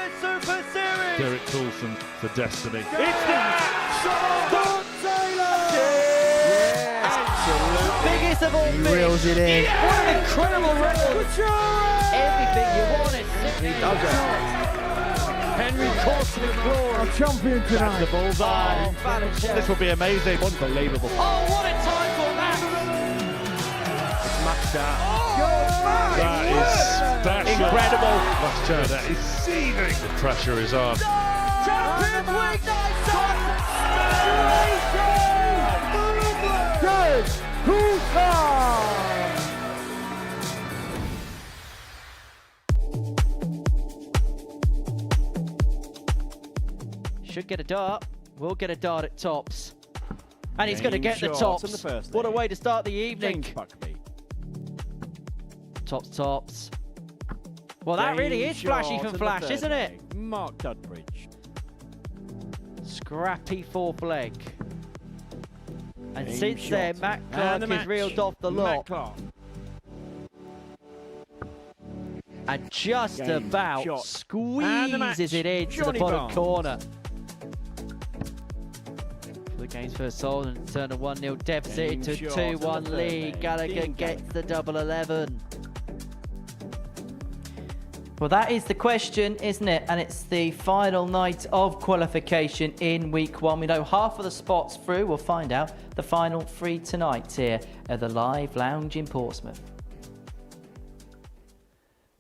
the Super Series. Derek Coulson for destiny. It's there! Scott Taylor! Yeah, absolutely. Biggest of all He fish. reels it in. Yeah. What an incredible record. Everything you wanted. He does it. Henry Coulson in glory. Our champion That's tonight. the bullseye. This will be amazing. Unbelievable. Oh, what a time for Max. It's matched out. That's Incredible. That is seething. The pressure is on. Champions League night. Good. Coulson. Should get a dart. Will get a dart at tops. And he's going to get the James tops. Short on the first What a leg. way to start the evening. James Buckby. Tops. Well, that really is James flashy Short from on the Flash, third isn't it? leg. Mark Dudbridge. Scrappy fourth leg. And James since then, Short. Matt And Clark the has match. reeled off the Matt lot. Clark. And just James about Short. And the match. squeezes it into Johnny the bottom Barnes. corner. For the game's first sold and turn a 1-0 deficit James into a Short on the 2-1 third lead. leg. Gallagher Dean gets Gallagher. the double 11. Well, that is the question, isn't it? And it's the final night of qualification in week 1. We know half of the spots through. We'll find out the final 3 tonight here at the Live Lounge in Portsmouth,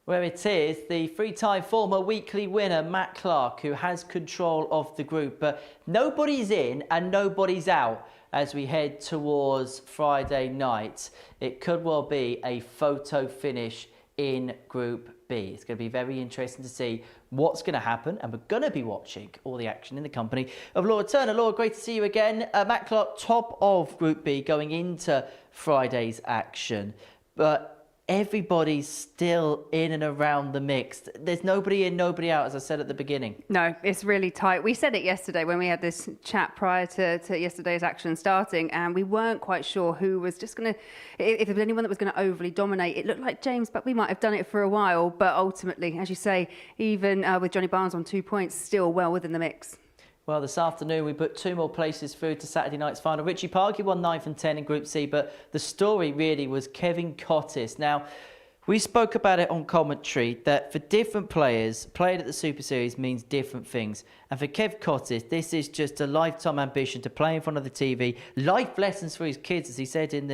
where it is the 3-time former weekly winner, Matt Clark, who has control of the group. But nobody's in and nobody's out as we head towards Friday night. It could well be a photo finish in Group B. It's going to be very interesting to see what's going to happen, and we're going to be watching all the action in the company of Laura Turner. Laura, great to see you again. Matt Clark, top of Group B going into Friday's action, but everybody's still in and around the mix. There's nobody in, nobody out, as I said at the beginning. No, it's really tight. We said it yesterday when we had this chat prior to yesterday's action starting, and we weren't quite sure who was just going to, if there was anyone that was going to overly dominate. It looked like James, but we might have done it for a while. But ultimately, as you say, even with Johnny Barnes on 2 points, still well within the mix. Well, this afternoon we put 2 more places through to Saturday night's final. Richie Parkey won 9 from 10 in Group C, but the story really was Kevin Cottis. Now, we spoke about it on commentary that for different players, playing at the Super Series means different things. And for Kev Cottis, this is just a lifetime ambition to play in front of the TV. Life lessons for his kids, as he said in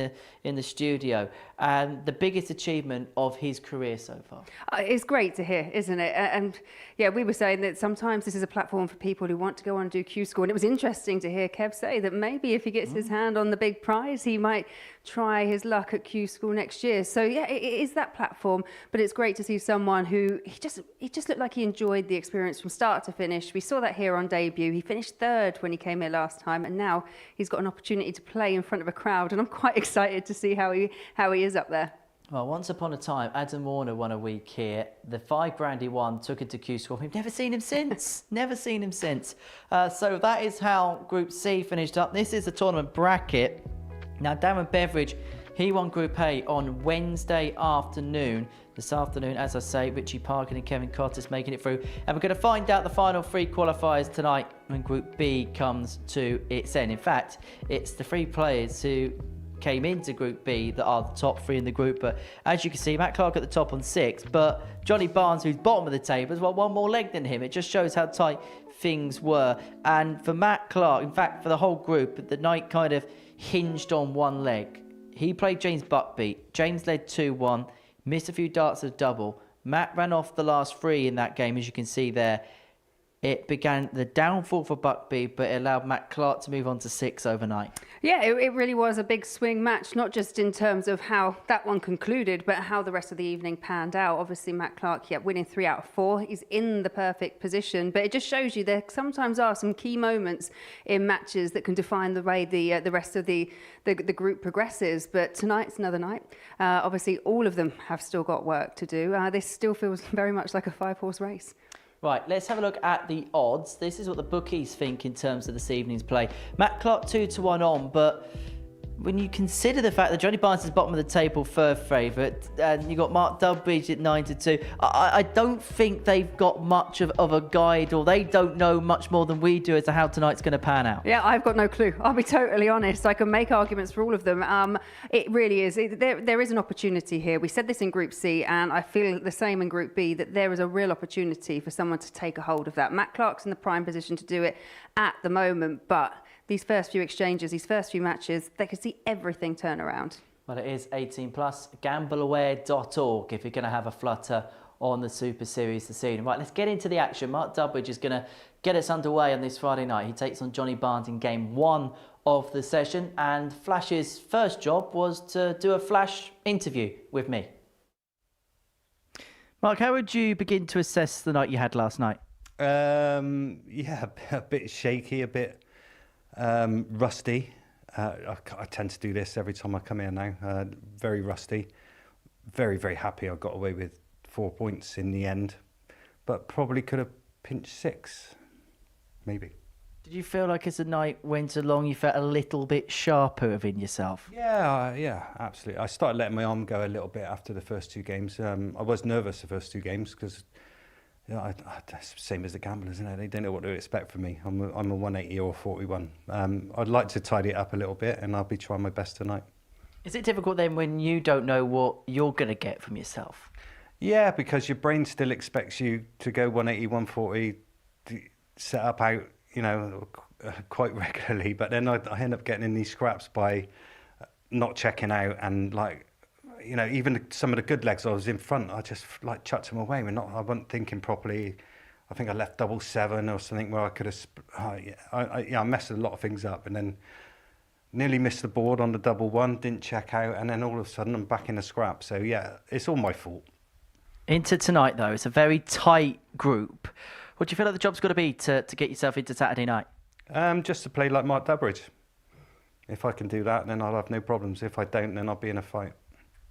the studio. And the biggest achievement of his career so far. It's great to hear, isn't it? And yeah, we were saying that sometimes this is a platform for people who want to go on and do Q School. And it was interesting to hear Kev say that maybe if he gets his hand on the big prize, he might try his luck at Q School next year. So yeah, it is that platform, but it's great to see someone who he just looked like he enjoyed the experience from start to finish. We saw that here on debut. He finished 3rd when he came here last time, and now he's got an opportunity to play in front of a crowd, and I'm quite excited to see how he is up there. Well, once upon a time, Adam Warner won a week here. The £5 he won took it to Q School. We've never seen him since. Never seen him since. So that is how Group C finished up. This is the tournament bracket. Now, Darren Beveridge, he won Group A on Wednesday afternoon. This afternoon, as I say, Richie Parkin and Kevin Cottis making it through. And we're going to find out the final 3 qualifiers tonight when Group B comes to its end. In fact, it's the 3 players who came into Group B that are the top 3 in the group. But as you can see, Matt Clark at the top on 6, but Johnny Barnes, who's bottom of the table, has got 1 more leg than him. It just shows how tight things were. And for Matt Clark, in fact, for the whole group, the night kind of hinged on 1 leg. He played James Buckby. James led 2-1, missed a few darts of double. Matt ran off the last 3 in that game, as you can see there. It began the downfall for Buckby, but it allowed Matt Clark to move on to 6 overnight. Yeah, it really was a big swing match, not just in terms of how that one concluded, but how the rest of the evening panned out. Obviously, Matt Clark, winning 3 out of 4. He's in the perfect position, but it just shows you there sometimes are some key moments in matches that can define the way the rest of the group progresses. But tonight's another night. Obviously, all of them have still got work to do. This still feels very much like a 5-horse race. Right, let's have a look at the odds. This is what the bookies think in terms of this evening's play. Matt Clark 2-1 on, but when you consider the fact that Johnny Barnes is bottom of the table, third favourite, and you've got Mark Dudbridge at 9-2, I don't think they've got much of a guide, or they don't know much more than we do as to how tonight's going to pan out. Yeah, I've got no clue. I'll be totally honest. I can make arguments for all of them. It really is. There is an opportunity here. We said this in Group C, and I feel the same in Group B, that there is a real opportunity for someone to take a hold of that. Matt Clark's in the prime position to do it at the moment, but these first few exchanges, these first few matches, they could see everything turn around. Well, it is 18+, gambleaware.org if you're going to have a flutter on the Super Series this evening. Right, let's get into the action. Mark Dudbridge is going to get us underway on this Friday night. He takes on Johnny Barnes in game 1 of the session, and Flash's first job was to do a Flash interview with me. Mark, how would you begin to assess the night you had last night? Yeah, a bit shaky, a bit rusty. I tend to do this every time I come here now. Very rusty. Very, very happy I got away with 4 points in the end, but probably could have pinched 6, maybe. Did you feel like as the night went along, you felt a little bit sharper within yourself? Yeah, absolutely. I started letting my arm go a little bit after the first 2 games. I was nervous the first 2 games because, you know, same as the gamblers, isn't it? They don't know what to expect from me. I'm a 180 or 41. I'd like to tidy it up a little bit, and I'll be trying my best tonight. Is it difficult then when you don't know what you're going to get from yourself? Yeah, because your brain still expects you to go 180, 140, set up out, you know, quite regularly. But then I end up getting in these scraps by not checking out, and like, you know, even some of the good legs I was in front, I just like chucked them away. I wasn't thinking properly. I think I left 7 or something where I could have. I messed a lot of things up, and then nearly missed the board on the 1, didn't check out, and then all of a sudden I'm back in a scrap. So yeah, it's all my fault. Into tonight though, it's a very tight group. What do you feel like the job's got to be to get yourself into Saturday night? Just to play like Mark Dudbridge. If I can do that, then I'll have no problems. If I don't, then I'll be in a fight.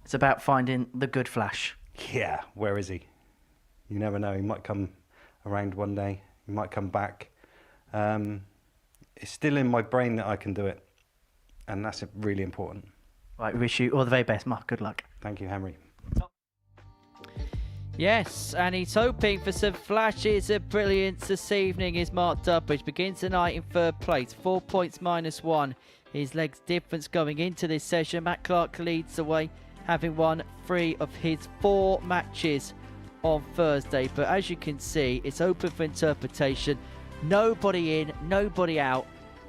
It's about finding the good Flash. Yeah, where is he? You never know. He might come around one day. He might come back. It's still in my brain that I can do it. And that's really important. Right, we wish you all the very best, Mark. Good luck. Thank you, Henry. Yes, and he's hoping for some flashes of brilliance this evening. Is Mark Dudbridge begins tonight in third place, 4 points -1. His legs difference going into this session. Matt Clark leads the way, having won 3 of his 4 matches on Thursday. But as you can see, it's open for interpretation. Nobody in, nobody out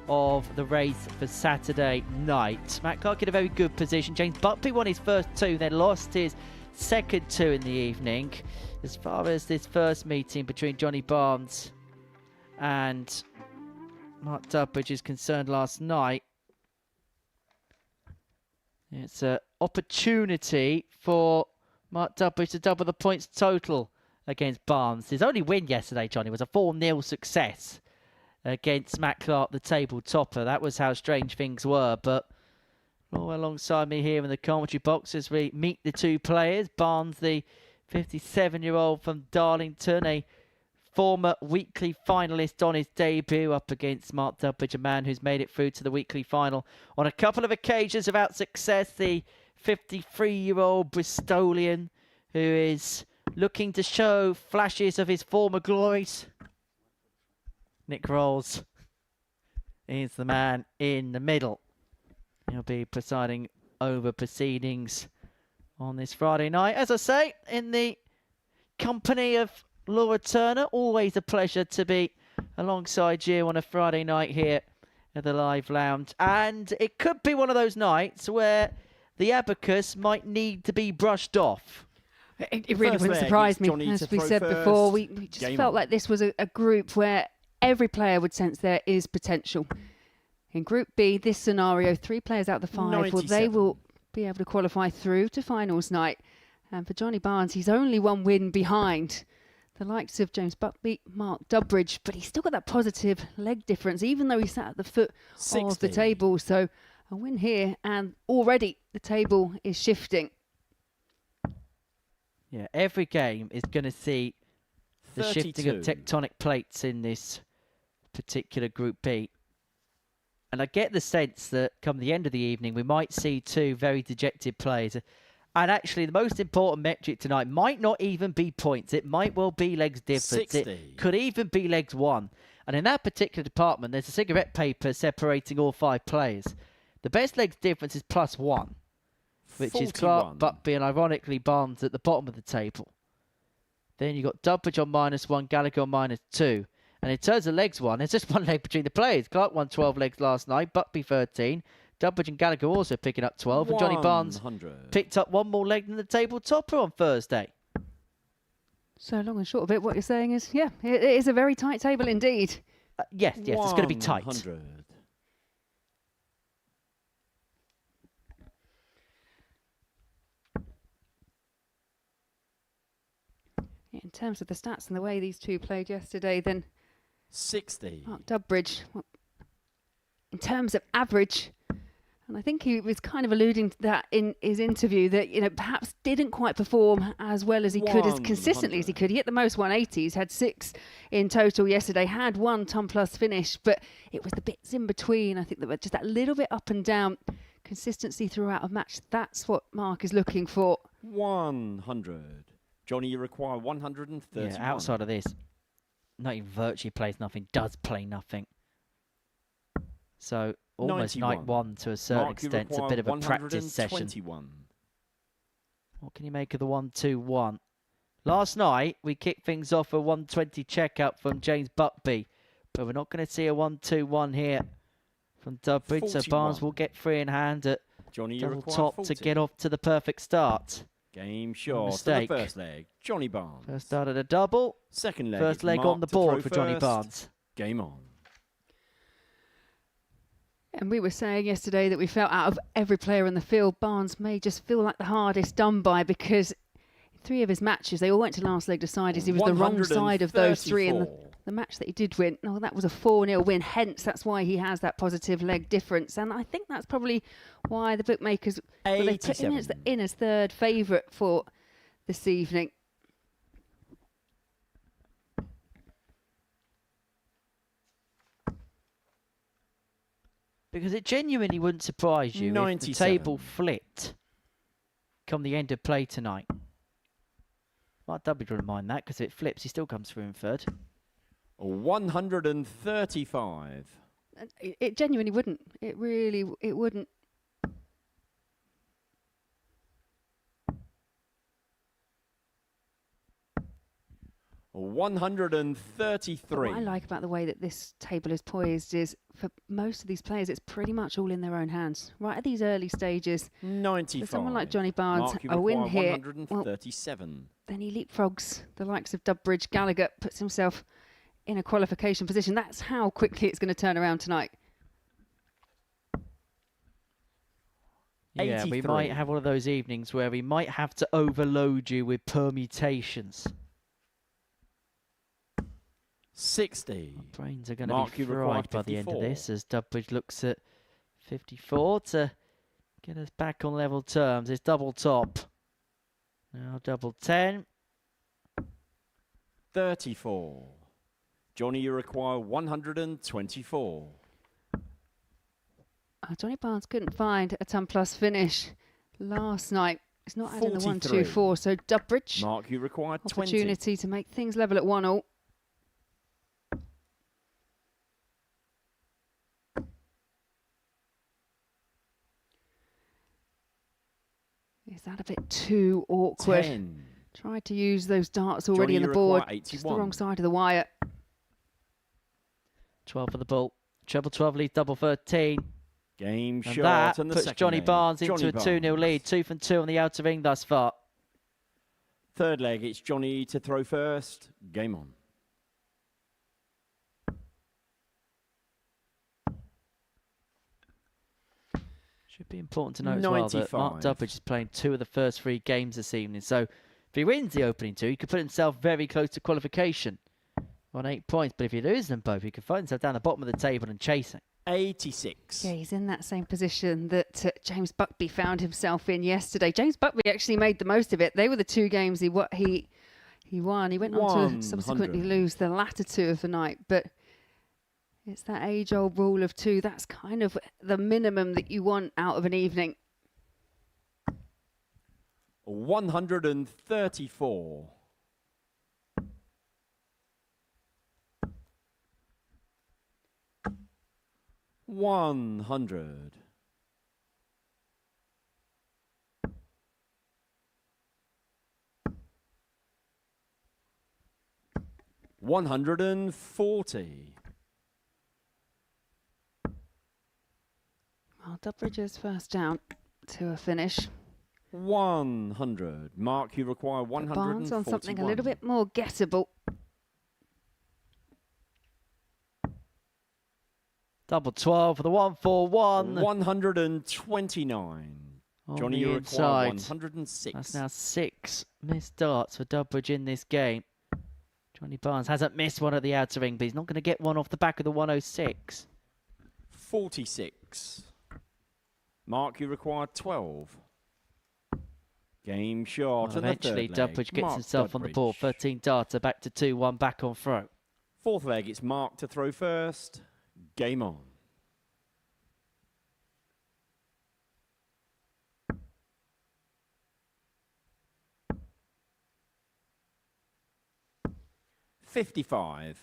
of the race for Saturday night. Matt Clark in a very good position. James Buckby won his first 2, then lost his second 2 in the evening. As far as this first meeting between Johnny Barnes and Mark Dudbridge is concerned last night, it's an opportunity for Mark Dudbridge to double the points total against Barnes. His only win yesterday, Johnny, was a 4-0 success against Matt Clark, the table topper. That was how strange things were, but all alongside me here in the commentary box as we meet the 2 players. Barnes, the 57-year-old from Darlington, a former weekly finalist on his debut, up against Mark Dudbridge, a man who's made it through to the weekly final on a couple of occasions without success. The 53-year-old Bristolian who is looking to show flashes of his former glories. Nick Rolls is the man in the middle. He'll be presiding over proceedings on this Friday night. As I say, in the company of Laura Turner, always a pleasure to be alongside you on a Friday night here at the Live Lounge. And it could be one of those nights where the abacus might need to be brushed off. It really wouldn't surprise me. As we said before, we just felt like this was a group where every player would sense there is potential. In Group B, this scenario, 3 players out of the 5, well, they will be able to qualify through to finals night. And for Johnny Barnes, he's only 1 win behind the likes of James Buckby, Mark Dudbridge, but he's still got that positive leg difference, even though he sat at the foot of the table. So a win here, and already the table is shifting. Yeah, every game is going to see the 32. Shifting of tectonic plates in this particular Group B. And I get the sense that come the end of the evening, we might see two very dejected players. And actually, the most important metric tonight might not even be points. It might well be legs difference. 60. It could even be legs won. And in that particular department, there's a cigarette paper separating all 5 players. The best legs difference is +1, which is Clark, 41. Buckby, and ironically Barnes at the bottom of the table. Then you've got Dubbridge on -1, Gallagher on -2. And in terms of legs won, there's just one leg between the players. Clark won 12 legs last night, Buckby 13. Dubbridge and Gallagher also picking up 12. And Johnny Barnes 100. picked up one more leg than the table topper on Thursday. So long and short of it, what you're saying is, yeah, it is a very tight table indeed. Yes, it's going to be tight. 100. In terms of the stats and the way these two played yesterday, then 60. Mark Dubbridge, well, in terms of average, and I think he was kind of alluding to that in his interview, that, you know, perhaps didn't quite perform as well as he could, as consistently as he could. He hit the most 180s, had 6 in total yesterday, had 1 ton plus finish, but it was the bits in between, I think, that were just that little bit up and down. Consistency throughout a match, that's what Mark is looking for. 100. Johnny, you require 130. Yeah, outside of this, not even virtually plays nothing, does play nothing. So almost 91. night one to a certain Mark, you extent. It's a require bit of a practice session. 121. What can you make of the 1-2-1? Last night, we kicked things off a 120 checkout from James Buckby, but we're not going to see a 1-2-1 here from Dubbridge. So 41. Barnes will get free in hand at Johnny, you double require top 40. to get off to the perfect start. Game short. mistake. The first leg, Johnny Barnes. First start at a double. Second leg. First it's leg Mark on the to throw board for Johnny first. Barnes. Game on. And we were saying yesterday that we felt out of every player in the field, Barnes may just feel like the hardest done by, because in 3 of his matches, they all went to last leg deciders. He was the wrong side of those 3. And the match that he did win, that was a 4-0 win. Hence, that's why he has that positive leg difference. And I think that's probably why the bookmakers, well, they put him in as third favourite for this evening. Because it genuinely wouldn't surprise you if the 97. table flipped come the end of play tonight. Mark Dubbridge wouldn't mind that, because if it flips, he still comes through in third. 135. It genuinely wouldn't. It wouldn't. 133. What I like about the way that this table is poised is, for most of these players, it's pretty much all in their own hands. Right at these early stages, 95. for someone like Johnny Barnes, Mark, you a win require here, 137. then he leapfrogs the likes of Dubbridge. Gallagher puts himself in a qualification position. That's how quickly it's going to turn around tonight. Yeah, we 83. might have one of those evenings where we might have to overload you with permutations. 60. Brains are going to Mark, be you require fried by the end of 54. this, as Dubbridge looks at 54 to get us back on level terms. It's double top. Now double 10. 34. Johnny, you require 124. Johnny Barnes couldn't find a ton plus finish last night. He's not adding the 43. 1-2-4, so Dubbridge, Mark, you require 20. opportunity to make things level at 1-1. Is that a bit too awkward? 10. Tried to use those darts already Johnny, in the you board. require Just the 81. wrong side of the wire. 12 for the ball. Treble 12 leads double 13. Game And short. that and the puts second Johnny leg. Barnes into Johnny a 2-0 lead. Barnes. 2 from 2 on the outer ring thus far. Third leg, it's Johnny to throw first. Game on. Should be important to note as well that Mark 95. Dubbridge is playing 2 of the first 3 games this evening. So if he wins the opening 2, he could put himself very close to qualification on 8 points. But if he loses them both, he could find himself down the bottom of the table and chasing. 86. Yeah, he's in that same position that James Buckby found himself in yesterday. James Buckby actually made the most of it. They were the 2 games he won. He went on to subsequently 100. lose the latter 2 of the night. But It's that age-old rule of 2. That's kind of the minimum that you want out of an evening. 134. 100. 140. Well, Dubridge's first down to a finish. 100. Mark, you require 141. Barnes on something a little bit more gettable. Double 12 for the 141. 129. On Johnny, the you require inside. 106. That's now 6 missed darts for Dubridge in this game. Johnny Barnes hasn't missed one at the outer ring, but he's not going to get one off the back of the 106. 46. Mark, you require 12. Game shot. Well, and eventually, the third leg. Dubridge gets Mark himself on the board. Dubridge. 13 darts, back to 2-1, back on throw. Fourth leg, it's Mark to throw first. Game on. $55.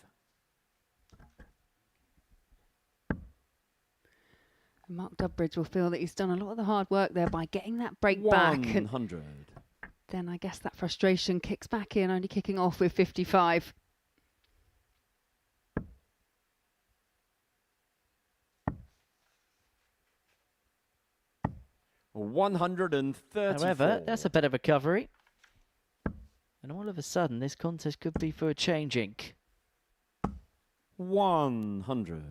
Mark Dubridge will feel that he's done a lot of the hard work there by getting that break back. 100. Then I guess that frustration kicks back in, only kicking off with 55. However, that's a better recovery. And all of a sudden, this contest could be for a changing. 100.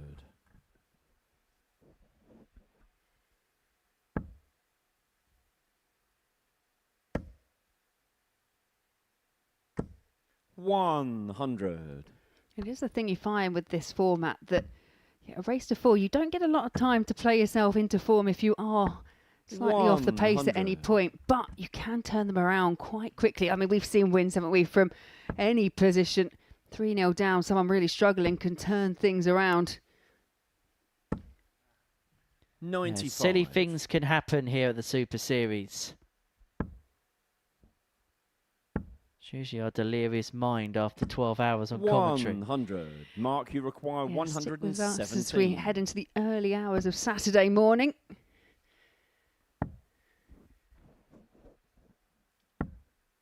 100. It is the thing you find with this format that a race to 4, you don't get a lot of time to play yourself into form if you are slightly off the pace at any 100. point, but you can turn them around quite quickly. I mean, we've seen wins, haven't we, from any position. 3-0 down, someone really struggling can turn things around. 95. Silly things can happen here at the Super Series. It's usually our delirious mind after 12 hours on commentary. 100. Mark, you require Yeah, stick with us 117. as we head into the early hours of Saturday morning.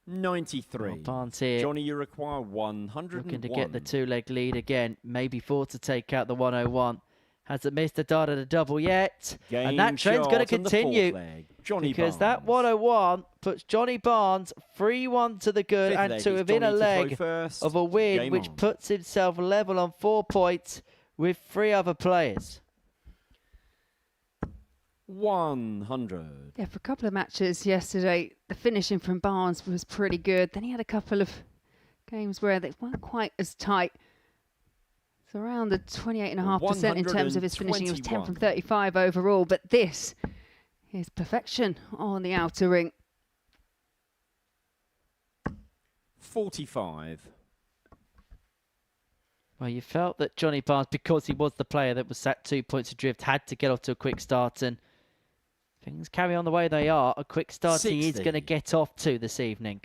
$93. Barnes here Johnny, you require 101. looking to get the 2-leg lead again. Maybe 4 to take out the 101. Hasn't missed a dart at a double yet. Game And that trend's going to shot on the continue. fourth leg. Johnny Because Barnes. that 101 puts Johnny Barnes 3-1 to the good Fifth and leg to is within a Johnny to throw leg first. of a win, Game which on. puts himself level on 4 points with 3 other players. 100. Yeah, for a couple of matches yesterday, the finishing from Barnes was pretty good. Then he had a couple of games where they weren't quite as tight. It's around the 28.5% in terms of his finishing. He was 10 from 35 overall, but this is perfection on the outer ring. 45. Well, you felt that Johnny Barnes, because he was the player that was sat 2 points adrift, had to get off to a quick start, and things carry on the way they are. A quick start he is 60. going to get off to this evening.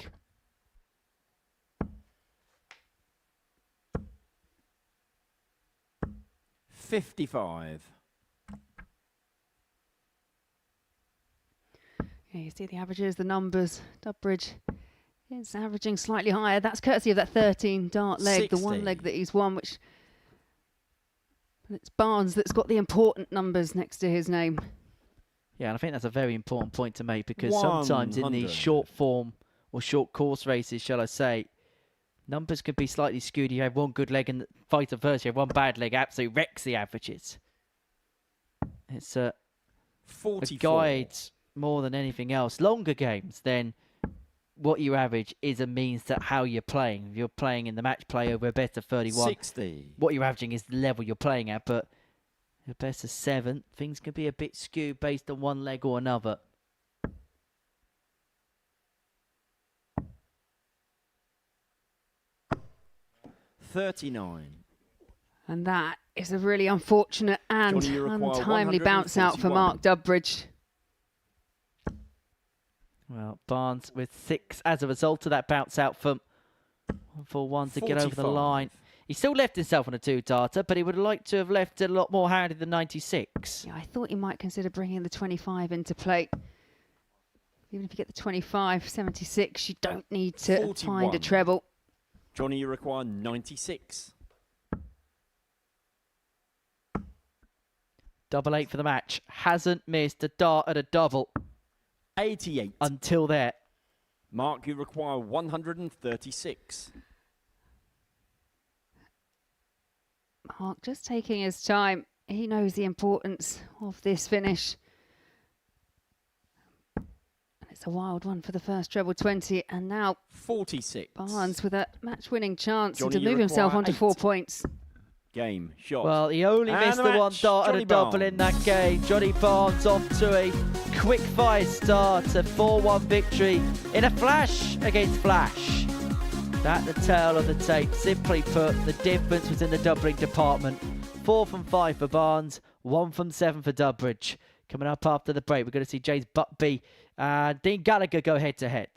55. Yeah, you see the averages, the numbers. Dubridge is averaging slightly higher. That's courtesy of that 13 dart leg, the one 60. leg that he's won, which... But it's Barnes that's got the important numbers next to his name. Yeah, and I think that's a very important point to make, because sometimes in these 100. short form or short course races, shall I say, numbers can be slightly skewed. You have one good leg and vice versa. You have one bad leg, absolutely wrecks the averages. It's a 44. guide more than anything else. Longer games, then what you average is a means to how you're playing. If you're playing in the match play over a best of 31, 60. what you're averaging is the level you're playing at, but a best of 7, things can be a bit skewed based on one leg or another. $39. And that is a really unfortunate and Johnny, you require untimely bounce out for 141. Mark Dubbridge. Well, Barnes with 6 as a result of that bounce out from 141 to get over the 45. line. He still left himself on a 2-darter, but he would have liked to have left it a lot more handy than 96. Yeah, I thought he might consider bringing the 25 into play. Even if you get the 25, 76, you don't need to 41. find a treble. Johnny, you require 96. Double 8 for the match. Hasn't missed a dart at a double 88. until there. Mark, you require 136. Mark just taking his time. He knows the importance of this finish. And it's a wild one for the first treble 20. And now 46. Barnes with a match-winning chance Johnny, to you move himself require onto 8. 4 points. Game. Shot. Well, he only And missed the the 1 match, dart at Johnny a double in that game. Johnny Barnes off to a quick 5 start, a 4-1 victory in a flash against Flash. That the tale of the tape. Simply put, the difference was in the doubling department. 4 from 5 for Barnes, 1 from 7 for Dubbridge. Coming up after the break, we're going to see James Butby and Dean Gallagher go head-to-head.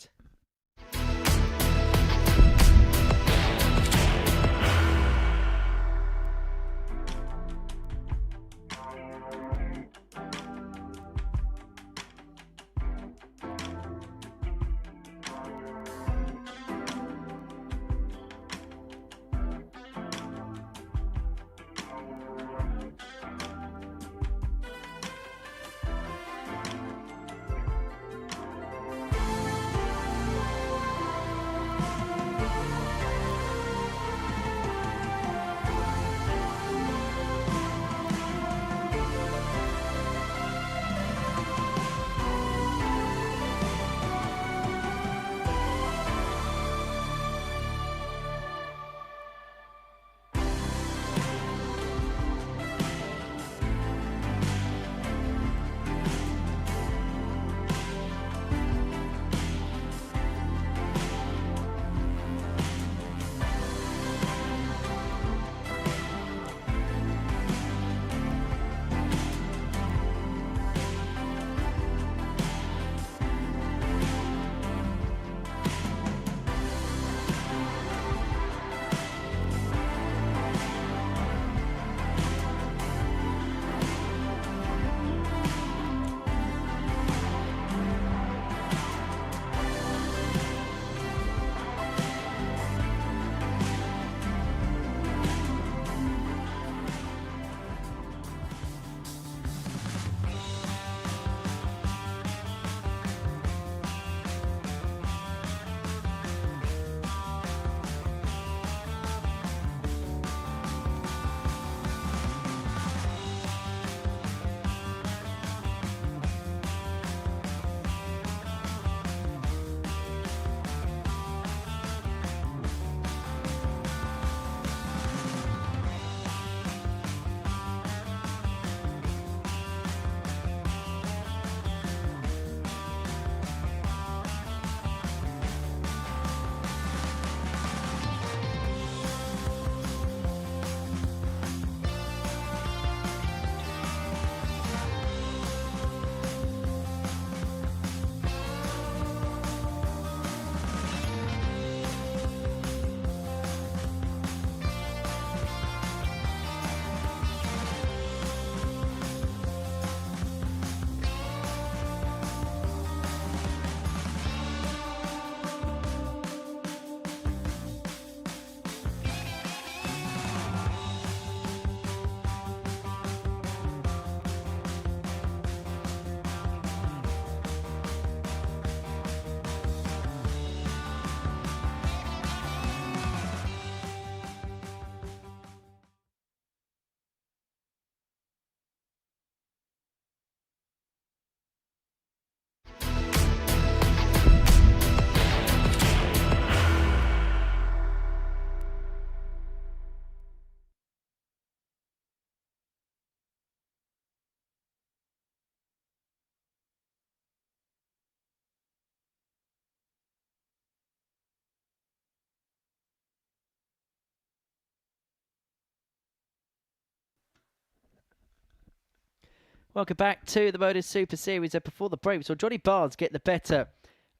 Welcome back to the Modus Super Series. Before the break, we saw Johnny Barnes get the better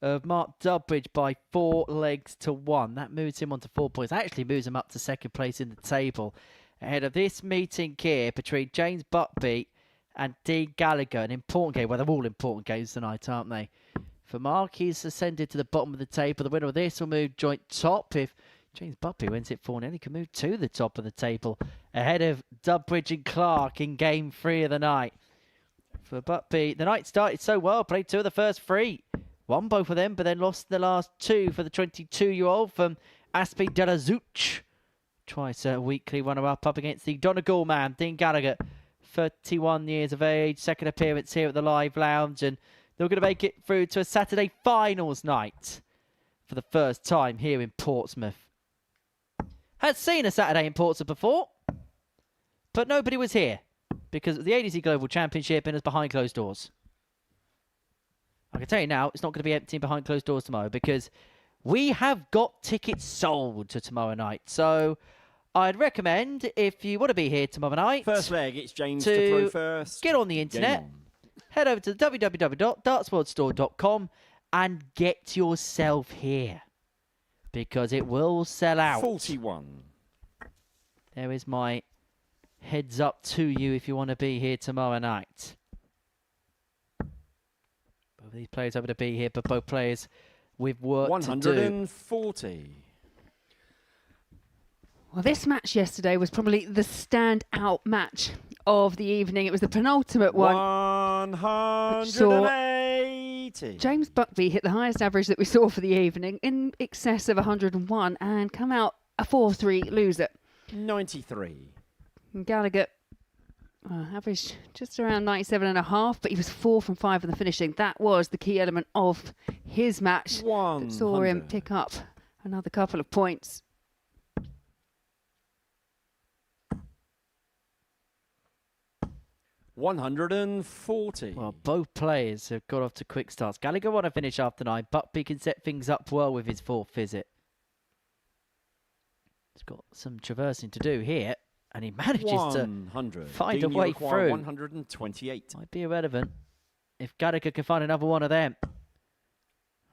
of Mark Dubbridge by 4 legs to 1. That moves him on to 4 points. Actually moves him up to second place in the table. Ahead of this meeting here between James Buckby and Dean Gallagher. An important game. Well, they're all important games tonight, aren't they? For Mark, he's ascended to the bottom of the table. The winner of this will move joint top. If James Buckby wins it 4-0, he can move to the top of the table. Ahead of Dubbridge and Clark in game 3 of the night. For Buckby, the night started so well. Played 2 of the first 3. Won both of them, but then lost the last 2 for the 22-year-old from Aspi de la Zouch. Twice a weekly runner-up against the Donegal man, Dean Gallagher. 31 years of age, second appearance here at the Live Lounge, and they're going to make it through to a Saturday finals night for the first time here in Portsmouth. Had seen a Saturday in Portsmouth before, but nobody was here because of the ADC Global Championship and it's behind closed doors. I can tell you now, it's not going to be empty behind closed doors tomorrow because we have got tickets sold to tomorrow night. So I'd recommend, if you want to be here tomorrow night, First leg, it's James to throw first. Get on the internet, head over to www.dartsworldstore.com and get yourself here because it will sell out. 41. There is my heads up to you if you want to be here tomorrow night. Both of these players are going to be here, but both players with work to do. 140. Well, this match yesterday was probably the standout match of the evening. It was the penultimate one. 180. James Buckby hit the highest average that we saw for the evening, in excess of 101, and come out a 4-3 loser. 93. And Gallagher averaged just around 97.5, but he was 4 from 5 in the finishing. That was the key element of his match. That saw him pick up another couple of points. $140. Well, both players have got off to quick starts. Gallagher want to finish after 9. Buckby can set things up well with his 4th visit. He's got some traversing to do here, and he manages to find a way through. 128. Might be irrelevant if Gallagher can find another one of them.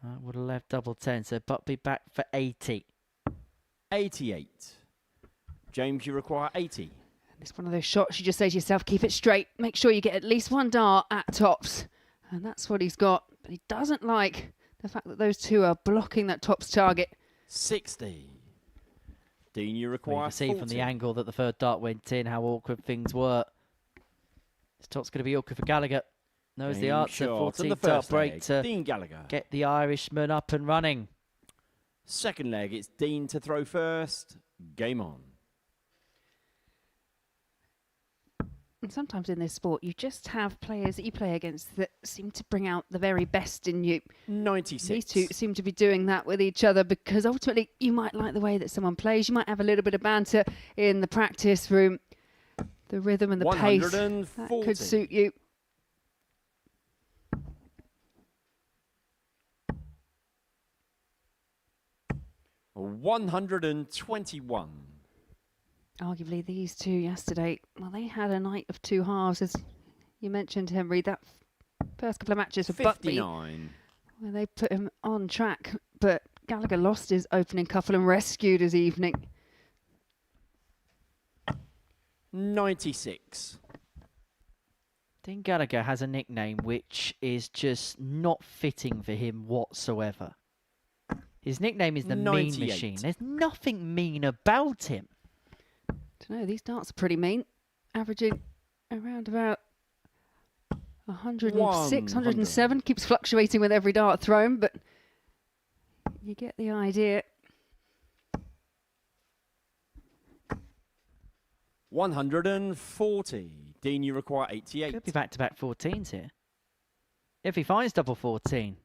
That would have left double 10, so Buckby back for 80. 88. James, you require 80. It's one of those shots you just say to yourself, keep it straight. Make sure you get at least 1 dart at tops. And that's what he's got. But he doesn't like the fact that those 2 are blocking that tops target. 60. Dean, you require well, you can see 40. from the angle that the 3rd dart went in how awkward things were. This top's going to be awkward for Gallagher. Knows the answer. 14 dart break to Dean Gallagher. Get the Irishman up and running. Second leg, it's Dean to throw first. Game on. And sometimes in this sport, you just have players that you play against that seem to bring out the very best in you. 96. These 2 seem to be doing that with each other because ultimately you might like the way that someone plays. You might have a little bit of banter in the practice room. The rhythm and the pace, that could suit you. $121. Arguably, these 2 yesterday, well, they had a night of 2 halves, as you mentioned, Henry. That first couple of matches for 59. Buckby, where they put him on track, but Gallagher lost his opening couple and rescued his evening. 96. Dean Gallagher has a nickname which is just not fitting for him whatsoever. His nickname is the 98. Mean Machine. There's nothing mean about him. Don't know, these darts are pretty mean, averaging around about 106, 107. Keeps fluctuating with every dart thrown, but you get the idea. 140. Dean, you require 88. Could be back-to-back 14s here. If he finds double 14.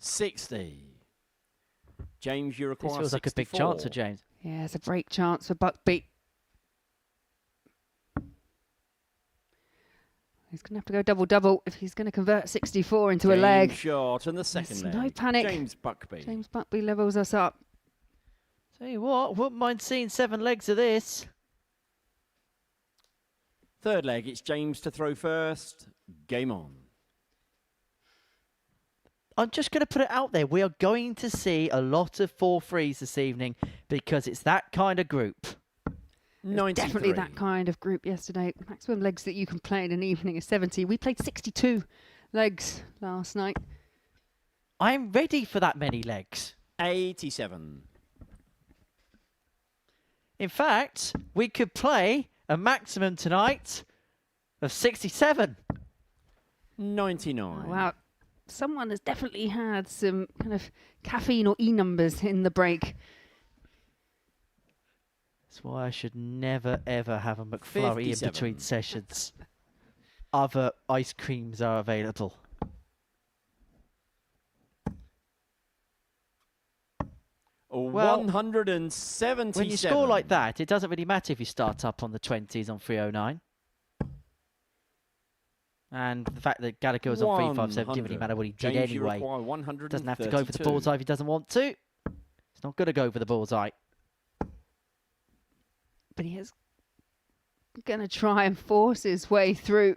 60. James, you require This feels 64. like a big chance for James. Yeah, it's a break chance for Buckby. He's going to have to go double-double if he's going to convert 64 into a leg. Shot and the second There's leg. no panic. James Buckby. James Buckby levels us up. Tell you what, wouldn't mind seeing 7 legs of this. Third leg, it's James to throw first. Game on. I'm just going to put it out there. We are going to see a lot of 4-3s this evening because it's that kind of group. 93. Definitely that kind of group yesterday. Maximum legs that you can play in an evening is 70. We played 62 legs last night. I'm ready for that many legs. 87. In fact, we could play a maximum tonight of 67. 99. Oh, wow. Someone has definitely had some kind of caffeine or E numbers in the break. That's why I should never, ever have a McFlurry 57. in between sessions. Other ice creams are available. Well, 177. When you score like that, it doesn't really matter if you start up on the 20s on 309. And the fact that Gallagher was on 357 didn't really matter what he did James, you anyway. require 132. Doesn't have to go for the bullseye if he doesn't want to. He's not going to go for the bullseye. But he is going to try and force his way through,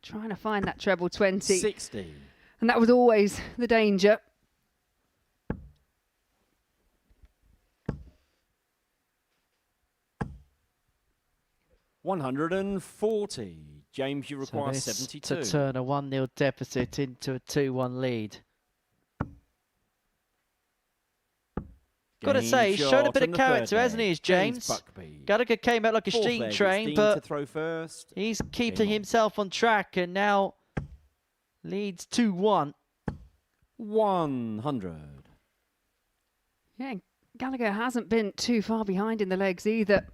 trying to find that treble 20. 60. And that was always the danger. $140. James, you require So this 72. to turn a 1-0 deficit into a 2-1 lead. Got to say, he's shown a bit of character, hasn't he, James? Gallagher came out like a steam train, but he's keeping himself on track and now leads 2-1. 100. Yeah, Gallagher hasn't been too far behind in the legs either.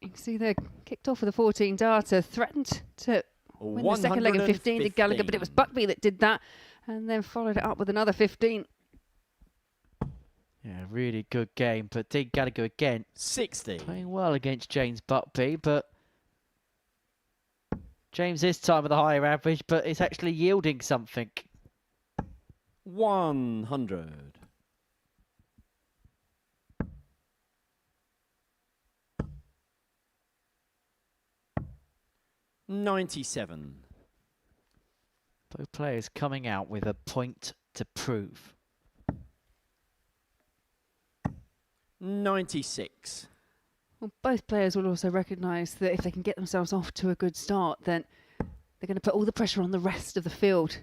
You can see they kicked off with a 14 darter, threatened to win the second leg in 15 to Gallagher, but it was Buckby that did that and then followed it up with another 15. Yeah, really good game, but Dean Gallagher again 60. playing well against James Buckby, but James this time with a higher average, but it's actually yielding something. 100. $97. Both players coming out with a point to prove. 96. Well, both players will also recognise that if they can get themselves off to a good start, then they're going to put all the pressure on the rest of the field.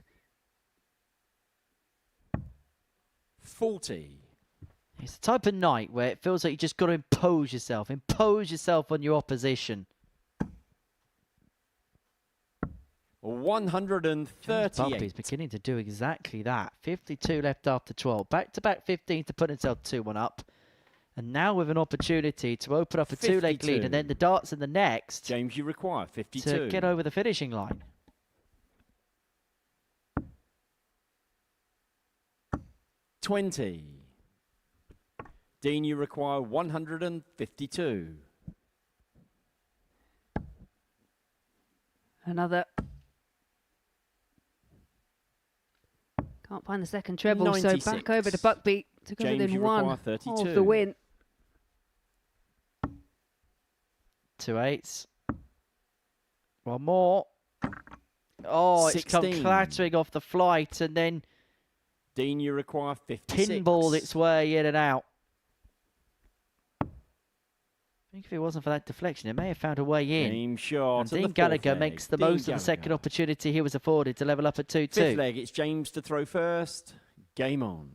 40. It's the type of night where it feels like you just got to impose yourself on your opposition. 138. Buckby's beginning to do exactly that. 52 left after 12. Back-to-back 15 to put himself 2-1 up. And now with an opportunity to open up a 2-leg lead and then the darts in the next. James, you require 52. To get over the finishing line. 20. Dean, you require 152. Another. Can't find the second treble, 96. so back over to Buckby to go James, within you one require 32. of the win. 2 8s. One more. Oh, 16. it's come clattering off the flight and then Dean, you require 56. pinballed its way in and out. I think if it wasn't for that deflection, it may have found a way in. Game shot. And Dean Gallagher makes the most of the second opportunity he was afforded to level up at 2-2. Fifth leg, it's James to throw first. Game on.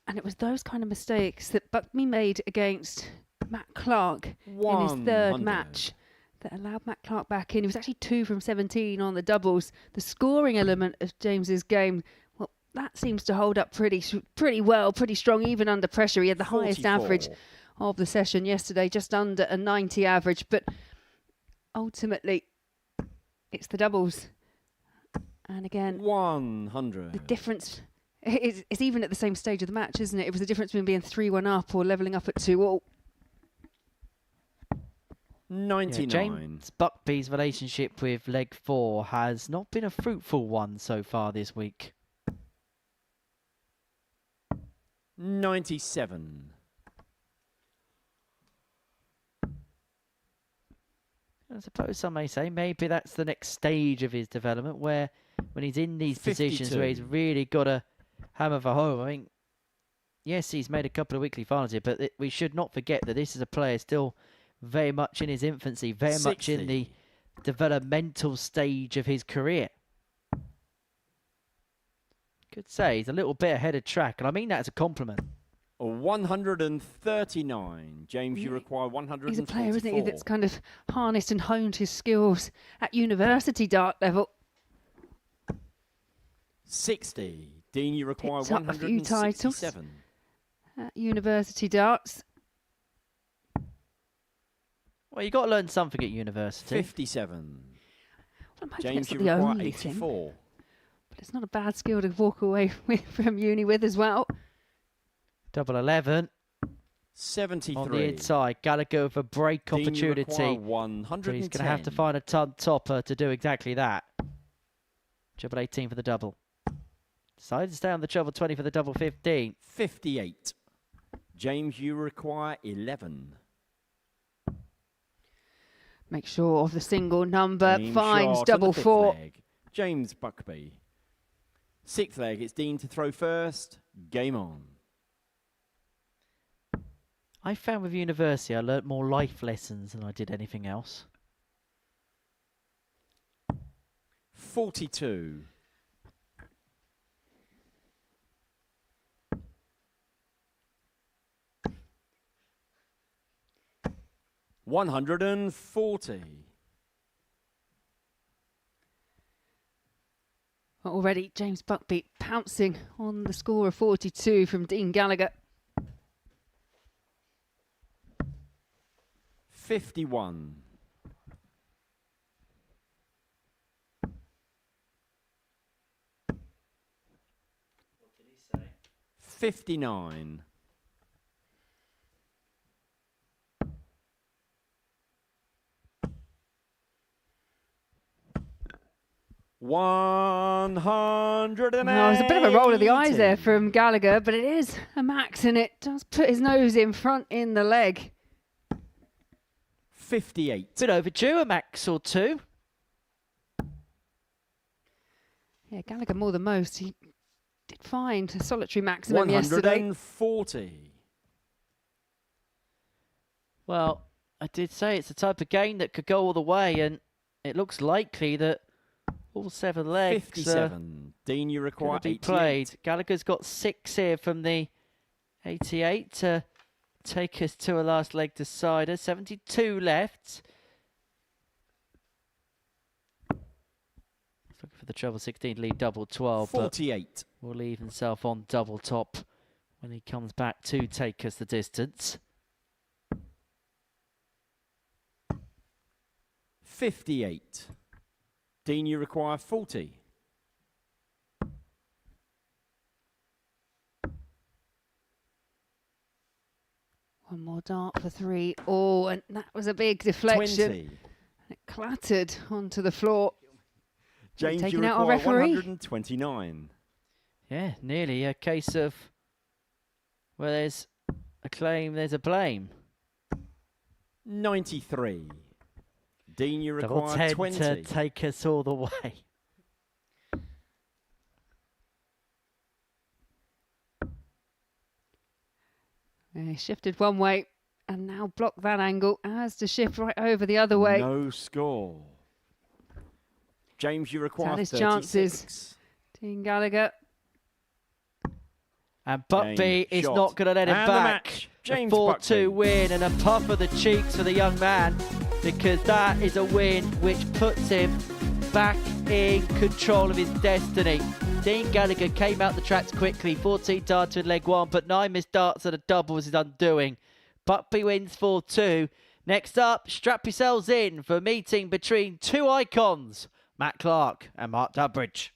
And it was those kind of mistakes that Buckby made against Matt Clark in his third 100. match that allowed Matt Clark back in. He was actually 2 from 17 on the doubles. The scoring element of James's game, well, that seems to hold up pretty well, pretty strong, even under pressure. He had the 44. highest average of the session yesterday, just under a 90 average. But ultimately, it's the doubles. And again, 100. the difference is even at the same stage of the match, isn't it? It was the difference between being 3-1 up or levelling up at 2-all. 99. Yeah, James Buckby's relationship with leg 4 has not been a fruitful one so far this week. 97. I suppose some may say maybe that's the next stage of his development, where when he's in these positions where he's 52. really got to hammer for home. I mean, yes, he's made a couple of weekly finals here, but we should not forget that this is a player still very much in his infancy, very much in the 60. developmental stage of his career. Could say he's a little bit ahead of track, and I mean that as a compliment. 139. James, you require 144. He's a player, isn't he, that's kind of harnessed and honed his skills at university dart level. 60. Dean, you require Picked up a few titles 167. at university darts. Well, you got to learn something at university. 57. I'm hoping James, it's you not the require only thing, 84. but it's not a bad skill to walk away from uni with as well. Double 11 73. on the inside. Gallagher with a break Dean, you opportunity. require But 110. he's going to have to find a ton topper to do exactly that. Treble 18 for the double. Decided to stay on the treble 20 for the double 15. 58. James, you require 11. Make sure of the single number. Game Finds shot on double the fifth 4. leg. James Buckby. Sixth leg, it's Dean to throw first. Game on. I found with university I learnt more life lessons than I did anything else. 42. $140. Already James Buckby pouncing on the score of 42 from Dean Gallagher. 51. 59. 180. Well, it's a bit of a roll of the eyes there from Gallagher, but it is a max and it does put his nose in front in the leg. 58. Bit overdue, a max or two. Yeah, Gallagher more than most. He did find a solitary maximum yesterday. 140. Well, I did say it's the type of game that could go all the way, and it looks likely that all 7 legs 57. Dean, you require be 88. played. Gallagher's got 6 here from the 88 to take us to a last leg decider. 72 left. Looking for the treble 16 lead double 12, 48. but will leave himself on double top when he comes back to take us the distance. 58. Dean, you require 40. One more dart for 3. Oh, and that was a big deflection. 20. It clattered onto the floor. James, you Taking out our require referee. 129. Yeah, nearly a case of where there's a claim, there's a blame. 93. Dean, you Double require 10 20. to take us all the way. He shifted one way and now blocked that angle as to shift right over the other way. No score. James, you require his 36. chances. Dean Gallagher. And Buckby Game is shot. not going to let him And the back. match. A James 4-2 Buckby. win and a puff of the cheeks for the young man, because that is a win which puts him back in control of his destiny. Dean Gallagher came out the tracks quickly, 14 darts in leg 1, but 9 missed darts and a double was his undoing. Buckby wins 4-2. Next up, strap yourselves in for a meeting between 2 icons, Matt Clark and Mark Dudbridge.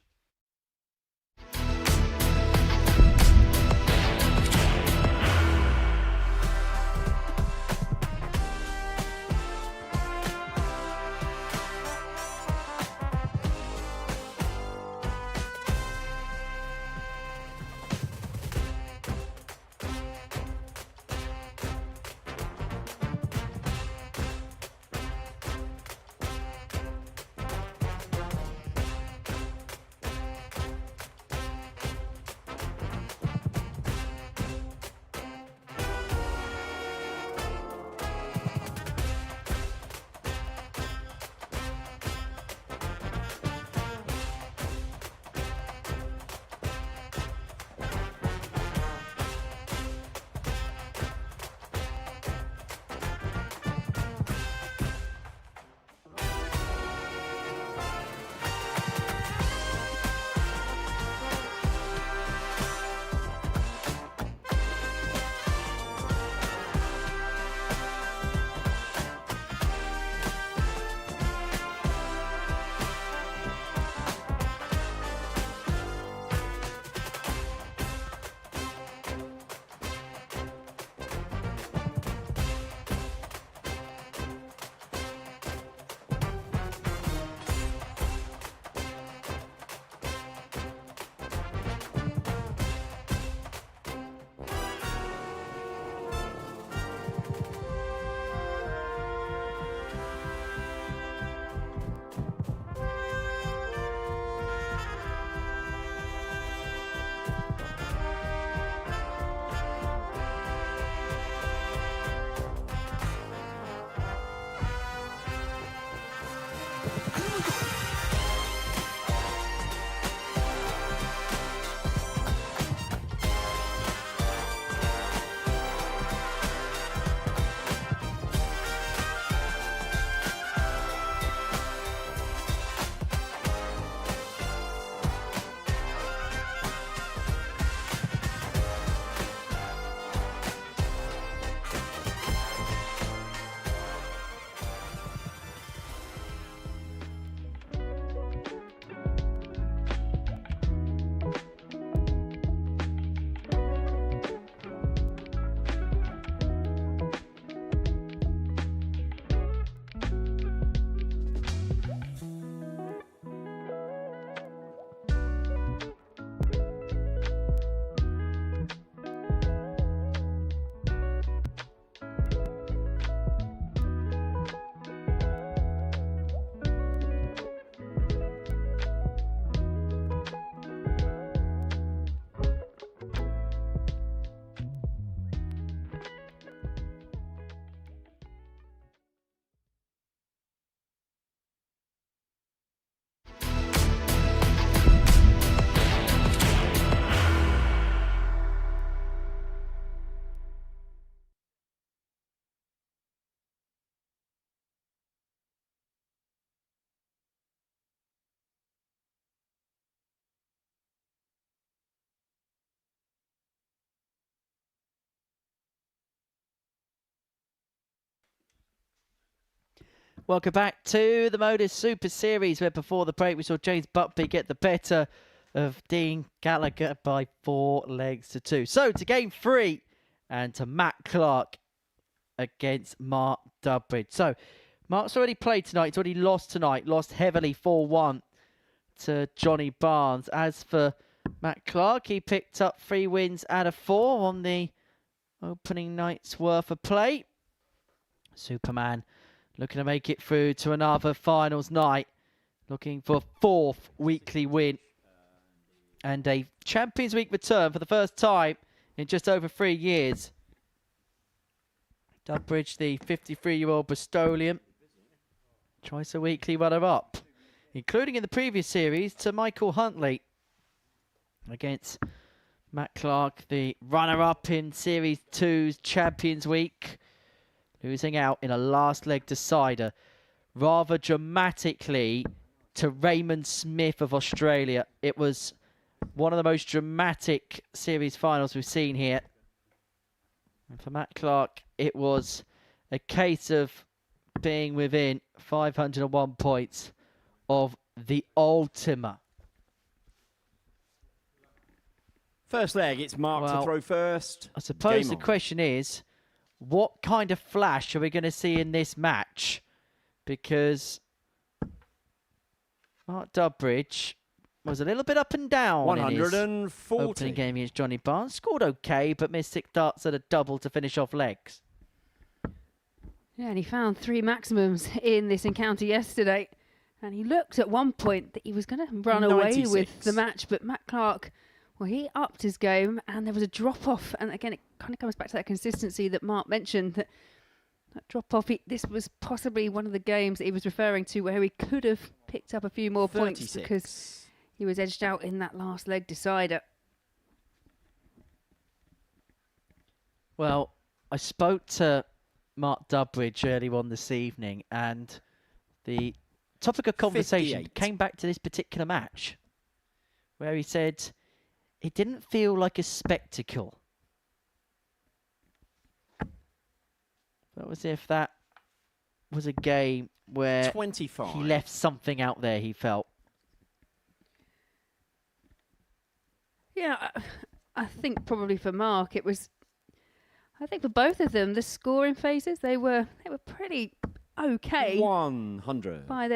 Welcome back to the Modus Super Series, where before the break we saw James Buckby get the better of Dean Gallagher by 4 legs to 2. So to game 3 and to Matt Clark against Mark Durbridge. So Mark's already played tonight. He's already lost tonight. Lost heavily 4-1 to Johnny Barnes. As for Matt Clark, he picked up 3 wins out of 4 on the opening night's worth of play. Superman looking to make it through to another finals night. Looking for 4th weekly win. And a Champions Week return for the first time in just over 3 years. Durbridge, the 53-year-old Bristolian, twice a weekly runner-up, including in the previous series to Michael Huntley against Matt Clark, the runner-up in Series 2's Champions Week, losing out in a last leg decider rather dramatically to Raymond Smith of Australia. It was one of the most dramatic series finals we've seen here. And for Matt Clark, it was a case of being within 501 points of the Ultima. First leg, it's Mark to throw first. I suppose Game the on. question is, what kind of flash are we going to see in this match? Because Mark Durbridge was a little bit up and down in his 140. opening game against Johnny Barnes. Scored okay, but missed 6 darts at a double to finish off legs. Yeah, and he found 3 maximums in this encounter yesterday. And he looked at one point that he was going to run away 96. with the match, but Matt Clark, well, he upped his game, and there was a drop-off. And again, it kind of comes back to that consistency that Mark mentioned, that drop-off, this was possibly one of the games that he was referring to where he could have picked up a few more 36. points because he was edged out in that last leg decider. Well, I spoke to Mark Durbridge earlier on this evening, and the topic of conversation 58. came back to this particular match, where he said it didn't feel like a spectacle. It was as if that was a game where 25. he left something out there, he felt. Yeah, I think probably for Mark, it was, I think for both of them, the scoring phases, they were pretty okay. 100. By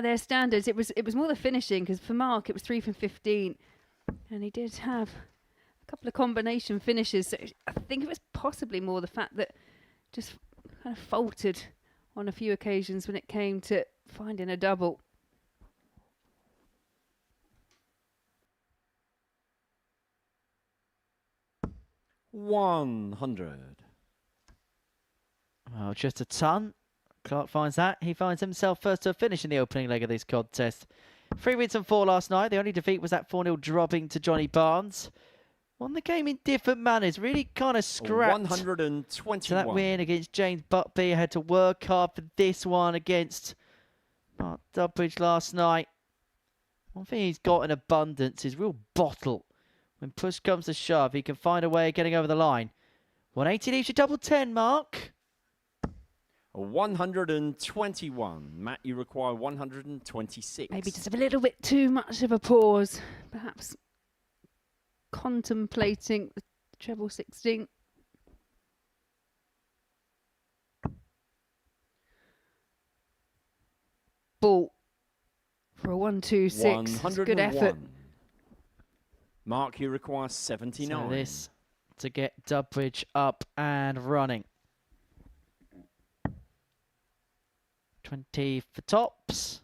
their standards, it was more the finishing, because for Mark it was 3 from 15, and he did have a couple of combination finishes. So I think it was possibly more the fact that just kind of faltered on a few occasions when it came to finding a double. $100. Well, just a ton. Clark finds that. He finds himself first to a finish in the opening leg of this contest. 3 wins and 4 last night. The only defeat was that 4-0 dropping to Johnny Barnes. Won the game in different manners. Really kind of scrapped 121. to that win against James Buckby. Had to work hard for this one against Mark Durbridge last night. One thing he's got in abundance is real bottle. When push comes to shove, he can find a way of getting over the line. 180 leaves you double 10, Mark. 121. Matt, you require 126. Maybe just a little bit too much of a pause, perhaps contemplating the treble 16. Ball for a 1-2-6. It's a good effort. Mark, you require 79. So this to get Durbridge up and running. 20 for tops.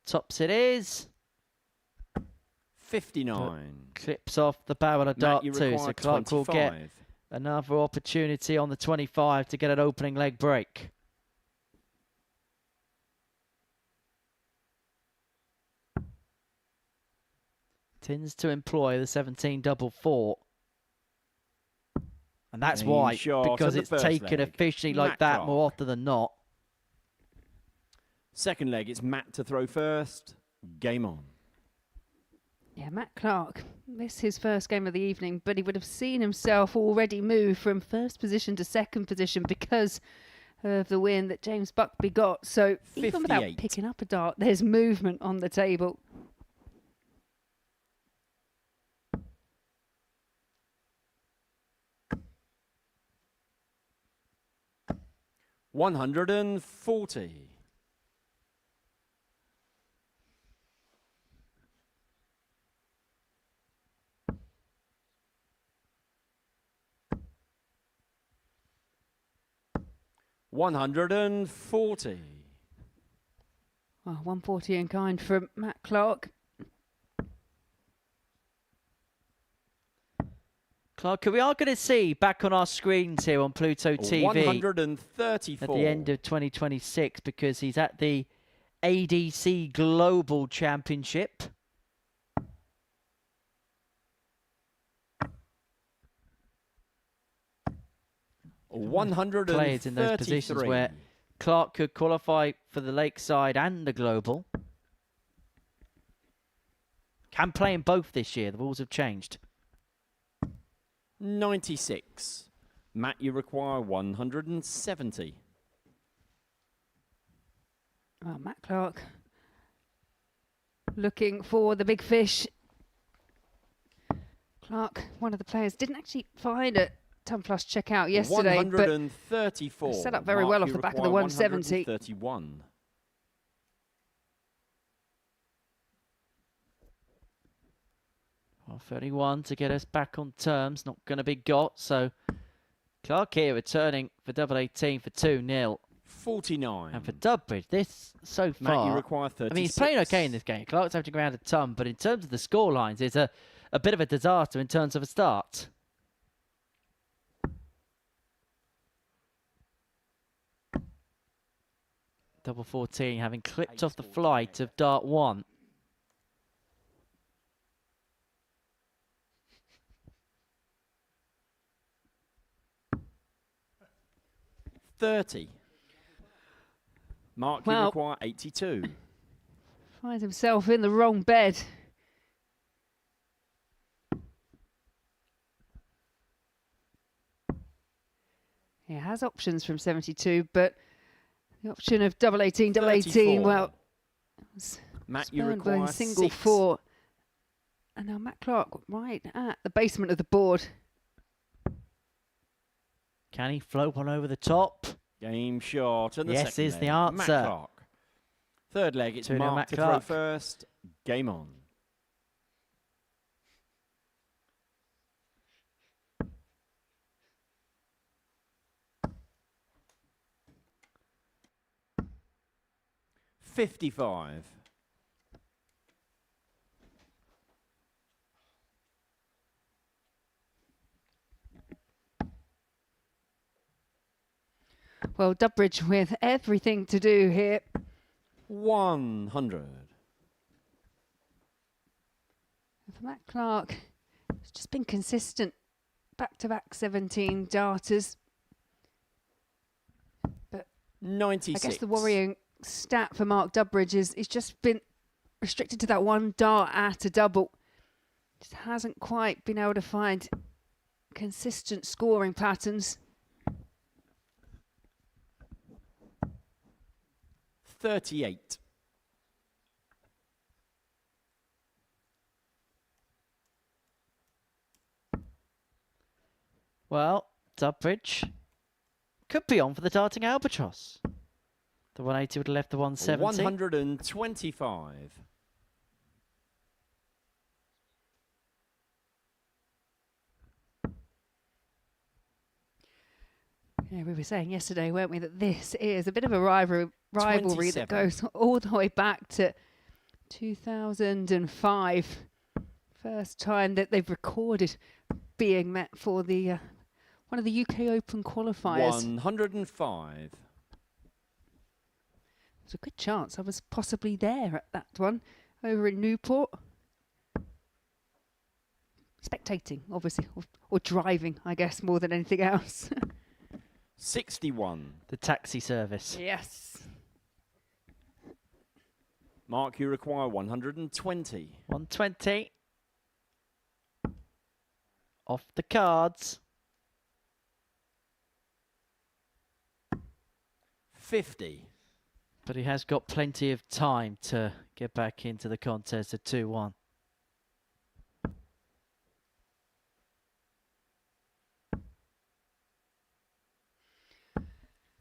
Tops it is. 59. Clips off the barrel of Matt, dart you too, require so Clark will get 25. another opportunity on the 25 to get an opening leg break. Tends to employ the 17 double 4. And that's Clean why, shot because at the it's first taken leg. officially like Matt that Clark. more often than not. Second leg, it's Matt to throw first. Game on. Yeah, Matt Clark missed his first game of the evening, but he would have seen himself already move from first position to second position because of the win that James Buckby got. So even without 58. picking up a dart, there's movement on the table. $140. $140. Well, 140 in kind from Matt Clark. Clark, we are going to see back on our screens here on Pluto TV 134. at the end of 2026 because he's at the ADC Global Championship. Players in those positions where Clark could qualify for the Lakeside and the Global. Can play in both this year. The rules have changed. 96. Matt, you require 170. Well, Matt Clark looking for the big fish. Clark, one of the players, didn't actually find a ton plus checkout yesterday, 134. but set up very Mark, well off you the back of the require 170. 131. Well, 31 to get us back on terms. Not going to be got. So Clark here returning for double 18 for 2-0. 49. And for Dubbridge, this so Matt, far, you require 36. I mean, he's playing okay in this game. Clark's averaging around a ton, but in terms of the score lines, it's a bit of a disaster in terms of a start. Double 14 having clipped off the flight of dart 1. $30. Mark, you Well, require 82. Finds himself in the wrong bed. He has options from 72, but the option of double 18, double 18, 34. well, Matt, you spurned by require a single 6. 4. And now Matt Clark right at the basement of the board. Can he float one over the top? Game shot. And the Yes second is the leg, Matt answer. Clark. Third leg, it's 2-0 Mark Matt to Clark. throw first. Game on. $55. Well, Dubbridge with everything to do here. 100. For Matt Clark, it's just been consistent. Back-to-back 17 darters. But 96. I guess the worrying stat for Mark Dubbridge is he's just been restricted to that one dart at a double. Just hasn't quite been able to find consistent scoring patterns. 38. Well, Dubbridge could be on for the darting albatross. The 180 would have left the 170. 125. Yeah, we were saying yesterday, weren't we, that this is a bit of a rivalry that 27. goes all the way back to 2005. First time that they've recorded being met for the one of the UK Open qualifiers. 105. There's a good chance I was possibly there at that one over in Newport. Spectating, obviously, or driving, I guess, more than anything else. 61. The taxi service. Yes. Mark, you require 120. 120. Off the cards. 50. But he has got plenty of time to get back into the contest at 2-1.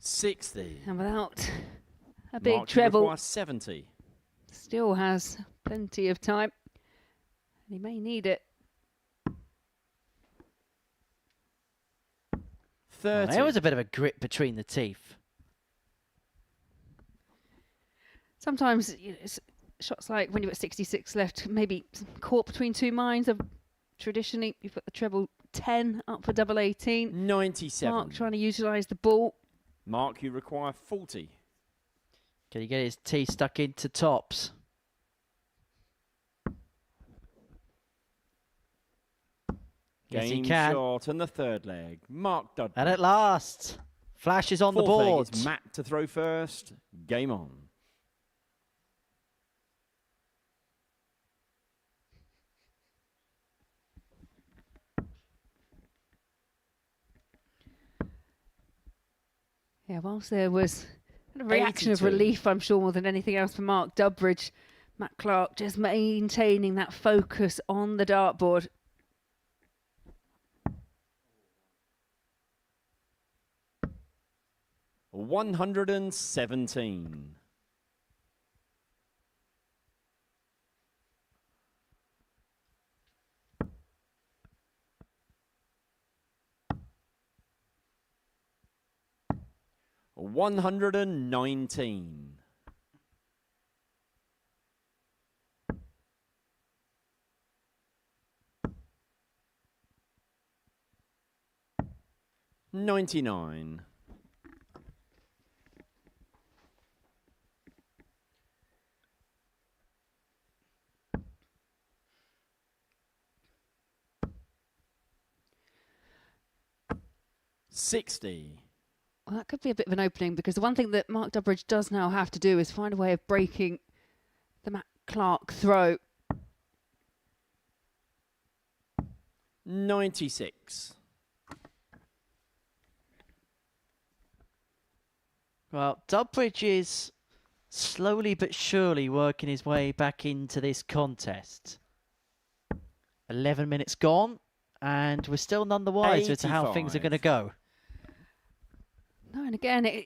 $60. And without a big Mark, you treble, require 70. still has plenty of time. And he may need it. 30. Well, there was a bit of a grit between the teeth. Sometimes shots like when you've got 66 left, maybe caught between two minds. Traditionally, you've got the treble 10 up for double 18. 97. Mark trying to utilise the ball. Mark, you require 40. Can he get his tee stuck into tops? Yes, he Game can. shot and the third leg. Mark Dudley. And at last, Flash is on the Fourth leg, board. it's Matt to throw first. Game on. Yeah, whilst there was a reaction of 82. relief, I'm sure, more than anything else for Mark Dubbridge, Matt Clark just maintaining that focus on the dartboard. $117. $119. $99. $60. Well, that could be a bit of an opening, because the one thing that Mark Dubbridge does now have to do is find a way of breaking the Matt Clark throw. 96. Well, Dubbridge is slowly but surely working his way back into this contest. 11 minutes gone, and we're still none the wiser as to how things are 85. going to go. No, and again,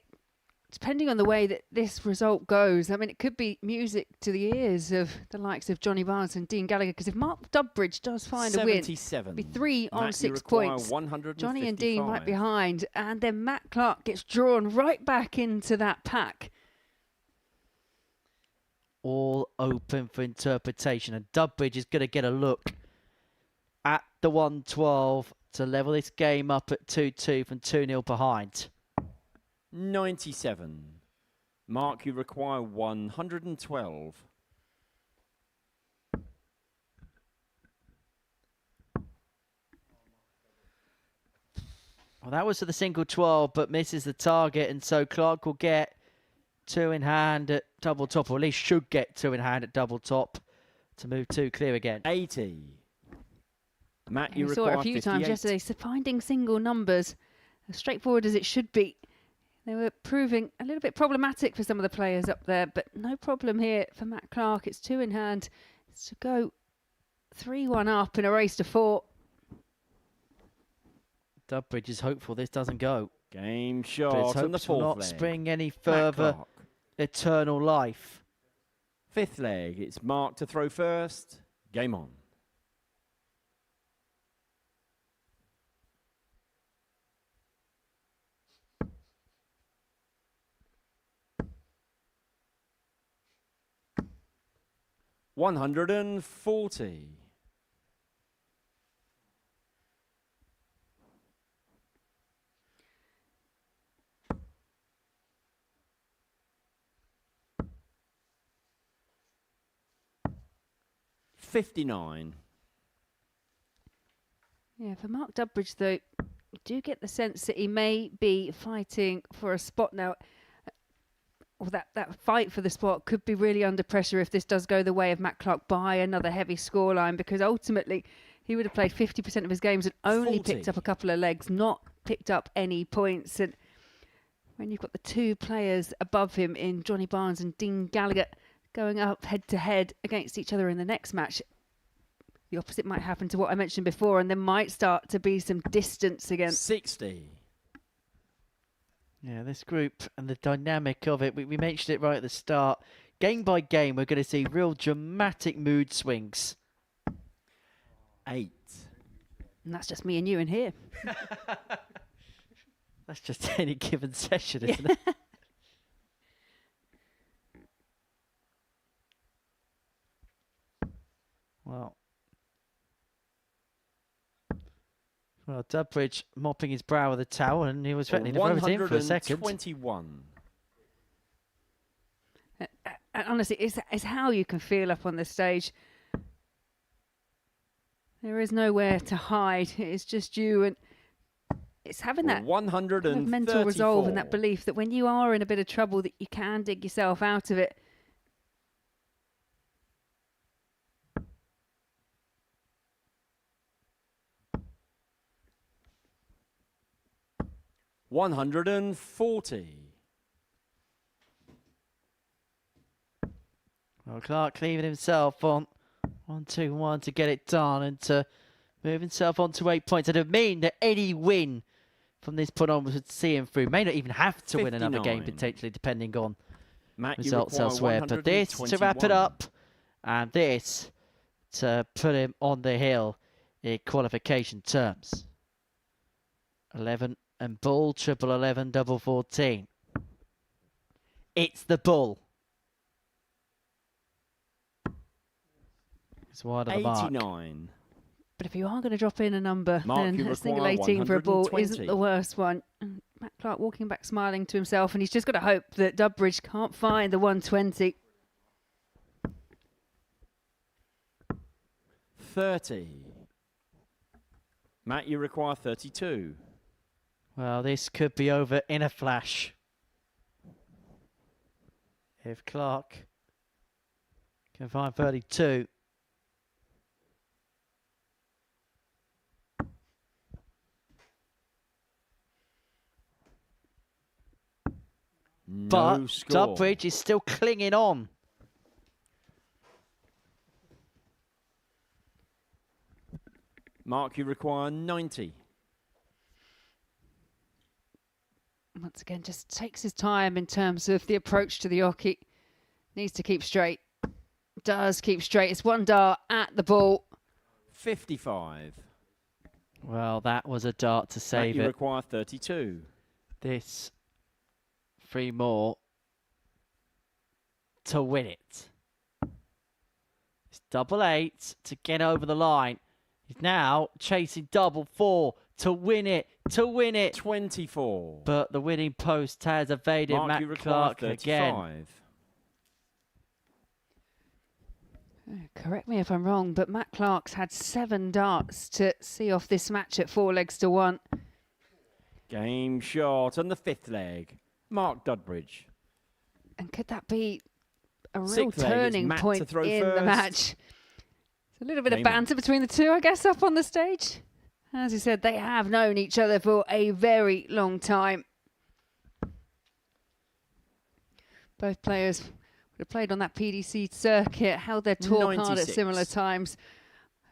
depending on the way that this result goes, I mean, it could be music to the ears of the likes of Johnny Barnes and Dean Gallagher, because if Mark Dubbridge does find a win, 77. it'll be 3 on Matt, you 6 require points. 155. Johnny and Dean right behind, and then Matt Clark gets drawn right back into that pack. All open for interpretation, and Dubbridge is going to get a look at the 112 to level this game up at 2-2 from 2-0 behind. 97. Mark, you require 112. Well, that was for the single 12, but misses the target, and so Clark will get 2 in hand at double top, or at least should get 2 in hand at double top to move 2 clear again. 80. Matt, you We saw require it a few 58. times yesterday, so finding single numbers, as straightforward as it should be. They were proving a little bit problematic for some of the players up there, but no problem here for Matt Clark. It's 2 in hand. It's to go 3-1 up in a race to 4. Dubbridge is hopeful this doesn't go. Game But his shot and the hopes will fourth not leg. spring any Matt further Clark. eternal life. Fifth leg, it's Mark to throw first. Game on. $140. $59. Yeah, for Mark Dubbridge, though, you do get the sense that he may be fighting for a spot now. Or that fight for the spot could be really under pressure if this does go the way of Matt Clark by another heavy scoreline, because ultimately he would have played 50% of his games and only 40. picked up a couple of legs, not picked up any points. And when you've got the two players above him in Johnny Barnes and Dean Gallagher going up head to head against each other in the next match, the opposite might happen to what I mentioned before, and there might start to be some distance again. 60. Yeah, this group and the dynamic of it, we mentioned it right at the start. Game by game, we're going to see real dramatic mood swings. 8. And that's just me and you in here. That's just any given session, isn't it? Well, Dudbridge mopping his brow with a towel, and he was threatening to throw it in for a second. 121. Honestly, it's how you can feel up on this stage. There is nowhere to hide. It's just you, and it's having that kind of mental resolve and that belief that when you are in a bit of trouble, that you can dig yourself out of it. $140. Well, Clark leaving himself on 1-2-1 to get it done and to move himself on to 8 points. And it would mean that any win from this point on would see him through. May not even have to win another game, potentially, depending on results elsewhere. But this to wrap it up, and this to put him on the hill in qualification terms. 11 and bull, triple 11, double 14. It's the bull. It's wide of the mark. 89. But if you are going to drop in a number, Mark, then a single 18 for a ball isn't the worst one. And Matt Clark walking back smiling to himself, and he's just got to hope that Dudbridge can't find the 120. 30. Matt, you require 32. Well, this could be over in a flash. If Clark can find 32. But Dudbridge is still clinging on. Mark, you require 90. Once again, just takes his time in terms of the approach to the hockey. Needs to keep straight. Does keep straight. It's one dart at the ball. 55. Well, that was a dart to save Matt, you it. require 32. This 3 more to win it. It's double 8 to get over the line. He's now chasing double 4 to win it. 24. But the winning post has evaded Mark, Matt you require Clark 35. again. Correct me if I'm wrong, but Matt Clark's had 7 darts to see off this match at 4 legs to 1. Game shot on the 5th leg. Mark Dudbridge. And could that be a real 6th leg, turning Matt point to throw in first. the match? It's a little bit of Game banter between the two, I guess, up on the stage. As you said, they have known each other for a very long time. Both players would have played on that PDC circuit, held their tour card at 96. similar times.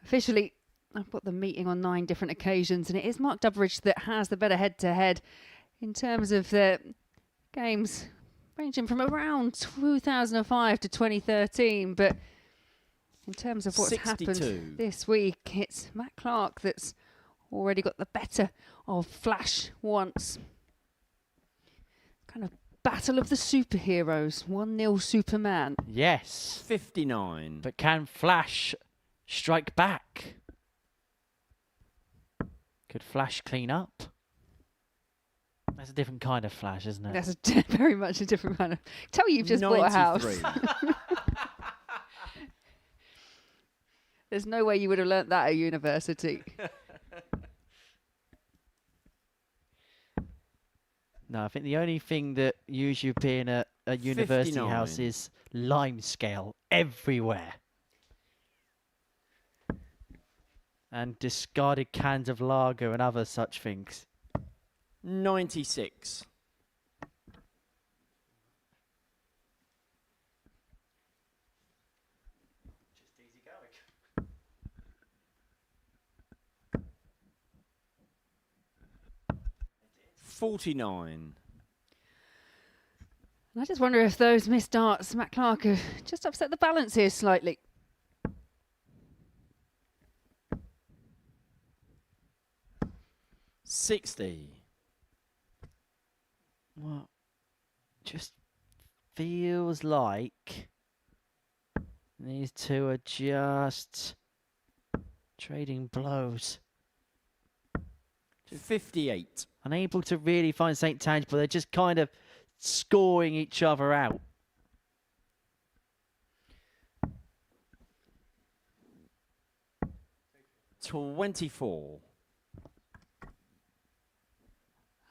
Officially, I've got the meeting on 9 different occasions, and it is Mark Dudbridge that has the better head-to-head in terms of the games ranging from around 2005 to 2013. But in terms of what's 62. happened this week, it's Matt Clark that's already got the better of Flash once. Kind of battle of the superheroes, 1-0 Superman. Yes. 59. But can Flash strike back? Could Flash clean up? That's a different kind of Flash, isn't it? That's very much a different kind of... Tell you you've just bought a house. 93. There's no way you would have learnt that at university. No, I think the only thing that usually being a university 59. house is lime scale everywhere. And discarded cans of lager and other such things. 96. 49. And I just wonder if those missed darts, Matt Clark, have just upset the balance here slightly. $60. Well, just feels like these two are just trading blows. 58. Unable to really find something tangible. They're just kind of scoring each other out. $24.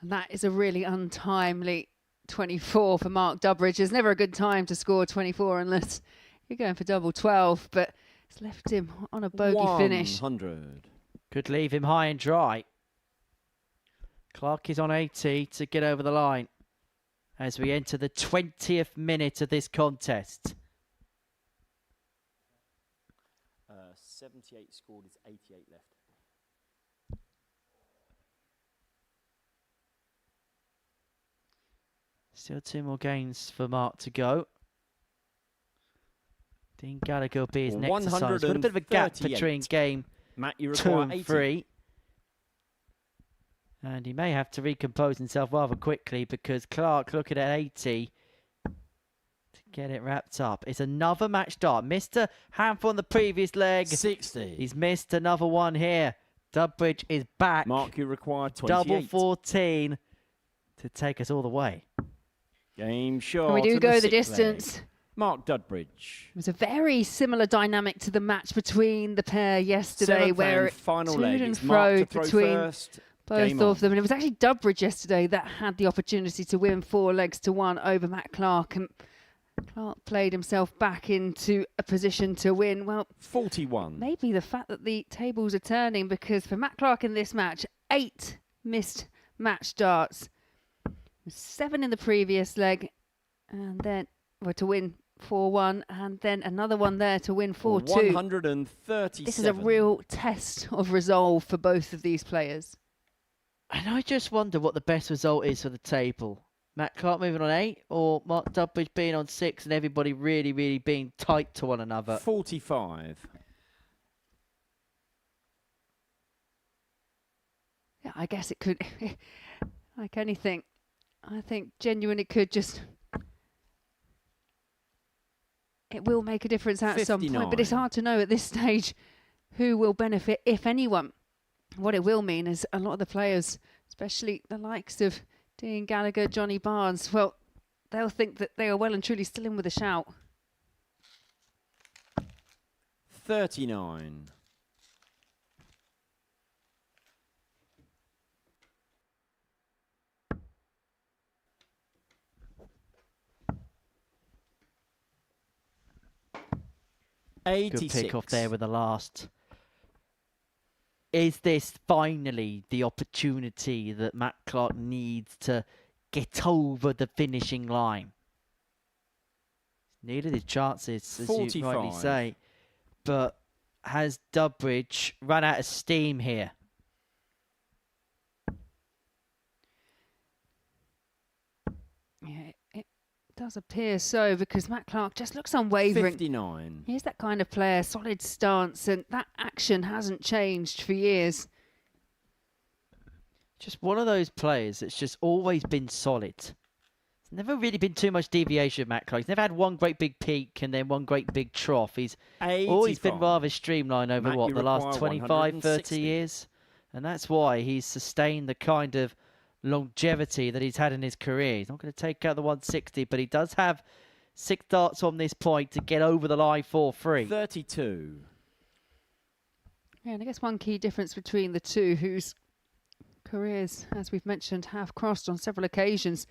And that is a really untimely 24 for Mark Durbridge. It's never a good time to score 24 unless you're going for double 12, but it's left him on a bogey finish. 100. Could leave him high and dry. Clark is on 80 to get over the line as we enter the 20th minute of this contest. 78 scored, is 88 left. Still 2 more games for Mark to go. Dean Gallagher will be his next assignment. Got a bit of a gap between game Matt, you 2 require and 80. 3. And he may have to recompose himself rather quickly because Clark looking at 80 to get it wrapped up. It's another match dart. Missed a handful on the previous leg. 60. He's missed another one here. Durbridge is back. Mark, you require 28. Double 14 to take us all the way. Game shot. And we do and go the 6th distance. leg. Mark Durbridge. It was a very similar dynamic to the match between the pair yesterday, 7th where and it final toed leg. and It's Mark fro to throw between first. both Game of on. them. And it was actually Durbridge yesterday that had the opportunity to win 4 legs to 1 over Matt Clark. And Clark played himself back into a position to win. Well, 41. maybe the fact that the tables are turning, because for Matt Clark in this match, 8 missed match darts. 7 in the previous leg, and then to win 4-1, and then another one there to win 4-2. 137. This is a real test of resolve for both of these players. And I just wonder what the best result is for the table. Matt Clark moving on 8 or Mark Durbridge being on 6 and everybody really, really being tight to one another. 45. Yeah, I guess it could, like anything, I think genuinely could just, it will make a difference at some point, but it's 59. hard to know at this stage who will benefit, if anyone. What it will mean is a lot of the players, especially the likes of Dean Gallagher, Johnny Barnes, well, they'll think that they are well and truly still in with a shout. 39. Good 86. pick off there with the last. Is this finally the opportunity that Matt Clark needs to get over the finishing line? Needed his chances, as you rightly 45. say. But has Durbridge run out of steam here? Yeah, it does appear so, because Matt Clark just looks unwavering. 59. He's that kind of player, solid stance, and that action hasn't changed for years. Just one of those players that's just always been solid. There's never really been too much deviation of Matt Clark. He's never had one great big peak and then one great big trough. He's always been 85. rather streamlined over, Matt, what, you the last require 25, 30 160. years? And that's why he's sustained the kind of longevity that he's had in his career. He's not going to take out the 160, but he does have 6 darts on this point to get over the line for free. 32. Yeah, and I guess one key difference between the two, whose careers, as we've mentioned, have crossed on several occasions.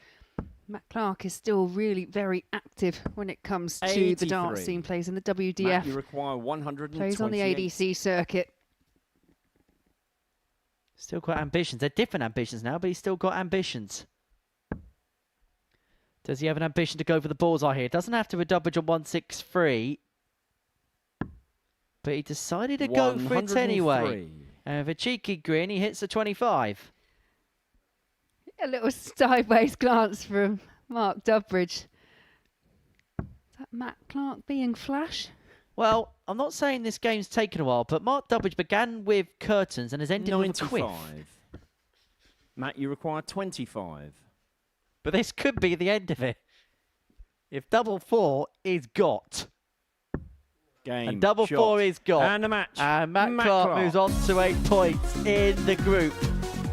Matt Clark is still really very active when it comes to the dart 83. scene, plays in the Matt, WDF, you require 128. plays on the ADC circuit. Still got ambitions. They're different ambitions now, but he's still got ambitions. Does he have an ambition to go for the bullseye here? Doesn't have to Durbridge on 163. But he decided to go for it anyway. 103. And with a cheeky grin, he hits the 25. A little sideways glance from Mark Dubbridge. Is that Matt Clark being flash? Well, I'm not saying this game's taken a while, but Mark Dubbridge began with curtains and has ended with a quiff. 95. Matt, you require 25. But this could be the end of it. If double 4 is got. Game. And double shot. 4 is got. And a match. And Matt Clark moves on to 8 points in the group.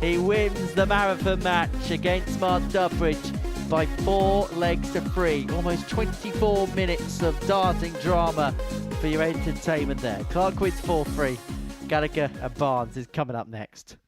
He wins the marathon match against Mark Dubbridge by 4 legs to 3. Almost 24 minutes of dancing drama for your entertainment there. Clark wins 4-3. Gallagher and Barnes is coming up next.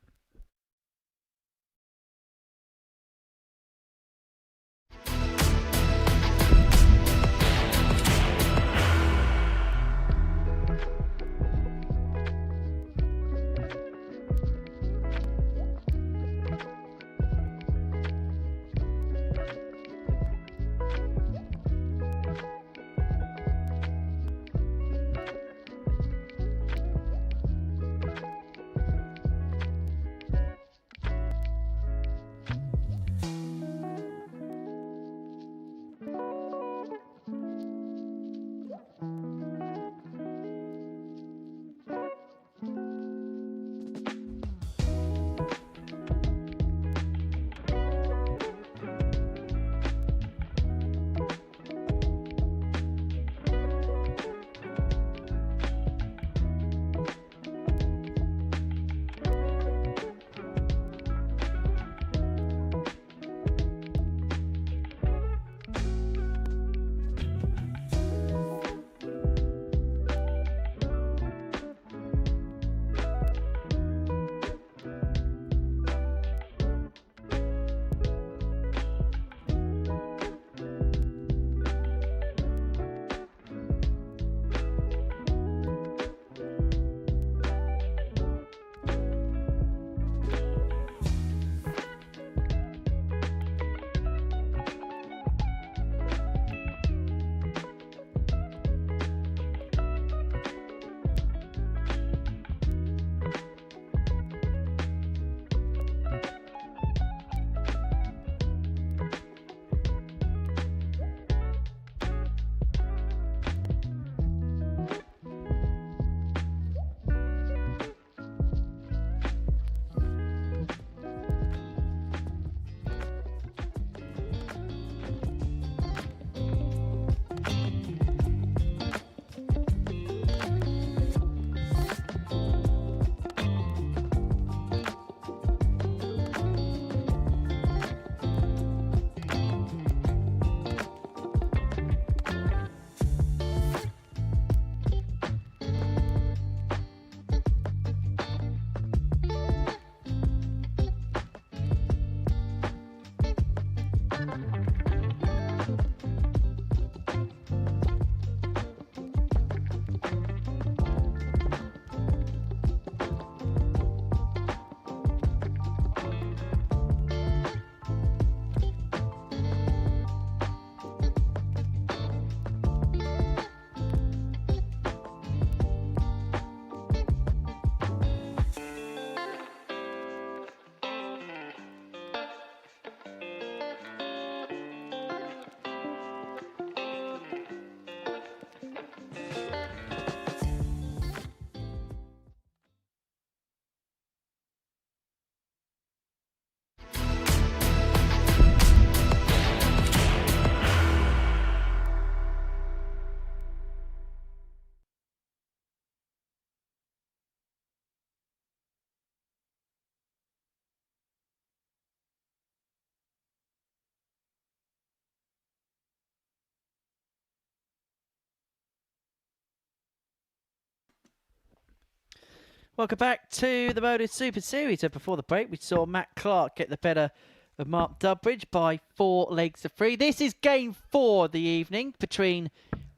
Welcome back to the Modus Super Series. So before the break, we saw Matt Clark get the better of Mark Dubbridge by 4 legs to 3. This is game 4 of the evening between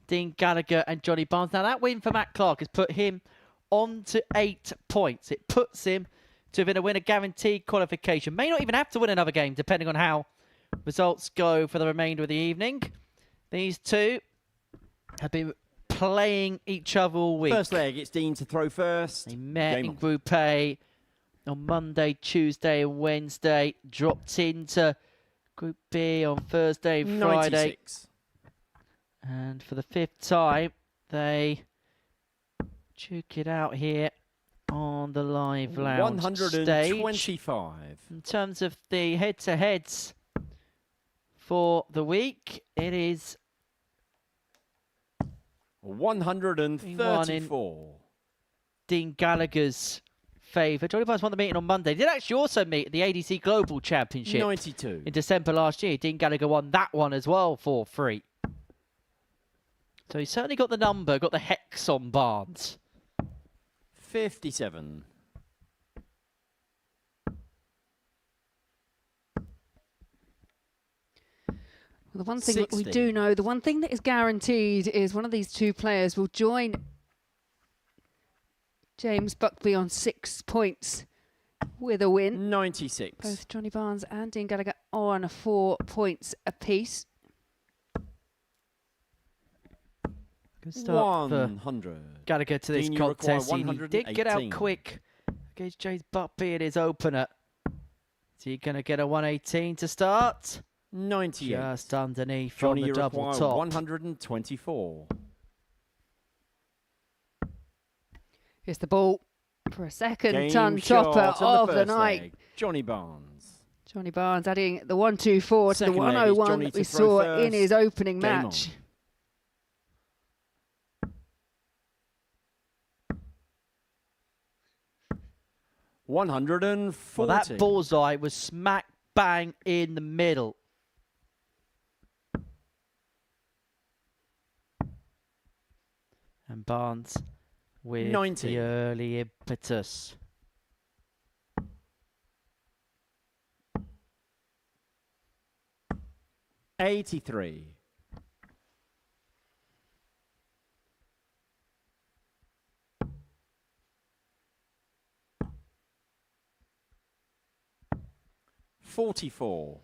Dean Gallagher and Johnny Barnes. Now, that win for Matt Clark has put him on to 8 points. It puts him to win a winner guaranteed qualification. May not even have to win another game, depending on how results go for the remainder of the evening. These two have been playing each other all week. First leg, it's Dean to throw first. They met in Group A on Monday, Tuesday and Wednesday. Dropped into Group B on Thursday and Friday. 96. And for the 5th time, they duke it out here on the live lounge stage. 125. In terms of the head-to-heads for the week, it is 134. Dean Gallagher's favour. Johnny Barnes won the meeting on Monday. He did actually also meet at the ADC Global Championship 92. in December last year. Dean Gallagher won that one as well for free. So he's certainly got the number, got the hex on Barnes. 57. The one thing that we 60. do know, the one thing that is guaranteed is one of these two players will join James Buckby on 6 points with a win. 96. Both Johnny Barnes and Dean Gallagher on 4 points apiece. Good start for 100. Gallagher to this Dean, you require contest. He did get out 118. quick against James Buckby in his opener. Is he going to get a 118 to start? 98. Just underneath Johnny, on the you double require top. 124. Here's the ball for a second Game ton shot topper on of the first night. leg. Johnny Barnes. Johnny Barnes adding the 124 to the Second leg is 101 Johnny that to we throw saw in first. his opening Game match. on. $140. Well, that bullseye was smack bang in the middle. And Barnes with 90. the early impetus. $83. $44.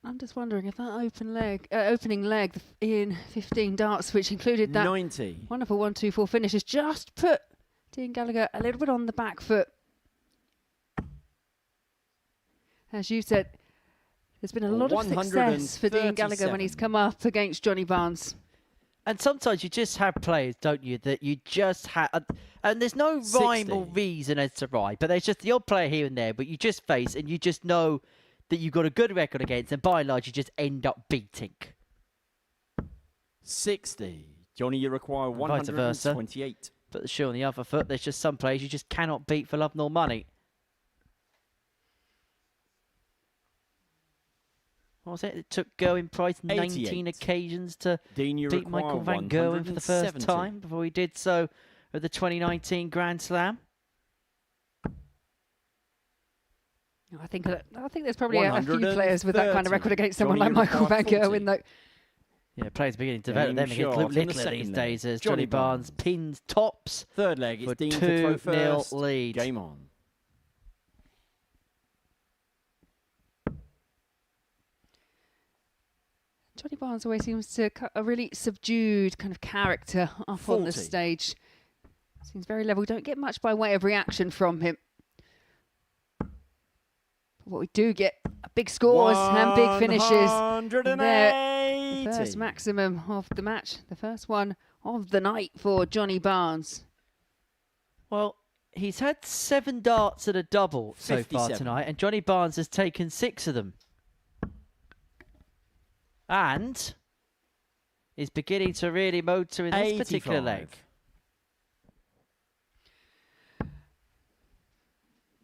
I'm just wondering if that opening leg in 15 darts, which included that 90. wonderful 1-2-4 finish, has just put Dean Gallagher a little bit on the back foot. As you said, there's been a lot of success for Dean Gallagher when he's 137. come up against Johnny Barnes. And sometimes you just have players, don't you, that you just have... And there's no rhyme or 60. reason as to why, but there's just the odd player here and there, but you just face and you just know that you've got a good record against, and by and large, you just end up beating. 60. Johnny, you require Vice versa. 128. But the shoe on the other foot, there's just some players you just cannot beat for love nor money. What was it? It took Gerwin Price 19 88. occasions to Dean, you beat require Michael van Gerwen for the first 170. time before he did so at the 2019 Grand Slam. I think there's probably a few players with that kind of 130. record against someone Johnny, like Michael you van require 40. Gerwen, though. Yeah, players beginning to develop Game them against shot Luke on the Littler second these leg. days as Johnny Johnny Barnes Barnes. pins tops Third leg for is Dean to throw 2-0 first. lead. Game on. Johnny Barnes always seems to cut a really subdued kind of character up on the 40. stage. Seems very level. We don't get much by way of reaction from him. But what we do get are big scores and big finishes. There, the first maximum of the match. The first one of the night for Johnny Barnes. Well, he's had 7 darts at a double so far 57. tonight, and Johnny Barnes has taken 6 of them. And is beginning to really motor in this particular 85. leg.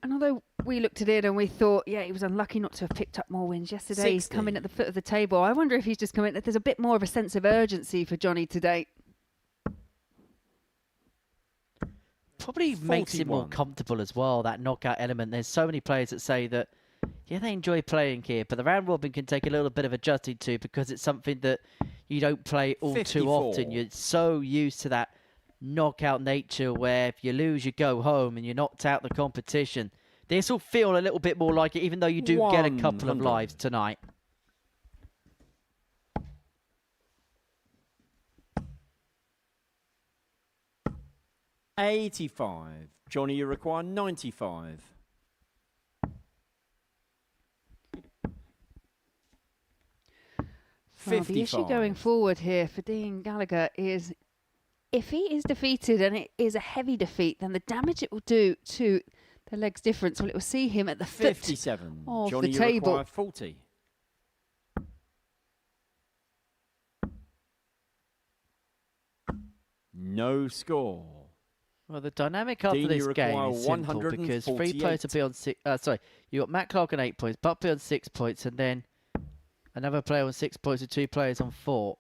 And although we looked at it and we thought, yeah, he was unlucky not to have picked up more wins yesterday. He's 60. coming at the foot of the table. I wonder if he's just coming. There's a bit more of a sense of urgency for Johnny today. Probably makes him more 41. comfortable as well, that knockout element. There's so many players that say that, yeah, they enjoy playing here, but the round robin can take a little bit of adjusting to because it's something that you don't play all 54. too often. You're so used to that knockout nature where if you lose, you go home and you're knocked out the competition. This will feel a little bit more like it, even though you do get a couple of 100. lives tonight. 85. Johnny, you require 95. Well, the issue going forward here for Dean Gallagher is if he is defeated, and it is a heavy defeat, then the damage it will do to the legs difference, well, it will see him at the foot 57. of Johnny, the you table. require 40. No score. Well, the dynamic after Dean, this you game require is simple because 3 players will be on 6. Sorry, you got Matt Clark on 8 points, Buck be on 6 points, and then another player on 6 points with 2 players on 4.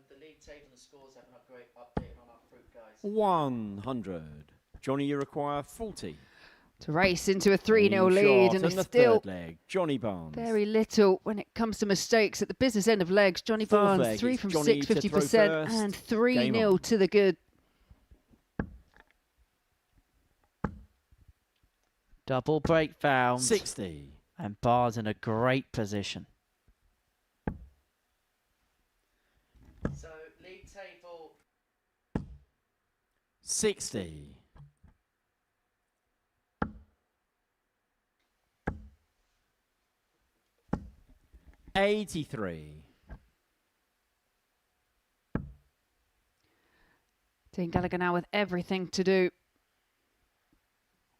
The league table and the scores have an update on our fruit, guys. 100. Johnny, you require 40. To race into a 3-0 Clean lead, shot and the there's still third leg. Johnny Barnes. very little when it comes to mistakes at the business end of legs. Johnny Fourth Barnes, leg, 3 it's from Johnny 6, to throw 50%, first. and Game 3-0 on. to the good. Double break found. 60. And Barnes in a great position. So, league table 60. $83. Dean Gallagher now with everything to do.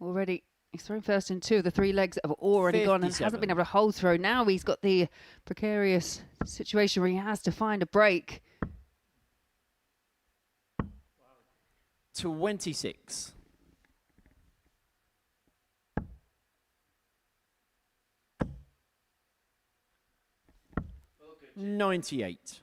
Already, he's thrown first in 2 of the 3 legs that have already gone and 57. hasn't been able to hold throw. Now he's got the precarious situation where he has to find a break. 26. 98.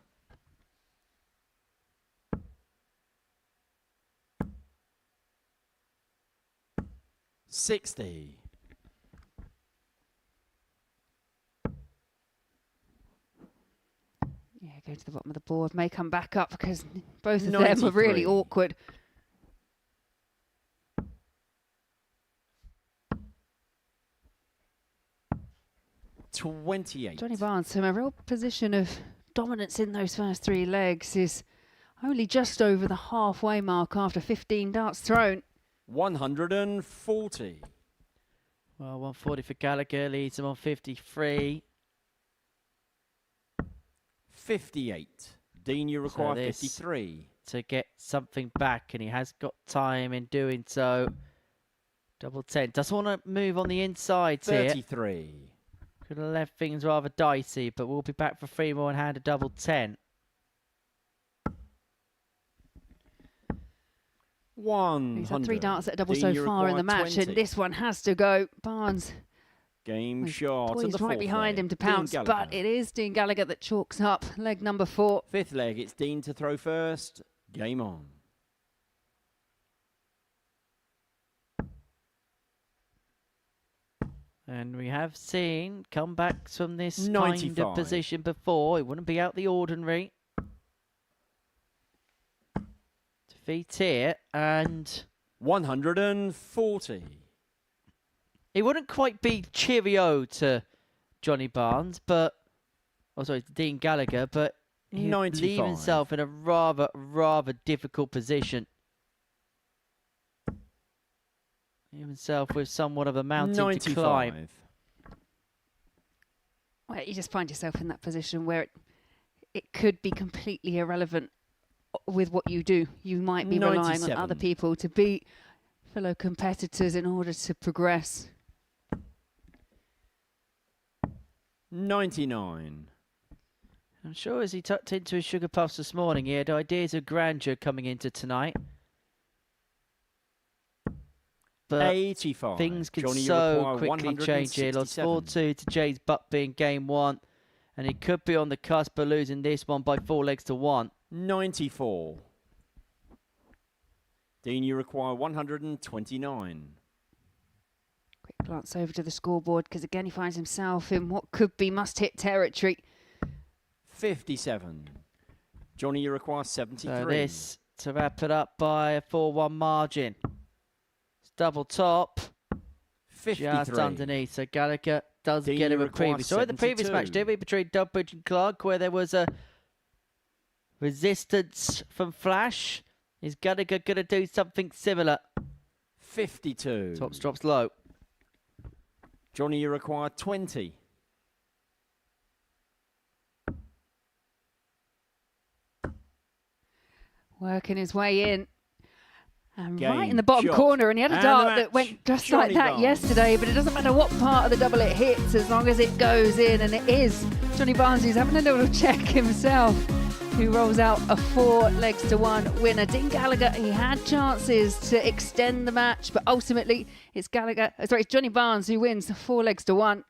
60. Yeah, go to the bottom of the board. May come back up because both of them are 93. really awkward. $28. Johnny Barnes, from a real position of dominance in those first 3 legs, is only just over the halfway mark after 15 darts thrown. 140. Well, 140 for Gallagher, leads him on 53. 58. Dean, you require this 53. To get something back, and he has got time in doing so. Double 10. Doesn't want to move on the inside here. 33. Could have left things rather dicey, but we'll be back for 3 more and hand a double 10. 100. He's had 3 darts at a double Dean, so you far in the require match, 20. and this one has to go. Barnes Game was shot. And poised the right fourth behind leg. him to Dean pounce, but Gallagher. it is Dean Gallagher that chalks up leg number 4. Fifth leg, it's Dean to throw first. Game on. And we have seen comebacks from this kind 95. of position before. It wouldn't be out the ordinary. Defeat here, and 140. it wouldn't quite be cheerio to Johnny Barnes, but to Dean Gallagher, but he'd 95. leave himself in a rather difficult position. Leave himself with somewhat of a mountain to climb. 95. Well, you just find yourself in that position where it could be completely irrelevant with what you do. You might be relying on 97. other people to beat fellow competitors in order to progress. 99. I'm sure as he tucked into his sugar puffs this morning, he had ideas of grandeur coming into tonight. But 85. things could Johnny, you so require quickly change here. Lost 167. 4-2 to James Buckby in game 1. And he could be on the cusp of losing this one by 4 legs to 1. 94. Dean, you require 129. Quick glance over to the scoreboard because again he finds himself in what could be must-hit territory. 57. Johnny, you require 73. So this to wrap it up by a 4-1 margin. It's double top. 53. Just underneath. So Gallagher does Dean, get you a require reprieve. So in the previous match, 72. did we, between Dudbridge and Clark, where there was a resistance from Flash. Is Gallagher going to do something similar? 52. Tops drops low. Johnny, you require 20. Working his way in. And Game, right in the bottom shot, corner, and he had a and dart the that match. went just Johnny like that Barnes. yesterday, but it doesn't matter what part of the double it hits as long as it goes in, and it is. Johnny Barnes, who's having a little check himself, who rolls out a 4 legs to 1 winner. Dean Gallagher, he had chances to extend the match, but ultimately it's it's Johnny Barnes who wins 4 legs to 1.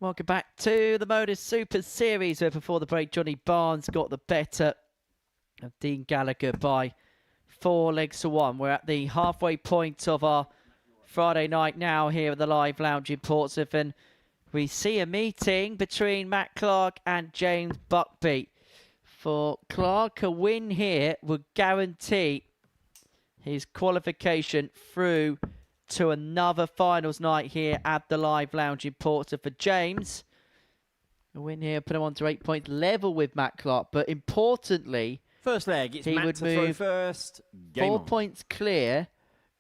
Welcome back to the Modus Super Series, where before the break, Johnny Barnes got the better of Dean Gallagher by 4 legs to 1. We're at the halfway point of our Friday night now here at the Live Lounge in Portsmouth, and we see a meeting between Matt Clark and James Buckby. For Clark, a win here would guarantee his qualification through to another finals night here at the Live Lounge in Portsmouth. For James, a win here put him on to 8 points, level with Matt Clark, but importantly, First leg, it's he Matt would to throw move first. Game 4 on. points clear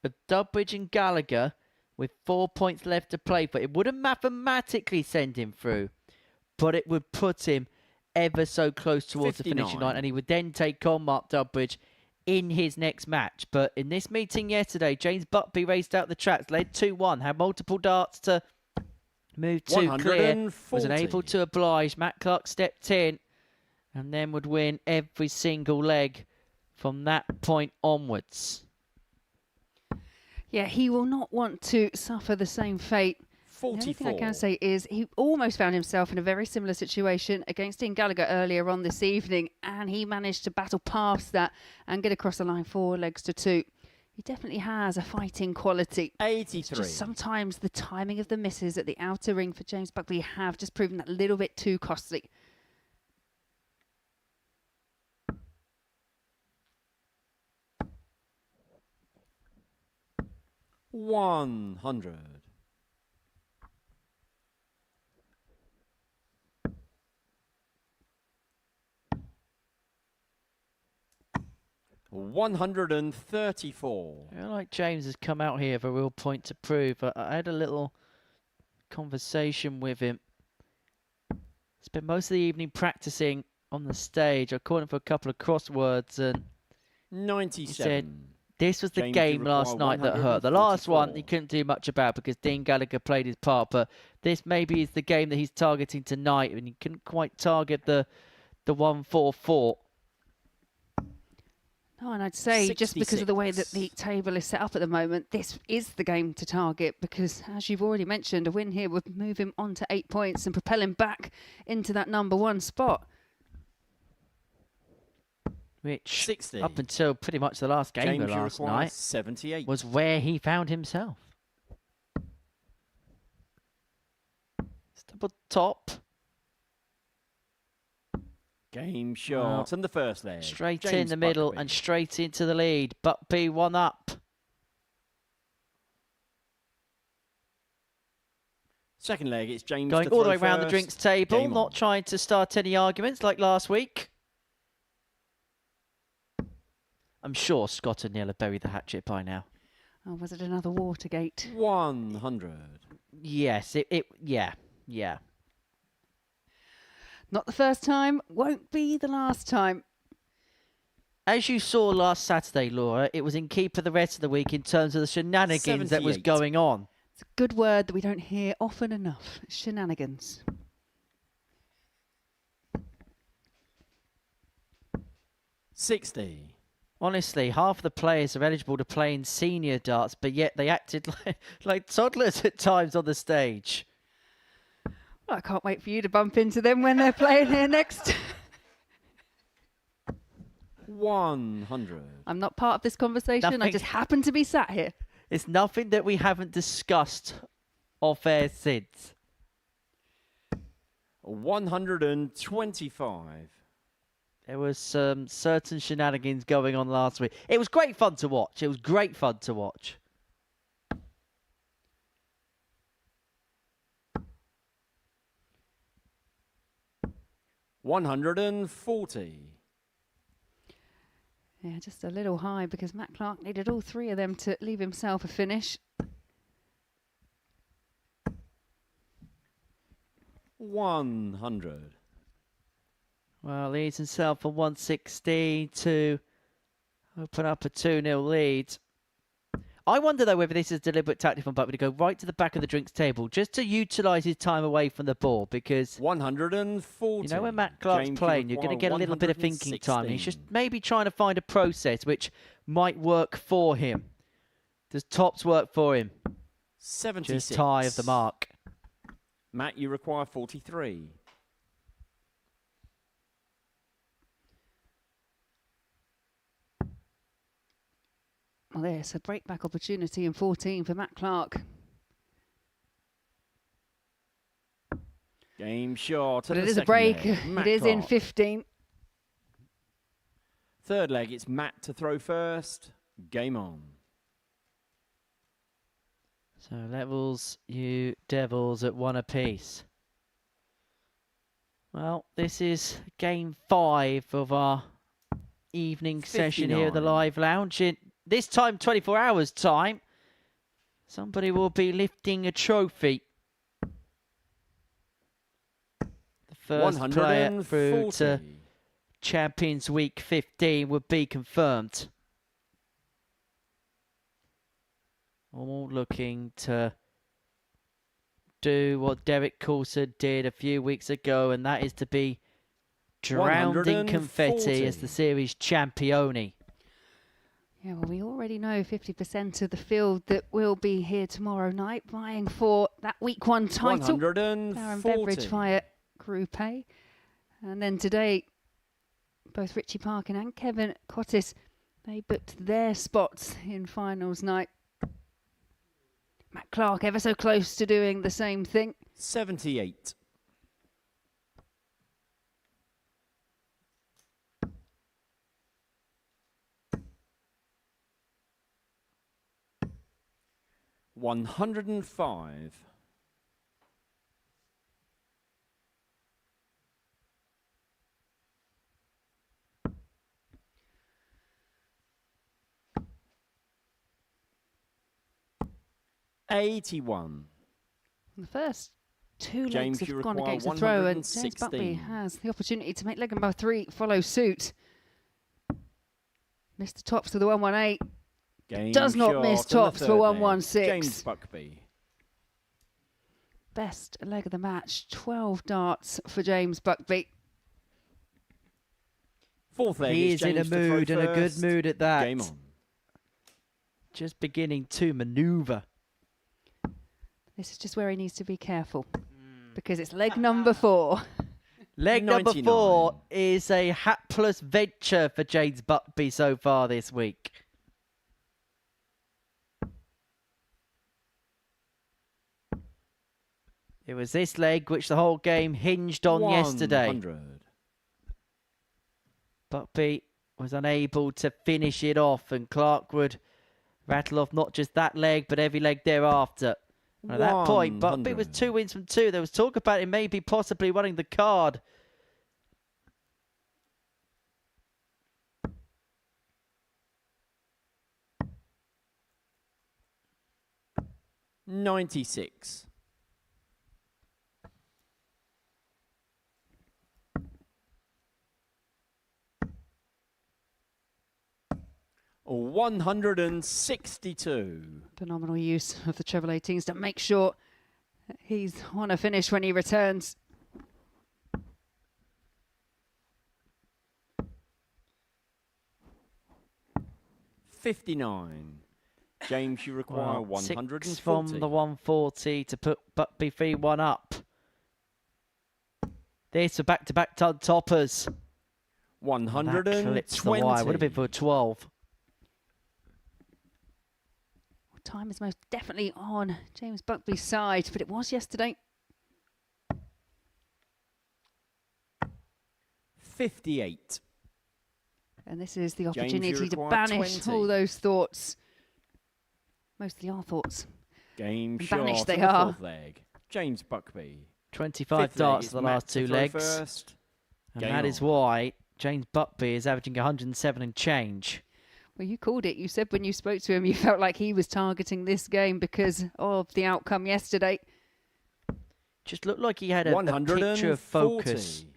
of Dubbridge and Gallagher with 4 points left to play for. It wouldn't mathematically send him through, but it would put him ever so close towards the finishing 59. line, and he would then take on Mark Dubbridge in his next match. But in this meeting yesterday, James Buckby raced out the tracks, led 2-1, had multiple darts to move to clear, was 140. unable to oblige. Matt Clark stepped in and then would win every single leg from that point onwards. Yeah, he will not want to suffer the same fate. The only 44. thing I can say is he almost found himself in a very similar situation against Dean Gallagher earlier on this evening, and he managed to battle past that and get across the line 4 legs to 2. He definitely has a fighting quality. 83. It's just sometimes the timing of the misses at the outer ring for James Buckley have just proven that little bit too costly. $100. $134. I feel like James has come out here with a real point to prove. I had a little conversation with him. Spent most of the evening practicing on the stage. I caught him for a couple of crosswords, and 97. he said this was the James, game you last require night that hurt. The last one 144. he couldn't do much about because Dean Gallagher played his part, but this maybe is the game that he's targeting tonight, and he couldn't quite target the 144. Oh, and I'd say just because of the way that the 66. table is set up at the moment, this is the game to target because, as you've already mentioned, a win here would move him on to 8 points and propel him back into that number 1 spot. Which, 60. up until pretty much the last game James, of you last require night, 78. was where he found himself. It's double top. Game shot and the first leg. Straight in James the middle Buckby. and straight into the lead. Buckby 1 up. Second leg, it's James Going to all the way throw around the first. drinks table, Game not on. trying to start any arguments like last week. I'm sure Scott and Neil have buried the hatchet by now. Oh, was it another Watergate? 100. Yes, yeah. Not the first time, won't be the last time. As you saw last Saturday, Laura, it was in keep for the rest of the week in terms of the shenanigans that was 78. going on. It's a good word that we don't hear often enough. Shenanigans. 60. Honestly, half of the players are eligible to play in senior darts, but yet they acted like toddlers at times on the stage. Well, I can't wait for you to bump into them when they're playing here next. 100. I'm not part of this conversation. I Nothing. just happen to be sat here. It's nothing that we haven't discussed off air since. 125. There was some certain shenanigans going on last week. It was great fun to watch. It was great fun to watch. $140. Yeah, just a little high because Matt Clark needed all 3 of them to leave himself a finish. 100. Well, leads himself a 116 to open up a 2-0 lead. I wonder, though, whether this is deliberate tactic from Buckby to go right to the back of the drinks table just to utilise his time away from the ball because, 140. you know, when Matt Clark's James, playing, you're going to get a little bit of thinking time. And he's just maybe trying to find a process which might work for him. Does tops work for him? 76. Just high of the mark. Matt, you require 43. Well, there's a breakback opportunity in 14 for Matt Clark. Game shot. But at it the is a second break. leg. Matt It is in Clark. 15. Third leg, it's Matt to throw first. Game on. So levels you Devils at 1 apiece. Well, this is game 5 of our evening session here at the 59. Live Lounge. this time, 24 hours time, somebody will be lifting a trophy. The first player through to Champions Week 15 would be confirmed. All looking to do what Derek Coulson did a few weeks ago, and that is to be drowned in confetti as the series champione. Yeah, well, we already know 50% of the field that will be here tomorrow night vying for that week 1 title. 140. Darren Beveridge via Group A. And then today, both Richie Parkin and Kevin Cottis, they booked their spots in finals night. Matt Clark ever so close to doing the same thing. 78. $105. $81. The first 2 James, legs you have gone require against the throw, and James 116. Buckby has the opportunity to make leg number 3 follow suit. Mr. Tops to the 118. Game Does not shot miss on the Tops third for leg. 116. James Buckby. Best leg of the match, 12 darts for James Buckby. Fourth leg He is is in a James to throw mood, and a good first. mood at that. Game on. Just beginning to manoeuvre. This is just where he needs to be careful, because it's leg number 4. Leg number 99. 4 is a hapless venture for James Buckby so far this week. It was this leg which the whole game hinged on yesterday. 100. Buckby was unable to finish it off, and Clark would rattle off not just that leg, but every leg thereafter. And at that point, Buckby was 2 wins from 2. There was talk about him maybe possibly winning the card. $96. $162. Phenomenal use of the treble 18s to make sure that he's on a finish when he returns. $59. James, you require Well, 140. 6 from the 140 to put Buckby 3-1 up. This for back-to-back toppers. 120. That clips the wire. Would have been for 12. Time is most definitely on James Buckby's side, but it was yesterday. 58. And this is the James, you opportunity to require banish 20. all those thoughts. Mostly our thoughts. Game And shot banished they on the are. fourth leg. James Buckby. 25 Fifth leg darts is for the Matt last to 2 throw legs. first. And Game that is on. why James Buckby is averaging 107 and change. Well, you called it. You said when you spoke to him, you felt like he was targeting this game because of the outcome yesterday. Just looked like he had a picture of focus. 140.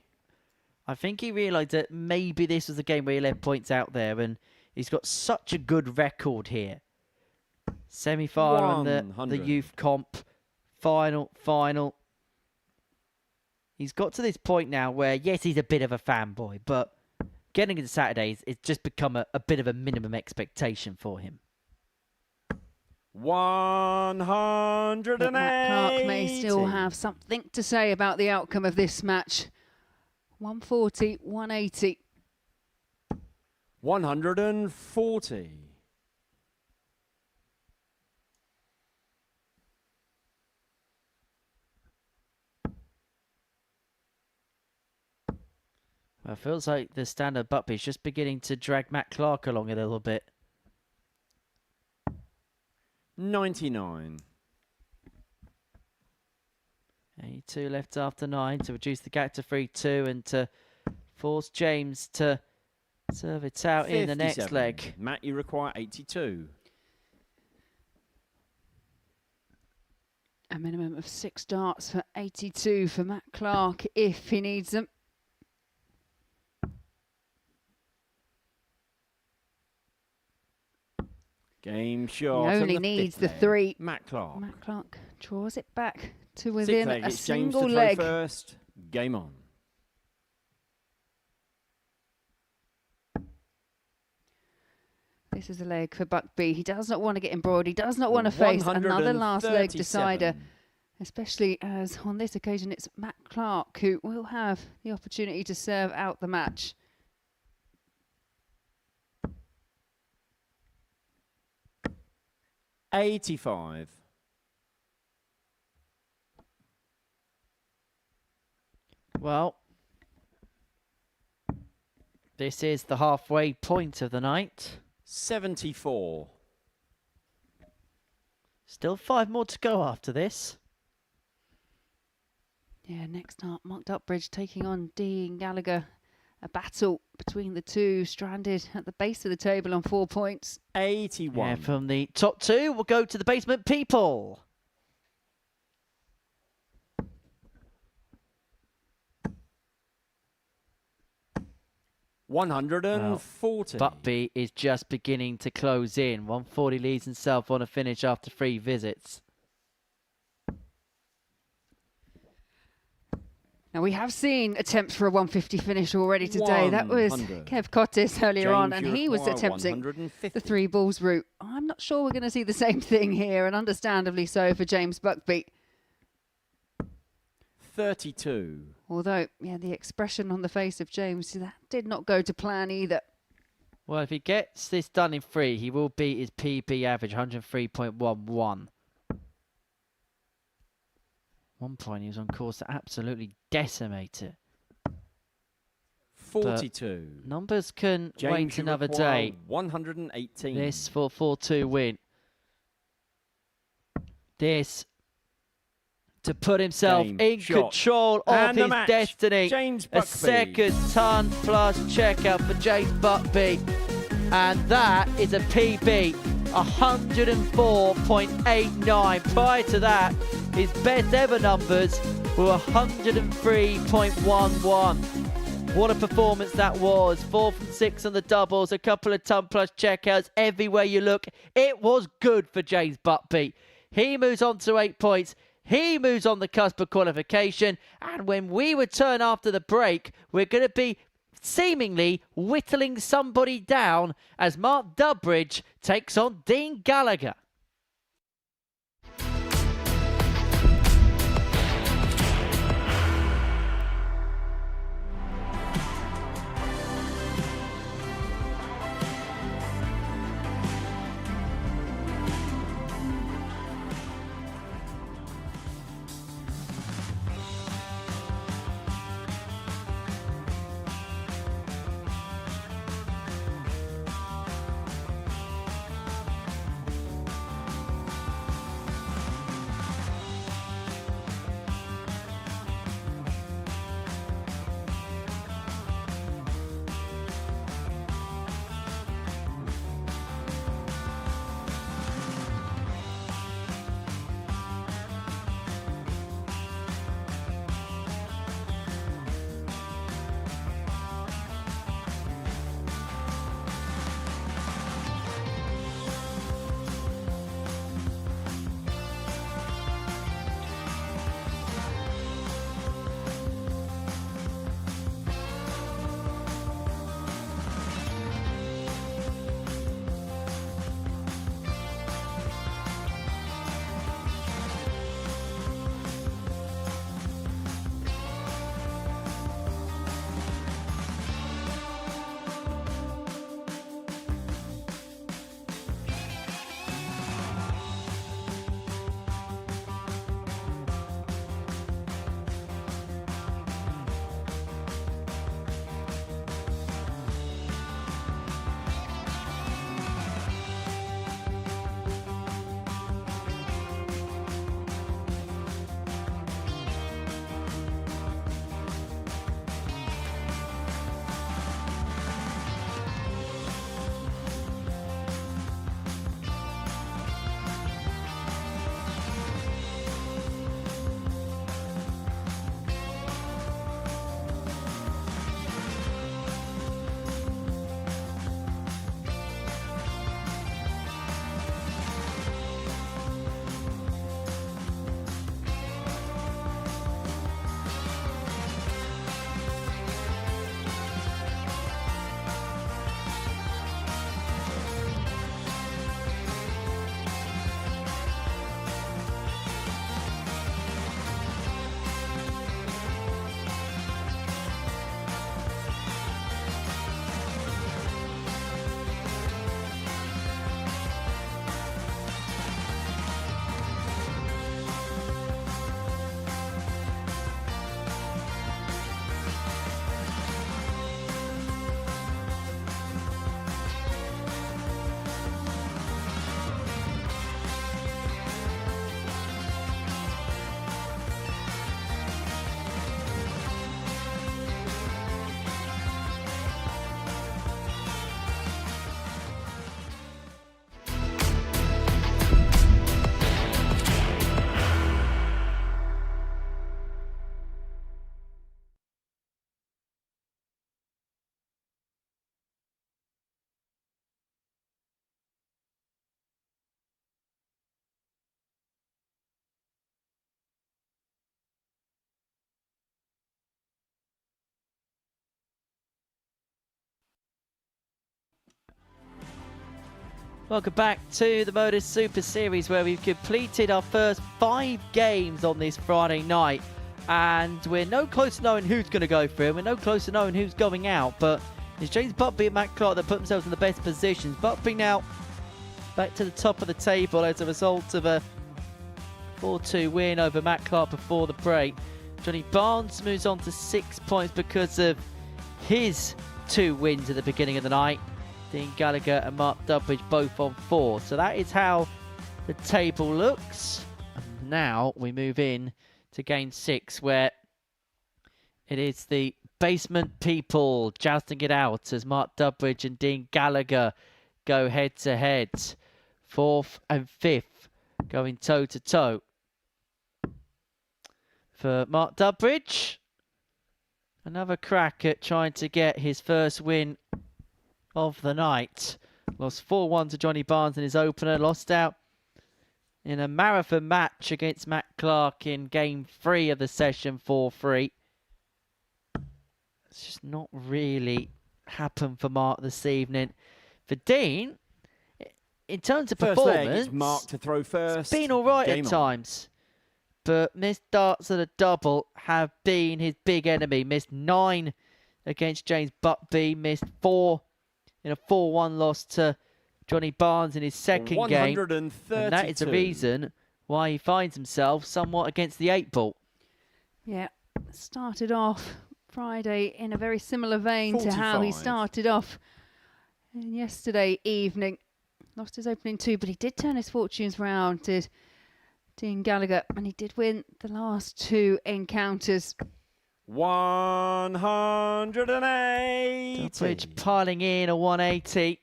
I think he realised that maybe this was the game where he left points out there, and he's got such a good record here. Semi-final in the 100. youth comp, final. He's got to this point now where, yes, he's a bit of a fanboy, but getting into Saturdays, it's just become a bit of a minimum expectation for him. 180. But Matt Clark may still have something to say about the outcome of this match. 140, 180. 140. Well, it feels like the standard Buckby is just beginning to drag Matt Clark along a little bit. 99. 82 left after 9 to reduce the gap to 3-2 and to force James to Serve it out in the next 57. leg. Matt, you require 82. A minimum of 6 darts for 82 for Matt Clark if he needs them. Game He shot. on only the needs fifth the leg. 3. Matt Clark. Matt Clark draws it back to Sixth within leg, a it's James to single throw leg. first. Game on. This is a leg for Buckby. He does not want to get embroiled. He does not want to face another last leg 137. decider, especially as on this occasion it's Matt Clark who will have the opportunity to serve out the match. $85. Well, this is the halfway point of the night. 74. Still 5 more to go after this. Yeah, next up, Mark Duckbridge taking on Dean Gallagher. A battle between the two, stranded at the base of the table on 4 points. 81. Yeah, from the top 2, we'll go to the basement people. $140. Buckby is just beginning to close in. 140 leads himself on a finish after 3 visits. Now, we have seen attempts for a 150 finish already today. That was 100. Kev Cottis earlier on, James, and you he was require attempting 150. the 3 balls route. I'm not sure we're going to see the same thing here, and understandably so for James Buckby. 32. Although, yeah, the expression on the face of James, that did not go to plan either. Well, if he gets this done in 3, he will beat his PB average, 103.11. 1 point, he was on course to absolutely decimate it. 42. Numbers can James, wait you another require day. 118. This for 4-2 win. This to put himself Game, in shot. control of And the his match, destiny. James A Buckby. second ton plus checkout for James Buckby. And that is a PB, 104.89. Prior to that, his best ever numbers were 103.11. What a performance that was. 4 from 6 on the doubles, a couple of ton plus checkouts everywhere you look. It was good for James Buckby. He moves on to 8 points. He moves on the cusp of qualification. And when we return after the break, we're going to be seemingly whittling somebody down as Mark Duckbridge takes on Dean Gallagher. Welcome back to the Modus Super Series, where we've completed our first 5 games on this Friday night. And we're no closer to knowing who's going to go through. We're no closer to knowing who's going out. But it's James Buckby and Matt Clark that put themselves in the best positions. Buckby now back to the top of the table as a result of a 4-2 win over Matt Clark before the break. Johnny Barnes moves on to 6 points because of his 2 wins at the beginning of the night. Dean Gallagher and Mark Dubridge both on 4. So that is how the table looks. And now we move in to game 6, where it is the basement people jousting it out as Mark Dubridge and Dean Gallagher go head to head. 4th and 5th going toe to toe. For Mark Dubridge, another crack at trying to get his first win of the night. Lost 4-1 to Johnny Barnes in his opener. Lost out in a marathon match against Matt Clark in game 3 of the session 4-3. It's just not really happened for Mark this evening. For Dean, in terms of First performance, leg, it's Mark to throw first. it's been all right Game at on. times. But missed darts at a double have been his big enemy. Missed 9 against James Buckby. Missed 4 in a 4-1 loss to Johnny Barnes in his second game. 132. And that is the reason why he finds himself somewhat against the 8-ball. Yeah, started off Friday in a very similar vein to how he 45. started off yesterday evening. Lost his opening 2, but he did turn his fortunes round, did Dean Gallagher, and he did win the last 2 encounters. 180. Dubridge piling in a 180.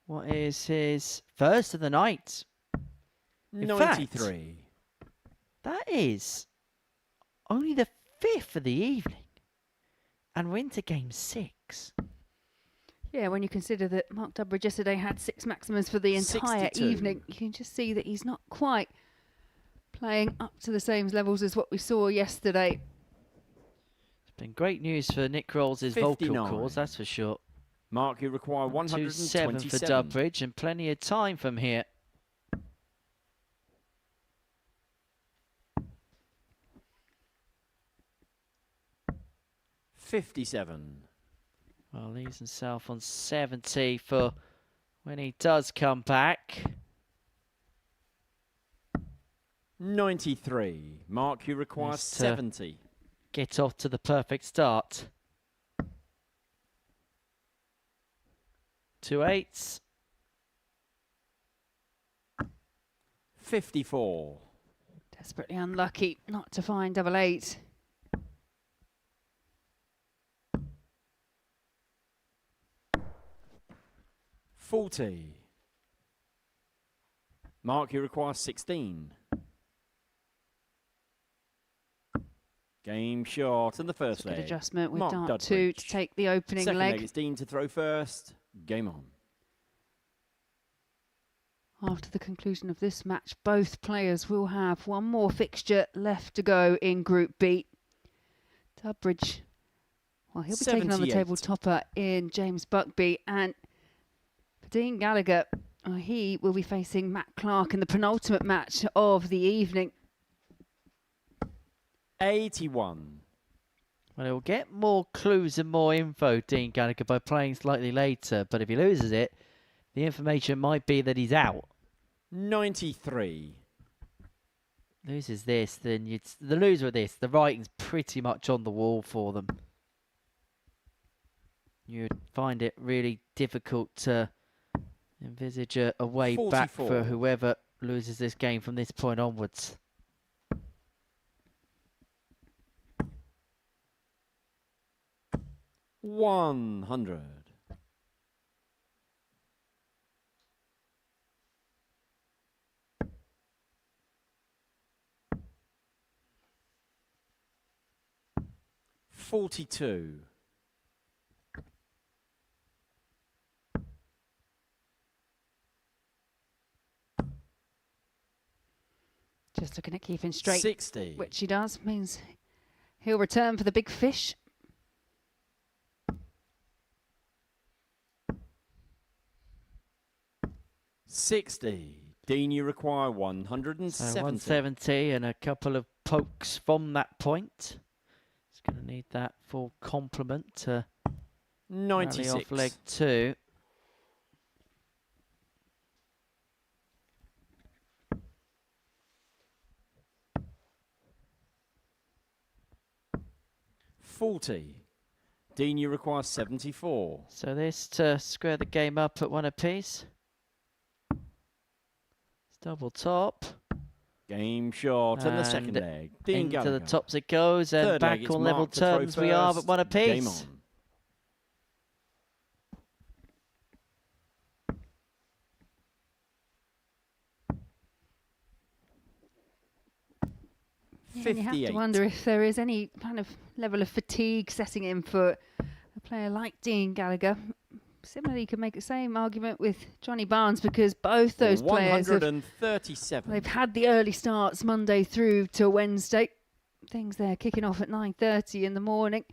What is his first of the night? In 93. fact, that is only the 5th of the evening. And we're into game 6. Yeah, when you consider that Mark Dubridge yesterday had 6 maximums for the entire 62. evening, you can just see that he's not quite playing up to the same levels as what we saw yesterday. It's been great news for Nick Rolls' vocal 59. cords, that's for sure. Mark, you require 2-7 for 127. Dubridge and plenty of time from here. $57. Well, leaves himself on 70 for when he does come back. 93. Mark, you require Needs to 70. Get off to the perfect start. 2 8s. 54. Desperately unlucky not to find double 8. $40. Mark, you require 16. Game short in the first Good leg. adjustment with Mark dart 2 Dudbridge. to take the opening Second leg, leg. it's Dean to throw first. Game on. After the conclusion of this match, both players will have one more fixture left to go in Group B. Dubridge, well, he'll be taking on the 78. table topper in James Buckby, and for Dean Gallagher, he will be facing Matt Clark in the penultimate match of the evening. 81. Well, he'll get more clues and more info, Dean Gallagher, by playing slightly later. But if he loses it, the information might be that he's out. 93. Loses this, then the loser of this, the writing's pretty much on the wall for them. You'd find it really difficult to envisage a way back 44. for whoever loses this game from this point onwards. $100. $42. Just looking at keeping straight, 60. which he does, means he'll return for the big fish. 60. Dean, you require 170. So 170 and a couple of pokes from that point. It's going to need that full complement to rally 96. off leg 2. $40. Dean, you require 74. So this to square the game up at 1 apiece. It's double top. Game short and the second And leg. Dean Into Gallagher. the tops it goes, and Third leg, back it's on level Mark to throw terms we are first. at 1 Game apiece. on. Yeah, and you have 58. to wonder if there is any kind of level of fatigue setting in for a player like Dean Gallagher. Similarly, you could make the same argument with Johnny Barnes, because both those players have, 137. they've had the early starts Monday through to Wednesday. Things there kicking off at 9:30 in the morning.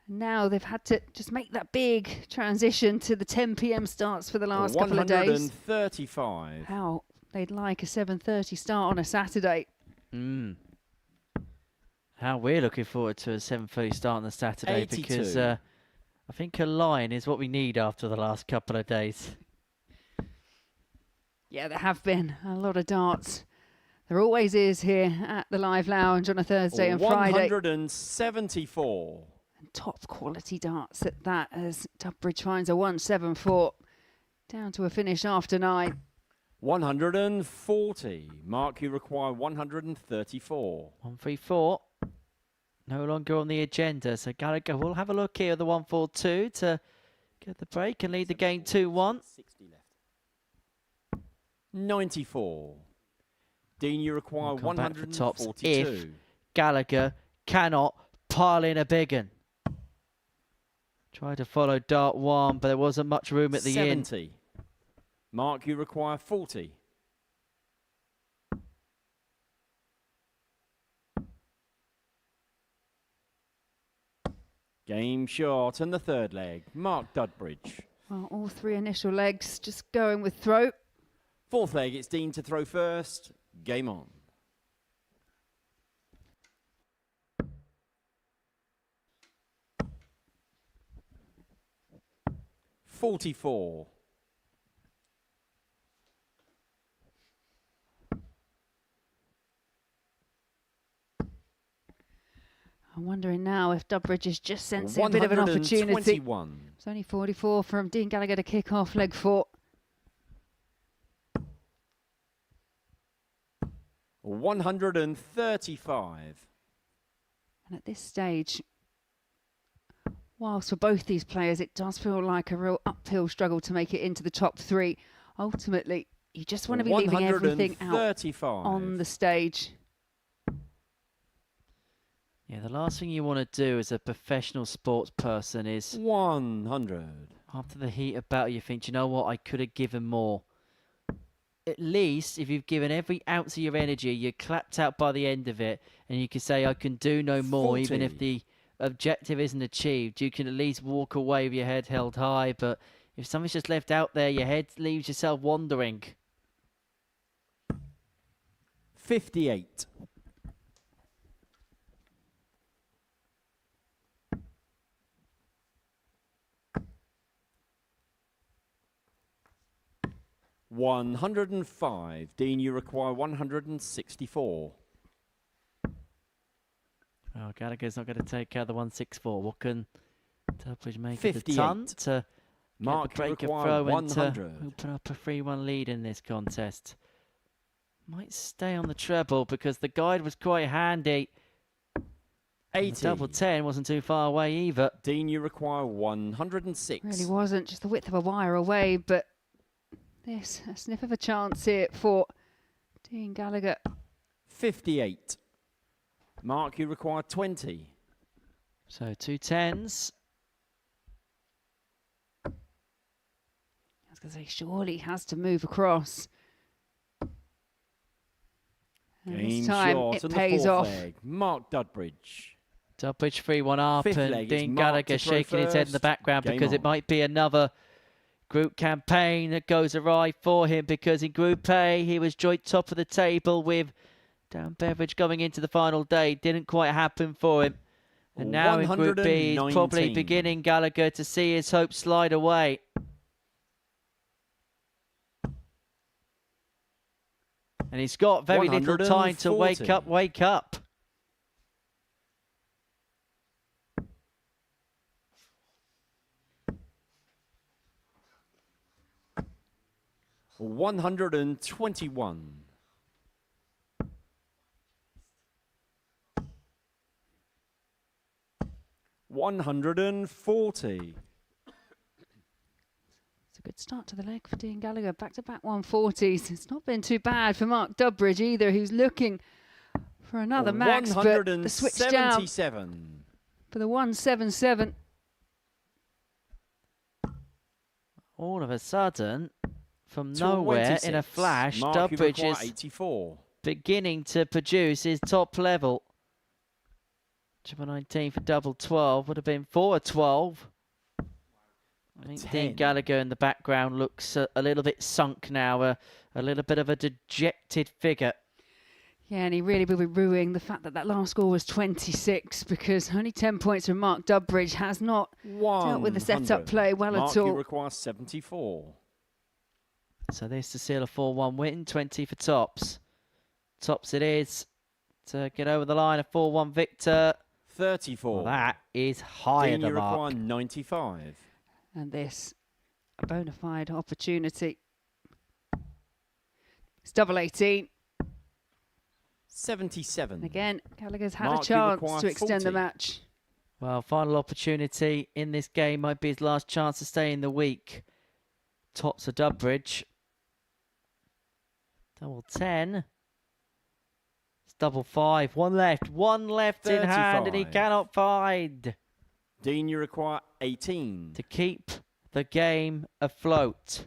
And now they've had to just make that big transition to the 10 p.m. starts for the last couple of days. 135. How they'd like a 7:30 start on a Saturday. How we're looking forward to a 7:30 start on the Saturday, 82. because I think a line is what we need after the last couple of days. Yeah, there have been a lot of darts. There always is here at the Live Lounge on a Thursday and Friday. 174. And top quality darts at that, as Tubridge finds a 174 down to a finish after 9. 140. Mark, you require 134. 134. No longer on the agenda, so Gallagher will have a look here at the 142 to get the break and lead the game 2-1. 60 left. 94. Dean, you require We'll come back for tops 142. if Gallagher cannot pile in a big one. Tried to follow dart 1, but there wasn't much room at the end. 70. Mark, you require 40. Game short and the third leg. Mark Dudbridge. Well, all three initial legs just going with throw. Fourth leg, it's Dean to throw first. Game on. $44. I'm wondering now if Dudbridge is just sensing a bit of an opportunity. 121. It's only 44 from Dean Gallagher to kick off leg 4. 135. And at this stage, whilst for both these players it does feel like a real uphill struggle to make it into the top 3, ultimately you just want to be leaving everything out 135. on the stage. Yeah, the last thing you want to do as a professional sports person is, 100. after the heat of battle, you think, "Do you know what, I could have given more." At least, if you've given every ounce of your energy, you're clapped out by the end of it, and you can say, "I can do no more," 40. even if the objective isn't achieved. You can at least walk away with your head held high, but if something's just left out there, your head leaves yourself wandering. 58. $105. Dean, you require 164. Oh, Gallagher's not going to take out the 164. What can Tubridge make of 58. the ton to Mark, get the you break of require throw and to 100. open up a 3-1 lead in this contest? Might stay on the treble because the guide was quite handy. And 80. the double 10 wasn't too far away either. Dean, you require 106. Really wasn't, just the width of a wire away, but this, a sniff of a chance here for Dean Gallagher. 58. Mark, you require 20. So 2 10s. I was going to say, surely he has to move across. And Game this time short it and pays the fourth off. leg. Mark Dudbridge. Dubridge 3-1 up, Fifth and leg, it's Dean Mark Gallagher to throw shaking his head in the first. background Game because on. it might be another Group campaign that goes awry for him because in Group A he was joint top of the table with Dan Beveridge going into the final day. Didn't quite happen for him. And now in Group B he's probably beginning, Gallagher, to see his hopes slide away. And he's got very little time to wake up. 121. 140. It's a good start to the leg for Dean Gallagher. Back-to-back 140s. It's not been too bad for Mark Dubbridge either, who's looking for another max, but the switch down for the 177. All of a sudden, from nowhere, in a flash, Mark, Dubbridge is 84. beginning to produce his top level. Triple 19 for double 12 would have been 4-12. I think Dean Gallagher in the background looks a little bit sunk now, a little bit of a dejected figure. Yeah, and he really will be ruining the fact that that last score was 26 because only 10 points from Mark Dubbridge has not dealt with the setup play well at all. Mark, you require 74. So this to seal a 4-1 win, 20 for Tops. Tops it is to get over the line, a 4-1 victor. 34. Well, that is higher Dean, than you Mark. require 95. And this, a bona fide opportunity. It's double 18. 77. And again, Gallagher's had Mark, a chance to extend 40. the match. Well, final opportunity in this game might be his last chance to stay in the week. Tops of Dubbridge. Double 10. It's double 5. One left in hand, and he 35. cannot find Dean, you require 18. to keep the game afloat.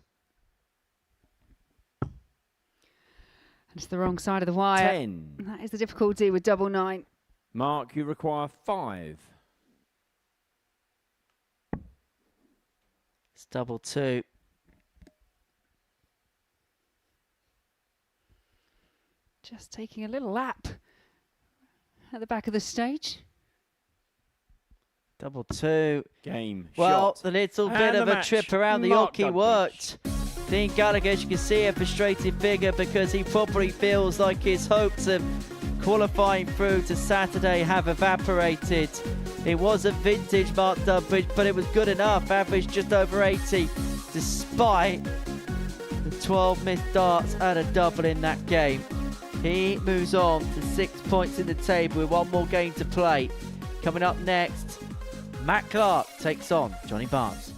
And it's the wrong side of the wire. 10. And that is the difficulty with double 9. Mark, you require 5. It's double 2. Just taking a little lap at the back of the stage. Double 2. Game. Well, shot. the little And bit the of a match. trip around the Mark Yorkie Dubbridge. worked. Dean Gallagher, as you can see, a frustrated figure because he probably feels like his hopes of qualifying through to Saturday have evaporated. It was a vintage Mark Dubbridge, but it was good enough. Average just over 80, despite the 12 missed darts and a double in that game. He moves on to 6 points in the table with one more game to play. Coming up next, Matt Clark takes on Johnny Barnes.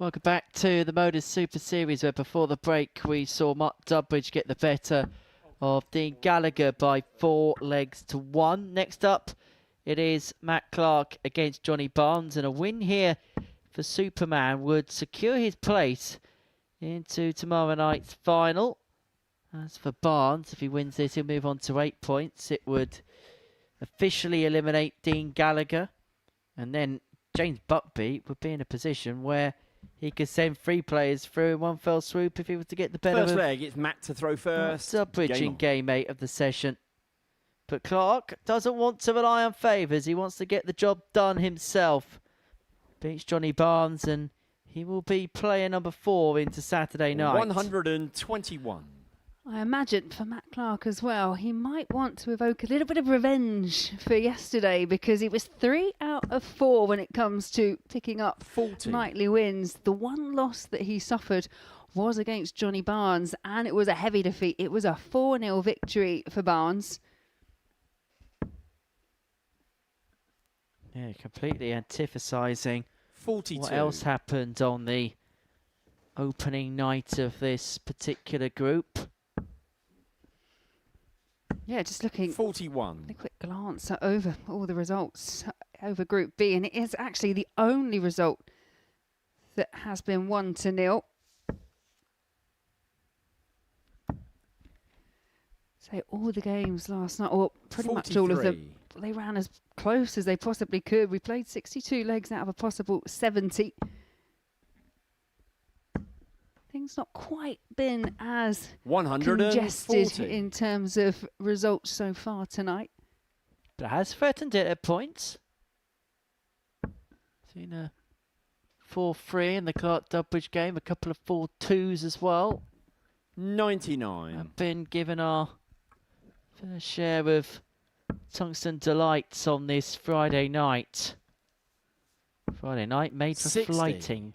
Welcome back to the Modus Super Series, where before the break we saw Mark Dubbridge get the better of Dean Gallagher by 4 legs to 1. Next up, it is Matt Clark against Johnny Barnes, and a win here for Superman would secure his place into tomorrow night's final. As for Barnes, if he wins this, he'll move on to 8 points. It would officially eliminate Dean Gallagher, and then James Buckby would be in a position where he could send 3 players through in one fell swoop if he was to get the better First of leg, it's Matt to throw first. Dubbridge in game 8 of the session. But Clark doesn't want to rely on favours. He wants to get the job done himself. Beats Johnny Barnes, and he will be player number 4 into Saturday night. 121. I imagine for Matt Clark as well, he might want to evoke a little bit of revenge for yesterday, because he was 3 out of 4 when it comes to picking up 40 nightly wins. The one loss that he suffered was against Johnny Barnes, and it was a heavy defeat. It was a 4-0 victory for Barnes. Yeah, completely antiphasising 42. what else happened on the opening night of this particular group. Yeah, just looking 41. a quick glance over all the results over Group B, and it is actually the only result that has been 1-0. So all the games last night, or pretty much all of them, they ran as close as they possibly could. We played 62 legs out of a possible 70. Things not quite been as 140. congested in terms of results so far tonight. But has threatened it at points. Seen a 4-3 in the Clark Dubbridge game, a couple of 4-2s as well. 99. I've been given our fair share of tungsten delights on this Friday night. Friday night made for 60. flighting.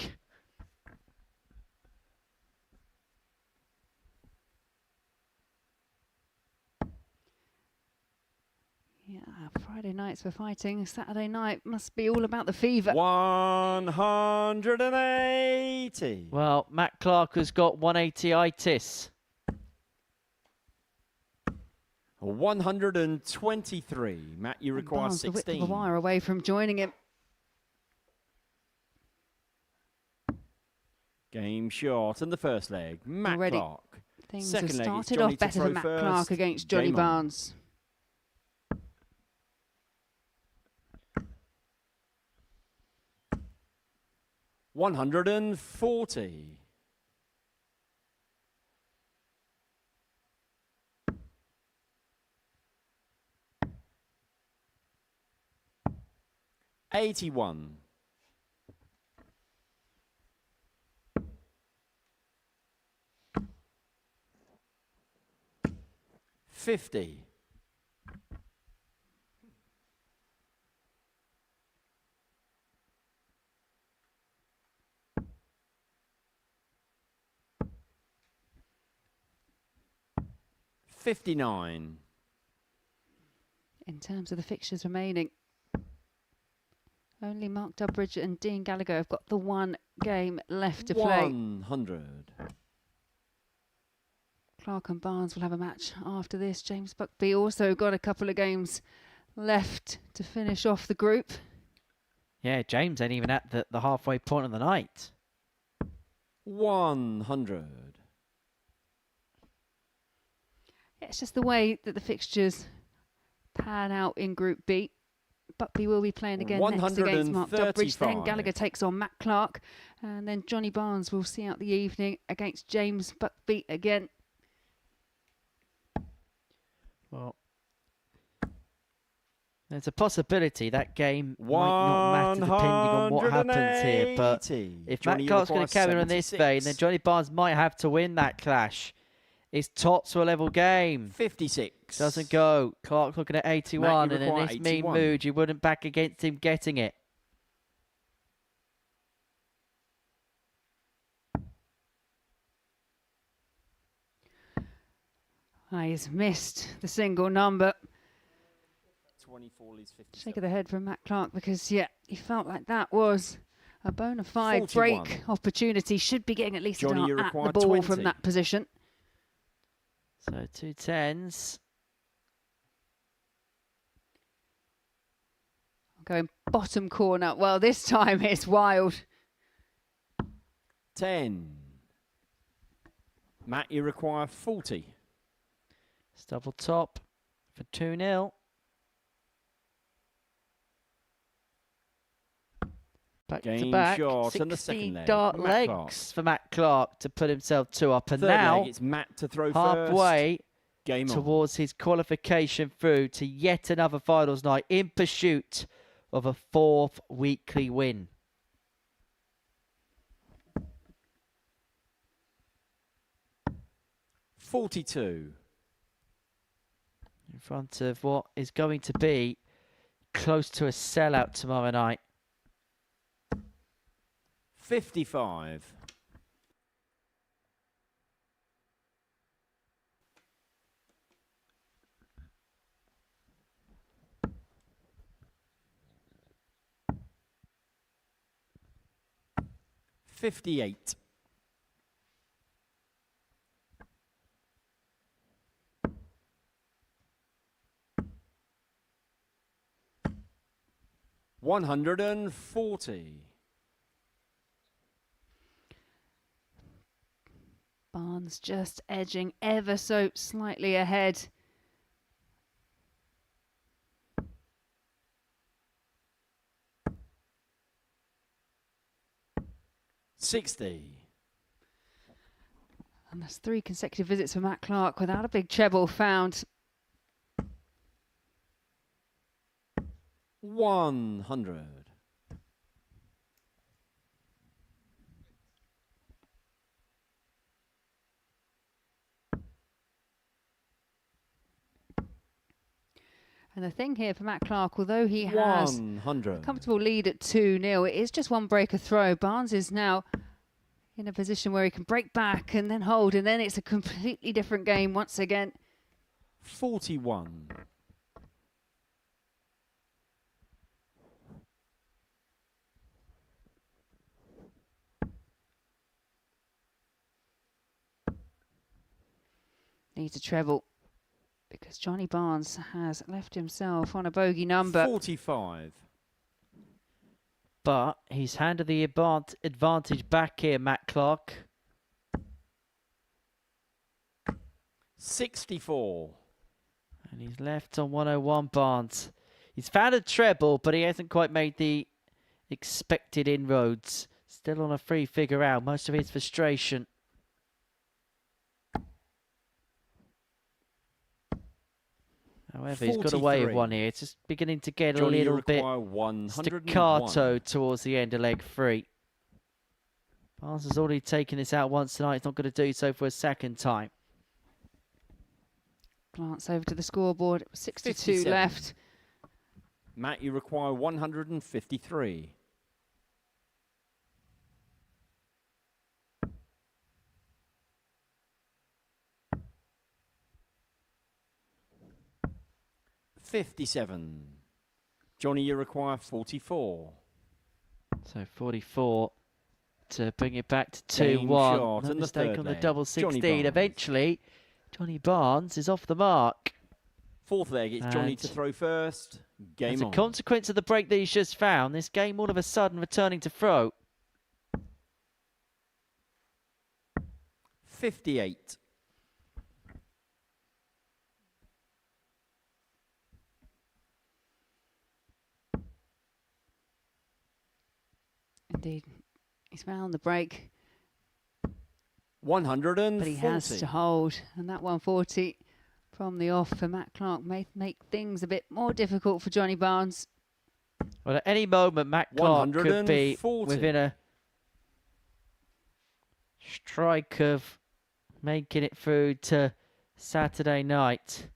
Yeah, Friday nights for fighting. Saturday night must be all about the fever. 180. Well, Matt Clark has got 180-itis. 123. Matt, you require Barnes, the width of 16. a wire away from joining him. Game short in the first leg. Matt Already Clark. Things Second have leg, it's started Johnny off to better throw for Matt first. Clark against Johnny Game on. Barnes. $140. $81. $50. $59. In terms of the fixtures remaining, only Mark Dubbridge and Dean Gallagher have got the one game left to play. 100. Clark and Barnes will have a match after this. James Buckby also got a couple of games left to finish off the group. Yeah, James ain't even at the halfway point of the night. 100. Yeah, it's just the way that the fixtures pan out in Group B. Buckby will be playing again next against Mark Dubbridge. Then 135. Gallagher takes on Matt Clark. And then Johnny Barnes will see out the evening against James Buckby again. Well, there's a possibility that game might not matter depending on what happens here. But if Johnny, Matt Clark's going to carry on in this vein, then Johnny Barnes might have to win that clash. It's tops for a level game. 56. Doesn't go. Clark looking at 81, Matt, you and in require this mean 81. mood, you wouldn't back against him getting it. He's missed the single number. 24 leads 57. Shake of the head from Matt Clark, because, yeah, he felt like that was a bona fide 41. break opportunity. Should be getting at least a Johnny, dart you at the require ball 20. from that position. So 2 10s. Going bottom corner. Well, this time it's wild. 10. Matt, you require 40. It's double top for 2-0. Back to Game back, shot and the 16 second leg. dart Matt legs Clark. for Matt Clark to put himself 2 up. And Third now, leg, it's Matt to throw halfway first. Game on. towards his qualification through to yet another finals night in pursuit of a 4th weekly win. $42. In front of what is going to be close to a sellout tomorrow night. 55. $58. $140. Barnes just edging ever so slightly ahead. $60. And that's 3 consecutive visits for Matt Clark without a big treble found. 100. And the thing here for Matt Clark, although he has 100. a comfortable lead at 2-0, it is just one breaker throw. Barnes is now in a position where he can break back and then hold, and then it's a completely different game once again. 41. Needs a treble because Johnny Barnes has left himself on a bogey number. 45. But he's handed the advantage back here, Matt Clark. 64. And he's left on 101 Barnes. He's found a treble, but he hasn't quite made the expected inroads. Still on a 3-figure out, most of his frustration. However, he's got away with 43. one here. It's just beginning to get Johnny, a you little bit require 101. staccato towards the end of leg 3. Barnes has already taken this out once tonight. He's not going to do so for a second time. Glance over to the scoreboard. 62 57. left. Matt, you require 153. $57. Johnny, you require 44. So 44 to bring it back to Game 2-1. shot No and the mistake third on the leg. double Johnny 16. Barnes. Eventually, Johnny Barnes is off the mark. Fourth leg, it's Johnny to And throw first. Game As on. a consequence of the break that he's just found, this game all of a sudden returning to throw. 58. Indeed, he's found the break, 140. but he has to hold. And that 140 from the off for Matt Clark may make things a bit more difficult for Johnny Barnes. Well, at any moment, Matt Clark could be 140. within a strike of making it through to Saturday night.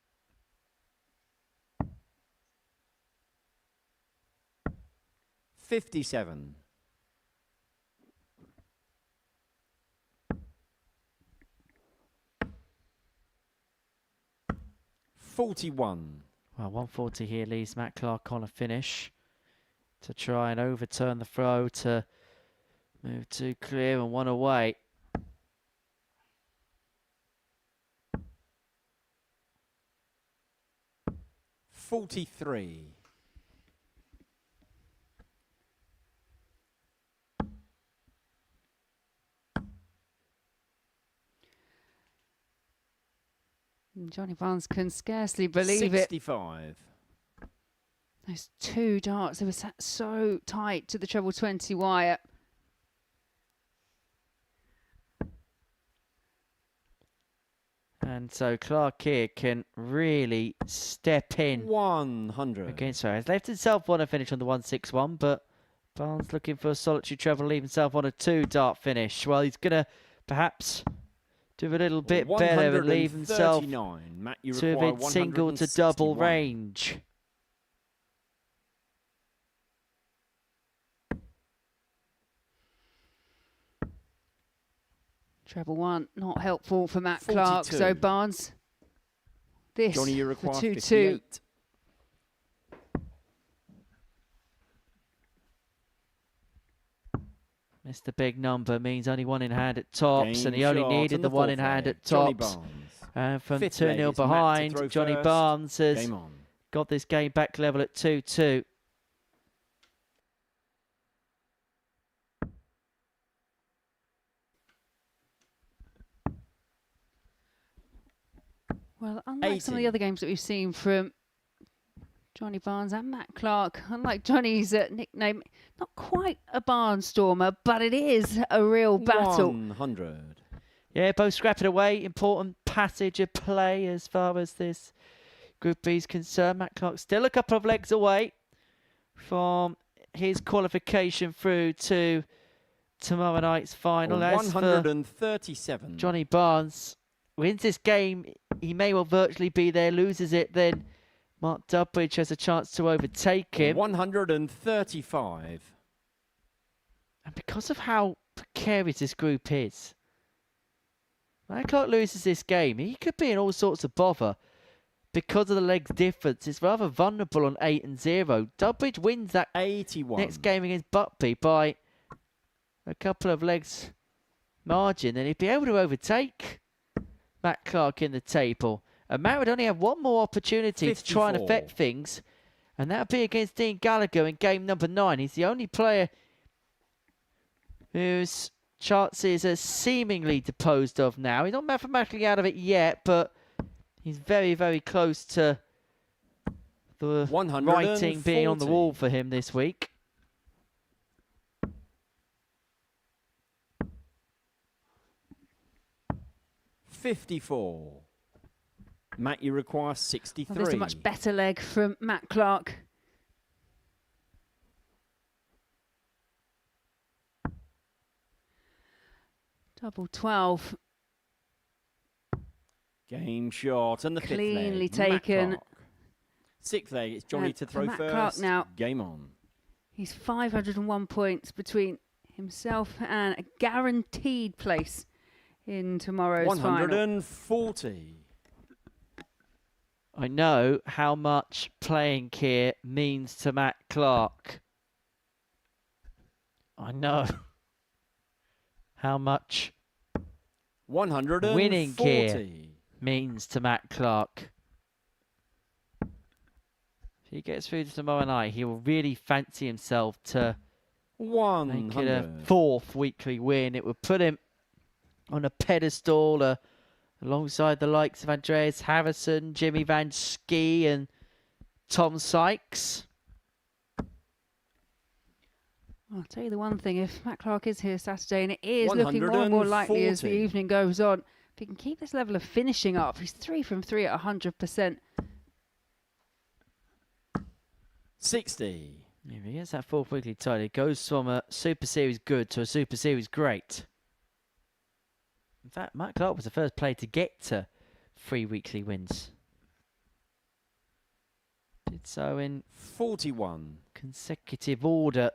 $57. $41. Well, 140 here leaves Matt Clark on a finish to try and overturn the throw to Move 2 clear and 1 away. $43. Johnny Barnes can scarcely believe it. 65. Those 2 darts, they were sat so tight to the treble 20 wire. And so Clark here can really step in 100. against Suarez. Left himself one to finish on the 161, but Barnes looking for a solitary treble, leave himself on a 2 dart finish. Well, he's going to perhaps do a little bit better and leave himself Matt, you to a require bit single to double 161. range. Treble 1, not helpful for Matt 42. Clark. So Barnes, this Johnny, you for require 2-2. 58. Missed the big number, means only 1 in hand at tops, Game and he only shot needed and the the 1 in fourth hand leg. at Johnny tops. Barnes. And from Fifth 2-0 leg is Matt to behind, throw Johnny first. Barnes has Game on. got this game back level at 2-2. Well, unlike some of the 80. other games that we've seen from Johnny Barnes and Matt Clark, unlike Johnny's nickname, not quite a barnstormer, but it is a real battle. 100. Yeah, both scrapping away. Important passage of play as far as this Group B is concerned. Matt Clark still a couple of legs away from his qualification through to tomorrow night's final. As for 137. Johnny Barnes, wins this game, he may well virtually be there. Loses it, then Mark Dudbridge has a chance to overtake him. 135. And because of how precarious this group is, Matt Clark loses this game, he could be in all sorts of bother. Because of the legs difference, it's rather vulnerable on 8-0. Dudbridge wins that 81. next game against Buckby by a couple of legs margin, and he'd be able to overtake Matt Clark in the table. And Matt would only have one more opportunity 54. to try and affect things, and that would be against Dean Gallagher in game number 9. He's the only player whose chances are seemingly disposed of now. He's not mathematically out of it yet, but he's very, very close to the writing being on the 140. wall for him this week. $54. Matt, you require 63. Well, there's a much better leg from Matt Clark. Double 12. Game shot and the Cleanly fifth leg. Matt taken. Clark. Sixth leg, it's Johnny And to for throw Matt first. Clark now. Game on. He's 501 points between himself and a guaranteed place in tomorrow's final. 140. I know how much playing here means to Matt Clark. I know how much 140. winning here means to Matt Clark. If he gets through to tomorrow night, he will really fancy himself to make it a 100. 4th weekly win. It would put him on a pedestal alongside the likes of Andreas Harrison, Jimmy Van Schie and Tom Sykes. I'll tell you the one thing, if Matt Clark is here Saturday, and it is looking more and more likely as the 140. evening goes on, if he can keep this level of finishing up, he's 3 from 3 at 100%. 60. If he gets that 4th weekly title, it goes from a Super Series good to a Super Series great. In fact, Matt Clark was the first player to get to 3 weekly wins. Did so in 41. consecutive order.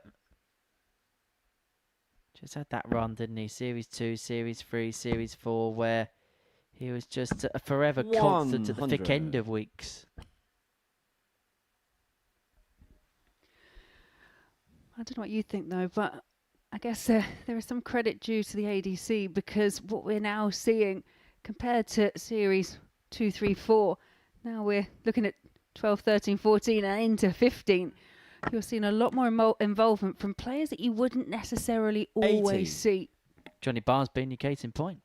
Just had that run, didn't he? Series 2, Series 3, Series 4, where he was just a forever constant at the thick 100. end of weeks. I don't know what you think though, but I guess there is some credit due to the ADC, because what we're now seeing compared to series 2, 3, 4, now we're looking at 12, 13, 14 and into 15. You're seeing a lot more involvement from players that you wouldn't necessarily always see. Johnny Barnes being your case in point.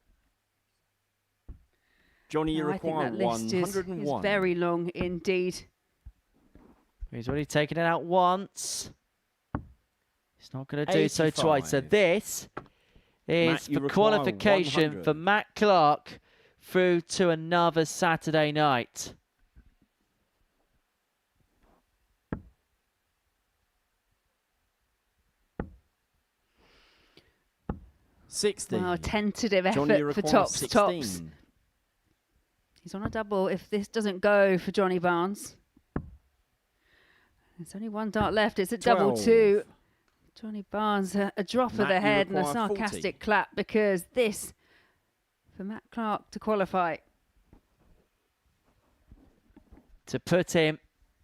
Johnny, you I think require that list is 101. very long indeed. He's already taken it out once. He's not going to do so twice. So 85. this is Matt, you for require qualification 100. for Matt Clark through to another Saturday night. Wow, tentative Johnny, you effort for require tops. 16. He's on a double if this doesn't go for Johnny Barnes. There's only one dart left. It's a double 12. 2. Johnny Barnes, a drop of Matt, the you head and a require 40. sarcastic clap, because this, for Matt Clark to qualify. To put him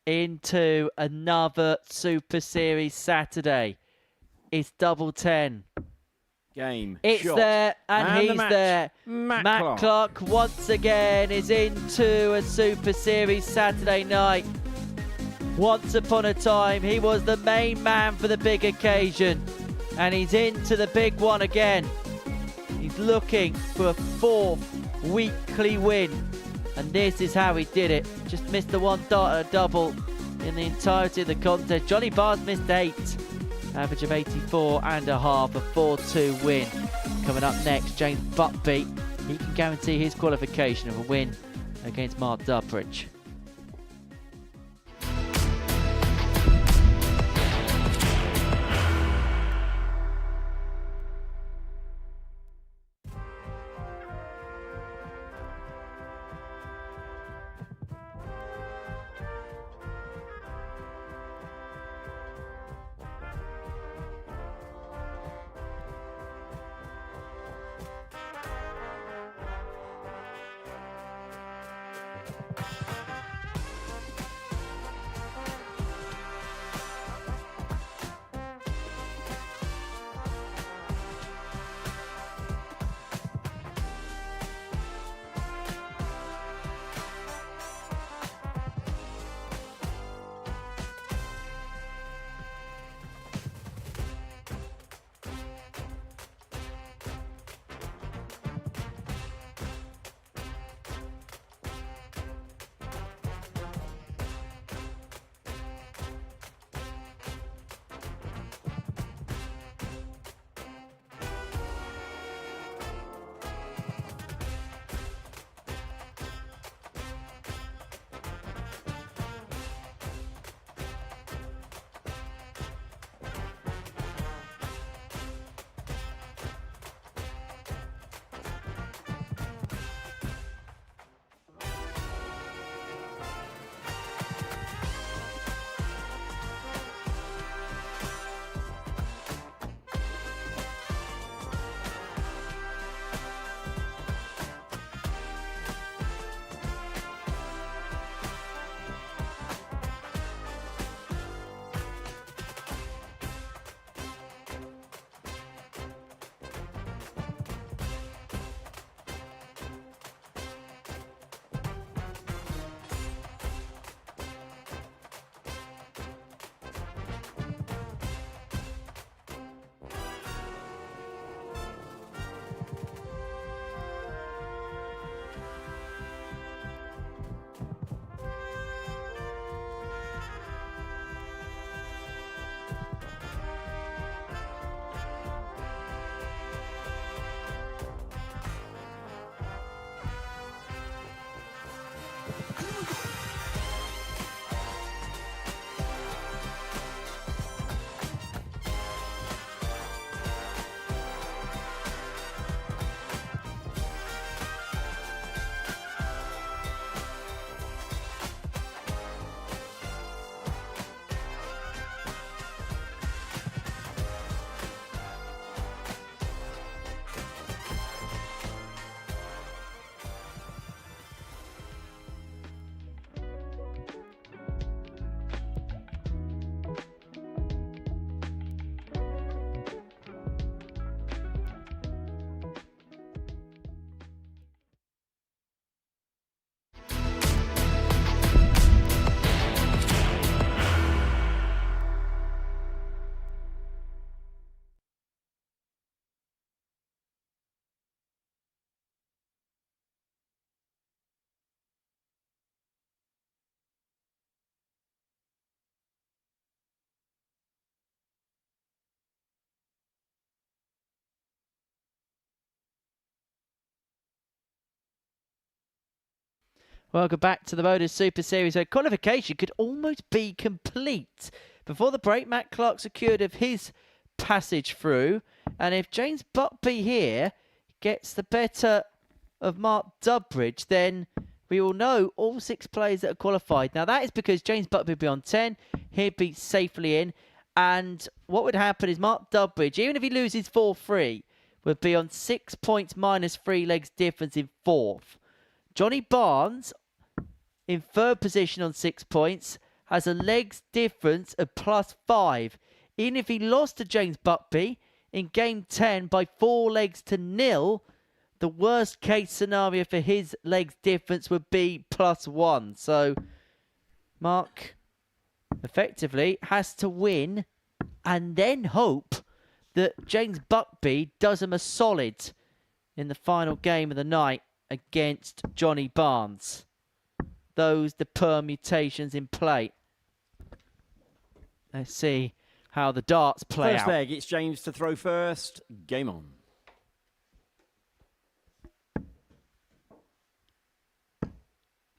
into another Super Series Saturday. It's double 10. Game. It's shot. there, and the he's match. there. Matt Clark once again is into a Super Series Saturday night. Once upon a time, he was the main man for the big occasion, and he's into the big one again. He's looking for a 4th weekly win, and this is how he did it. Just missed the one dart at a double in the entirety of the contest. Johnny Barnes missed 8. Average of 84.5, a 4-2 win. Coming up next, James Buckby. He can guarantee his qualification of a win against Mark Durbridge. Welcome back to the Modus Super Series, where qualification could almost be complete. Before the break, Matt Clark secured of his passage through, and if James Buckby here gets the better of Mark Dubbridge, then we will know all 6 players that are qualified. Now, that is because James Buckby would be on 10, he'd be safely in, and what would happen is Mark Dubbridge, even if he loses 4-3, would be on 6 points minus 3 legs difference in 4th. Johnny Barnes, in 3rd position on 6 points, has a legs difference of +5. Even if he lost to James Buckby in game 10 by 4 legs to 0, the worst case scenario for his legs difference would be +1. So Mark effectively has to win and then hope that James Buckby does him a solid in the final game of the night against Johnny Barnes. Those the permutations in play. Let's see how the darts play First out. leg, it's James to throw first. Game on.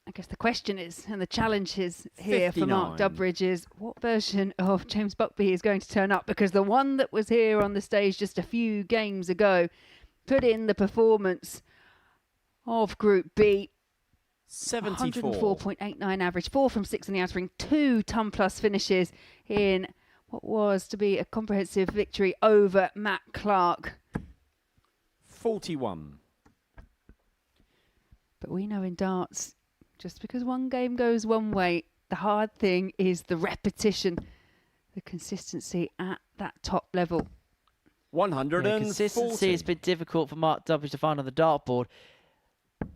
I guess the question is, and the challenge is here for Mark 59. Dubbridge is, what version of James Buckby is going to turn up? Because the one that was here on the stage just a few games ago put in the performance of Group B. 74. 104.89 average, 4 from 6 in the outer ring, 2 ton plus finishes in what was to be a comprehensive victory over Matt Clark. 41. But we know in darts, just because one game goes one way, the hard thing is the repetition, the consistency at that top level. 140. Consistency has been difficult for Mark Dubbridge to find on the dartboard.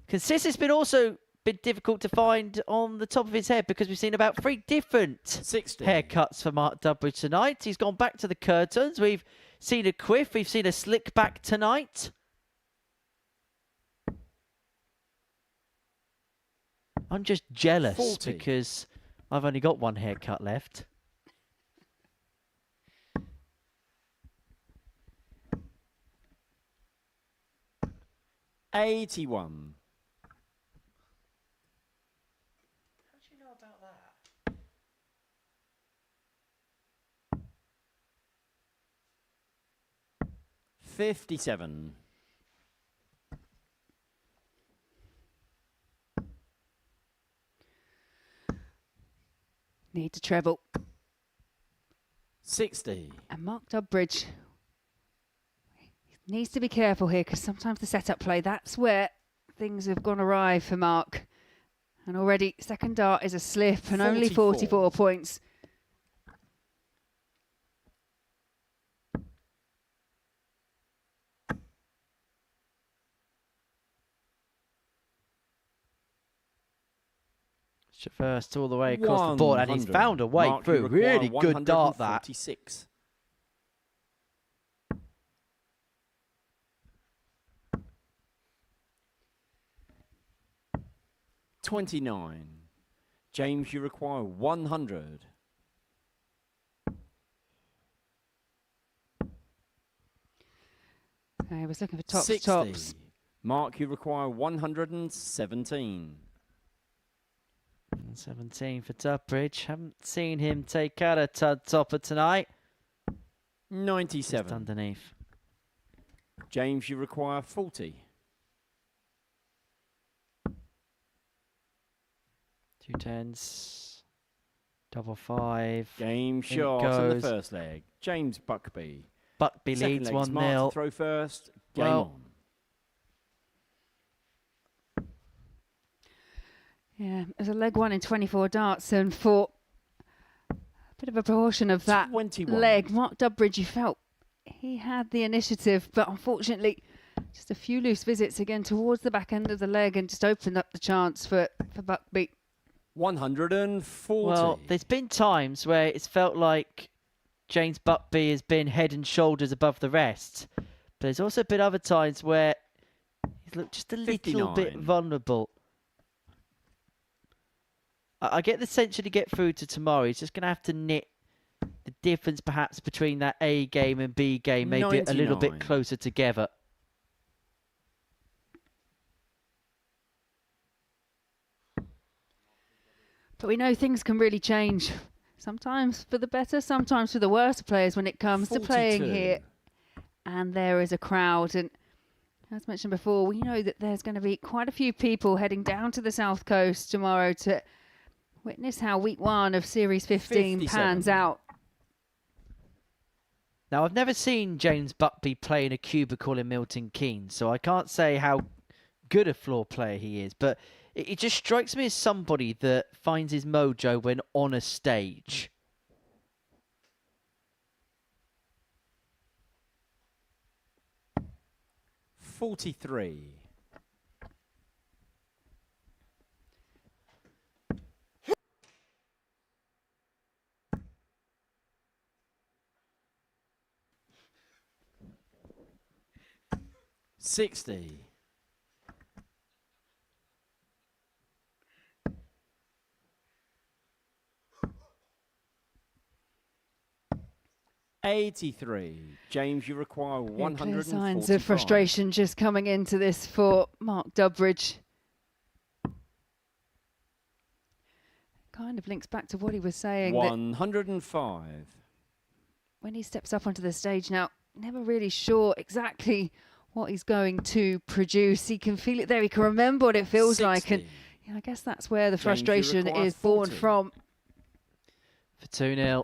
Consistency's been also been difficult to find on the top of his head because we've seen about 3 different 60. haircuts for Mark Dubbridge tonight. He's gone back to the curtains. We've seen a quiff. We've seen a slick back tonight. I'm just jealous 40. because I've only got 1 haircut left. $81. How do you know about that? $57. Need to treble. 60. And Mark Dubbridge needs to be careful here because sometimes the setup play, that's where things have gone awry for Mark. And already second dart is a slip and only 44 points. Traversed all the way across the board and he's found a way through. Really good dart that. 146. $29. James, you require 100. I was looking for tops, 60. tops. Mark, you require 117. 17 for Dubbridge. Haven't seen him take out a topper tonight. 97. Just underneath. James, you require 40. 2 10s. Double 5. Game In shot on the goes. first leg. James Buckby. Buckby Second leads leg is 1-0. Mark to throw first. Game Well, on. Yeah, it was a leg 1 in 24 darts, and for a bit of a proportion of that 21. leg, Mark Dubbridge, you felt he had the initiative, but unfortunately, just a few loose visits again towards the back end of the leg and just opened up the chance for Buckby. 140. well, there's been times where it's felt like James Buckby has been head and shoulders above the rest. But there's also been other times where he's looked just a little bit 59. vulnerable. I get the sense should he get through to tomorrow, he's just going to have to knit the difference perhaps between that A game and B game maybe a little bit 99. closer together. But we know things can really change. Sometimes for the better, sometimes for the worse players when it comes to playing 42. here. And there is a crowd. And as mentioned before, we know that there's going to be quite a few people heading down to the South Coast tomorrow to witness how week 1 of Series 15 pans 57. out. Now, I've never seen James Buckby play in a cubicle in Milton Keynes, so I can't say how good a floor player he is, but it just strikes me as somebody that finds his mojo when on a stage. $43. $60. $83. James, you require Clear 145. signs of frustration just coming into this for Mark Durbridge. Kind of links back to what he was saying. That 105. when he steps up onto the stage now, never really sure exactly what he's going to produce. He can feel it there. He can remember what it feels like. And 60. yeah, I guess that's where the James, you frustration require is born 40. from. For 2-0.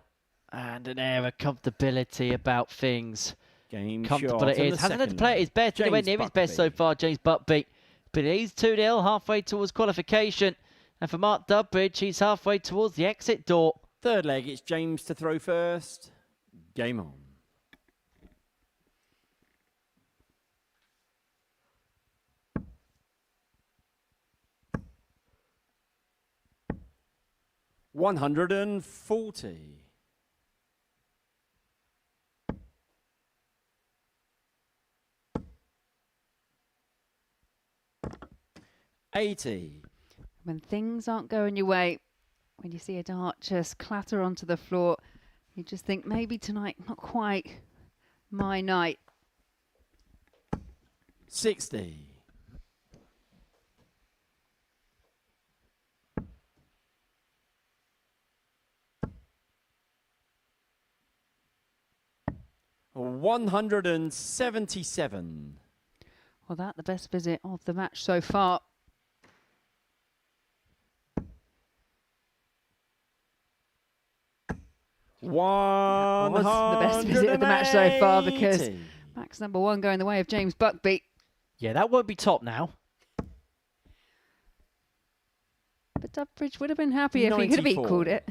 And an air of comfortability about things. Game Comfortable shot it and is. the Hasn't had to second play at leg. his best. He went James near his best so Buckby. far, James Buckby. But he's 2-0, halfway towards qualification. And for Mark Durbridge, he's halfway towards the exit door. Third leg, it's James to throw first. Game on. $140. $80. When things aren't going your way, when you see a dart just clatter onto the floor, you just think maybe tonight not quite my night. 60. $177. Well, that the best visit of the match so far. One Was the best visit of the match so far because Max #1 going the way of James Buckby. Yeah, that won't be top now. But Durbridge would have been happy if he could have 94. equalled it.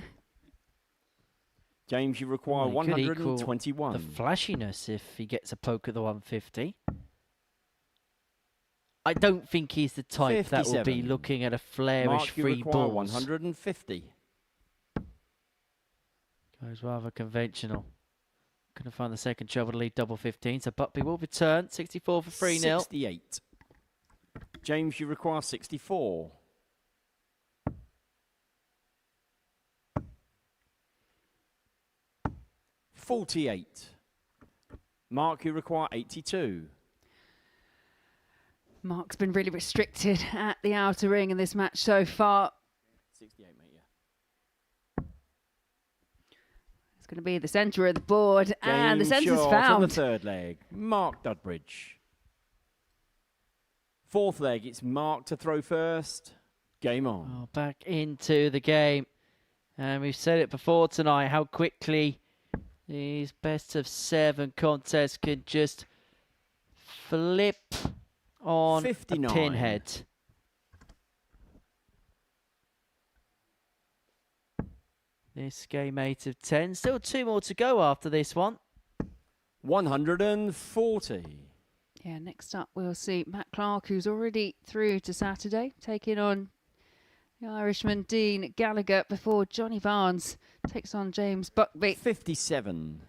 James, you require Well, he could equal 121. The flashiness if he gets a poke at the 150. I don't think he's the type that will be 57. looking at a flourish Mark, you free require balls. 150. Goes rather conventional. Couldn't find the second trouble to lead double 15, so Buckby will return. 64 for 3-0. 68. James, you require 64. $48. Mark, you require 82. Mark's been really restricted at the outer ring in this match so far. 68, mate, yeah. It's going to be the centre of the board, and the Game centre's shot on the found. third leg. Mark Durbridge. Fourth leg, it's Mark to throw first. Game on. Oh, back into the game. And we've said it before tonight, how quickly these best of 7 contests can just flip on 59. a pinhead. This game 8 of 10. Still 2 more to go after this one. 140. Yeah, next up we'll see Matt Clark, who's already through to Saturday, taking on the Irishman Dean Gallagher before Johnny Barnes takes on James Buckby. 57.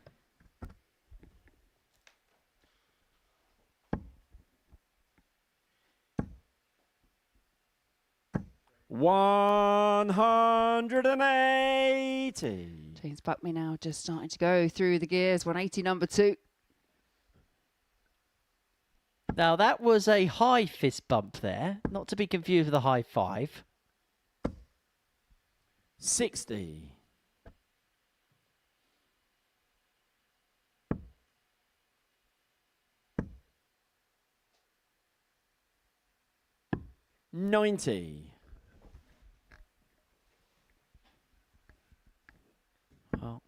$180. James Buckby now just starting to go through the gears. 180 number 2. Now that was a high fist bump there, not to be confused with a high 5. 60. 90. Well,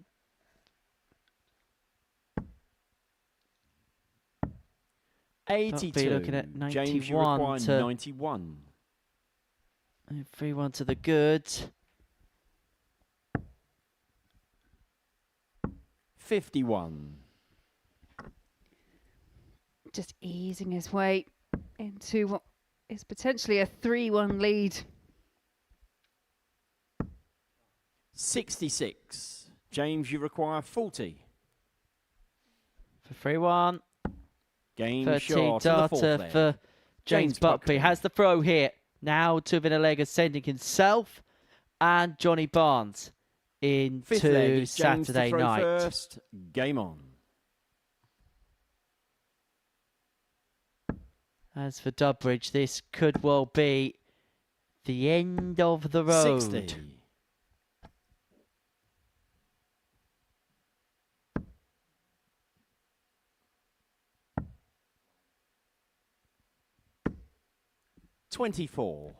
Buckby 82. looking at James, you 91 require to 91. 3-1 to the good. 51. Just easing his way into what is potentially a 3-1 lead. 66. James, you require 40. For 3-1. Game 13 short on the fourth data leg. for James Buckby. Has the throw here. Now to Vinalega sending himself and Johnny Barnes Fifth leg, into it's James to Saturday throw night. first. Game on. As for Dubbridge, this could well be the end of the road. 60. 24.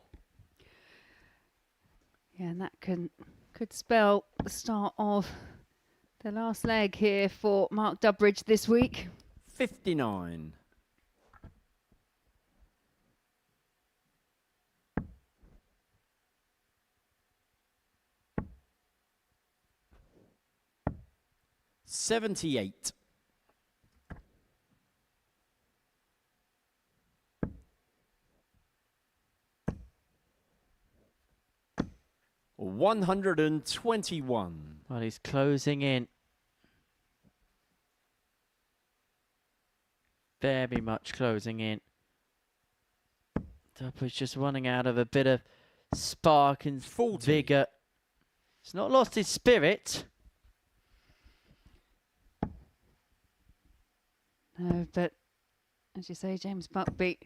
Yeah, and that could spell the start of the last leg here for Mark Dubbridge this week. 59. 78. 121. Well, he's closing in. Very much closing in. Dubbridge just running out of a bit of spark and 40. vigour. He's not lost his spirit. No, but as you say, James Buckby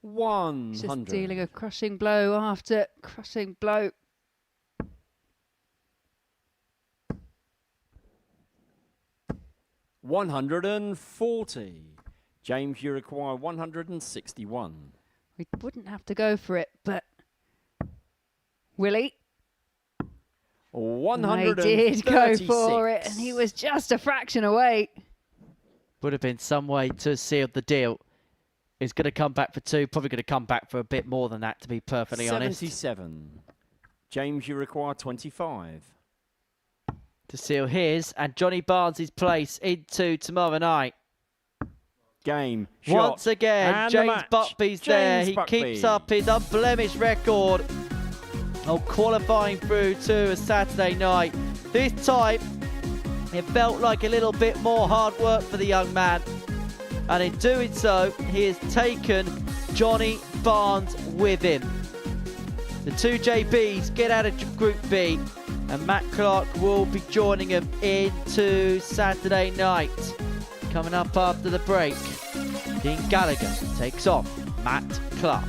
100. just dealing a crushing blow after crushing blow. 140. James, you require 161. We wouldn't have to go for it, but Willie, I 136. did go for it, and he was just a fraction away. Would have been some way to seal the deal. He's going to come back for 2. Probably going to come back for a bit more than that, to be perfectly honest. 77. James, you require 25. To seal his and Johnny Barnes' place into tomorrow night. Game. Shot. Once again, And the James match. Buckby's there. James He Buckby. keeps up his unblemished record of qualifying through to a Saturday night. This time, it felt like a little bit more hard work for the young man. And in doing so, he has taken Johnny Barnes with him. The two JBs get out of Group B, and Matt Clark will be joining him into Saturday night. Coming up after the break, Dean Gallagher takes on Matt Clark.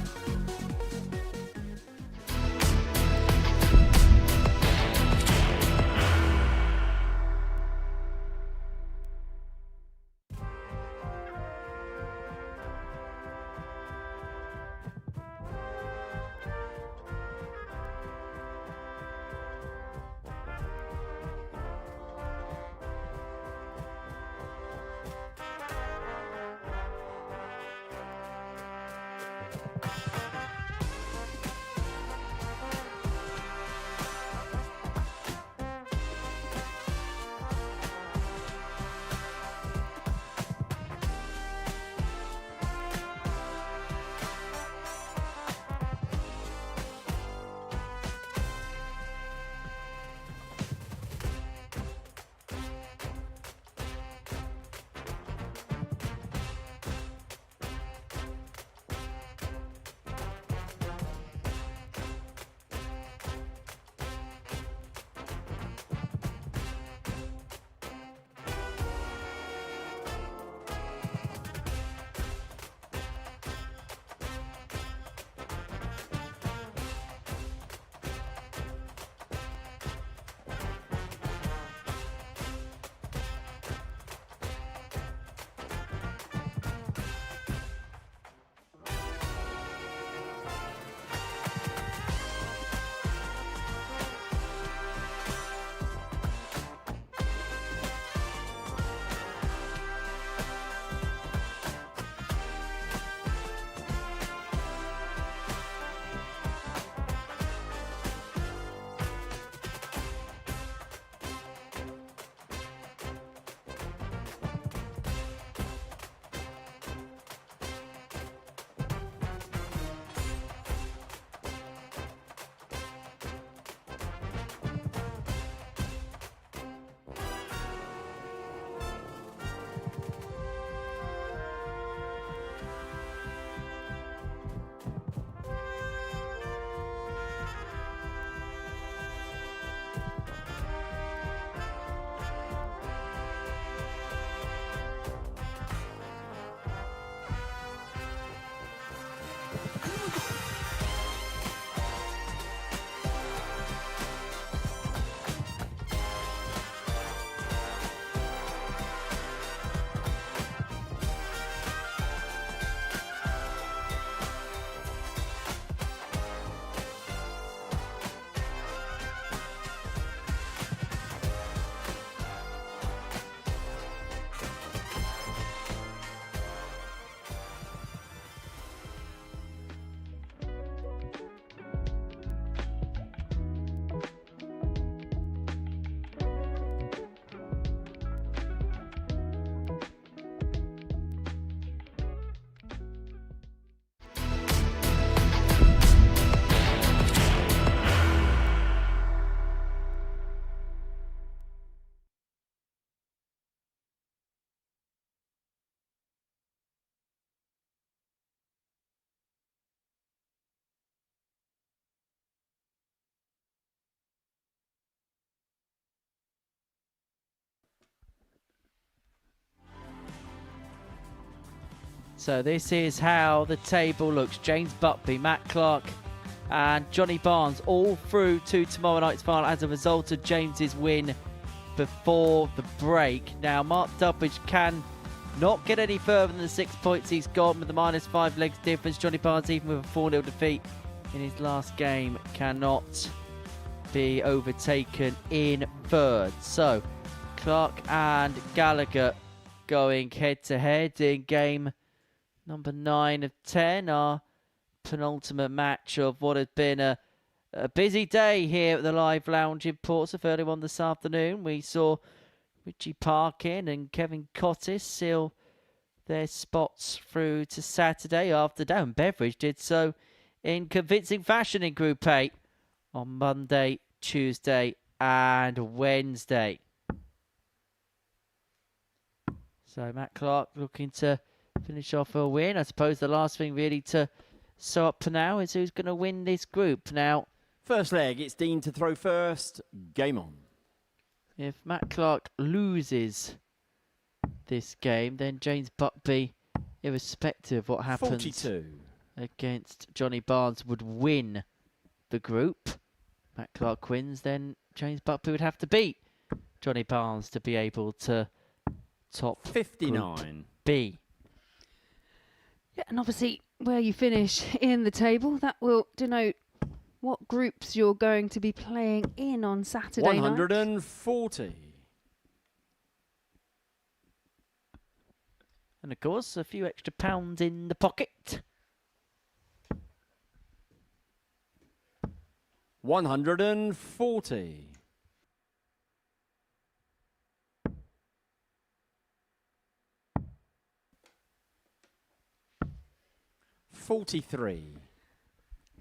So this is how the table looks. James Buckby, Matt Clark and Johnny Barnes all through to tomorrow night's final as a result of James's win before the break. Now Mark Dubbridge can not get any further than the 6 points he's got with the -5 legs difference. Johnny Barnes, even with a 4-0 defeat in his last game, cannot be overtaken in third. So Clark and Gallagher going head to head in game number 9 of 10, our penultimate match of what has been a busy day here at the Live Lounge in Portsmouth. Early on this afternoon, we saw Richie Parkin and Kevin Cottis seal their spots through to Saturday after Darren Beveridge did so in convincing fashion in Group 8 on Monday, Tuesday and Wednesday. So Matt Clark looking to finish off a win. I suppose the last thing really to sew up for now is who's going to win this group. Now, First leg, it's Dean to throw first. Game on. if Matt Clark loses this game, then James Buckby, irrespective of what happens 42. against Johnny Barnes, would win the group. Matt Clark wins, then James Buckby would have to beat Johnny Barnes to be able to top 59. Group B. Yeah, and obviously where you finish in the table, that will denote what groups you're going to be playing in on Saturday night. 140. And of course, a few extra pounds in the pocket. 140. 43.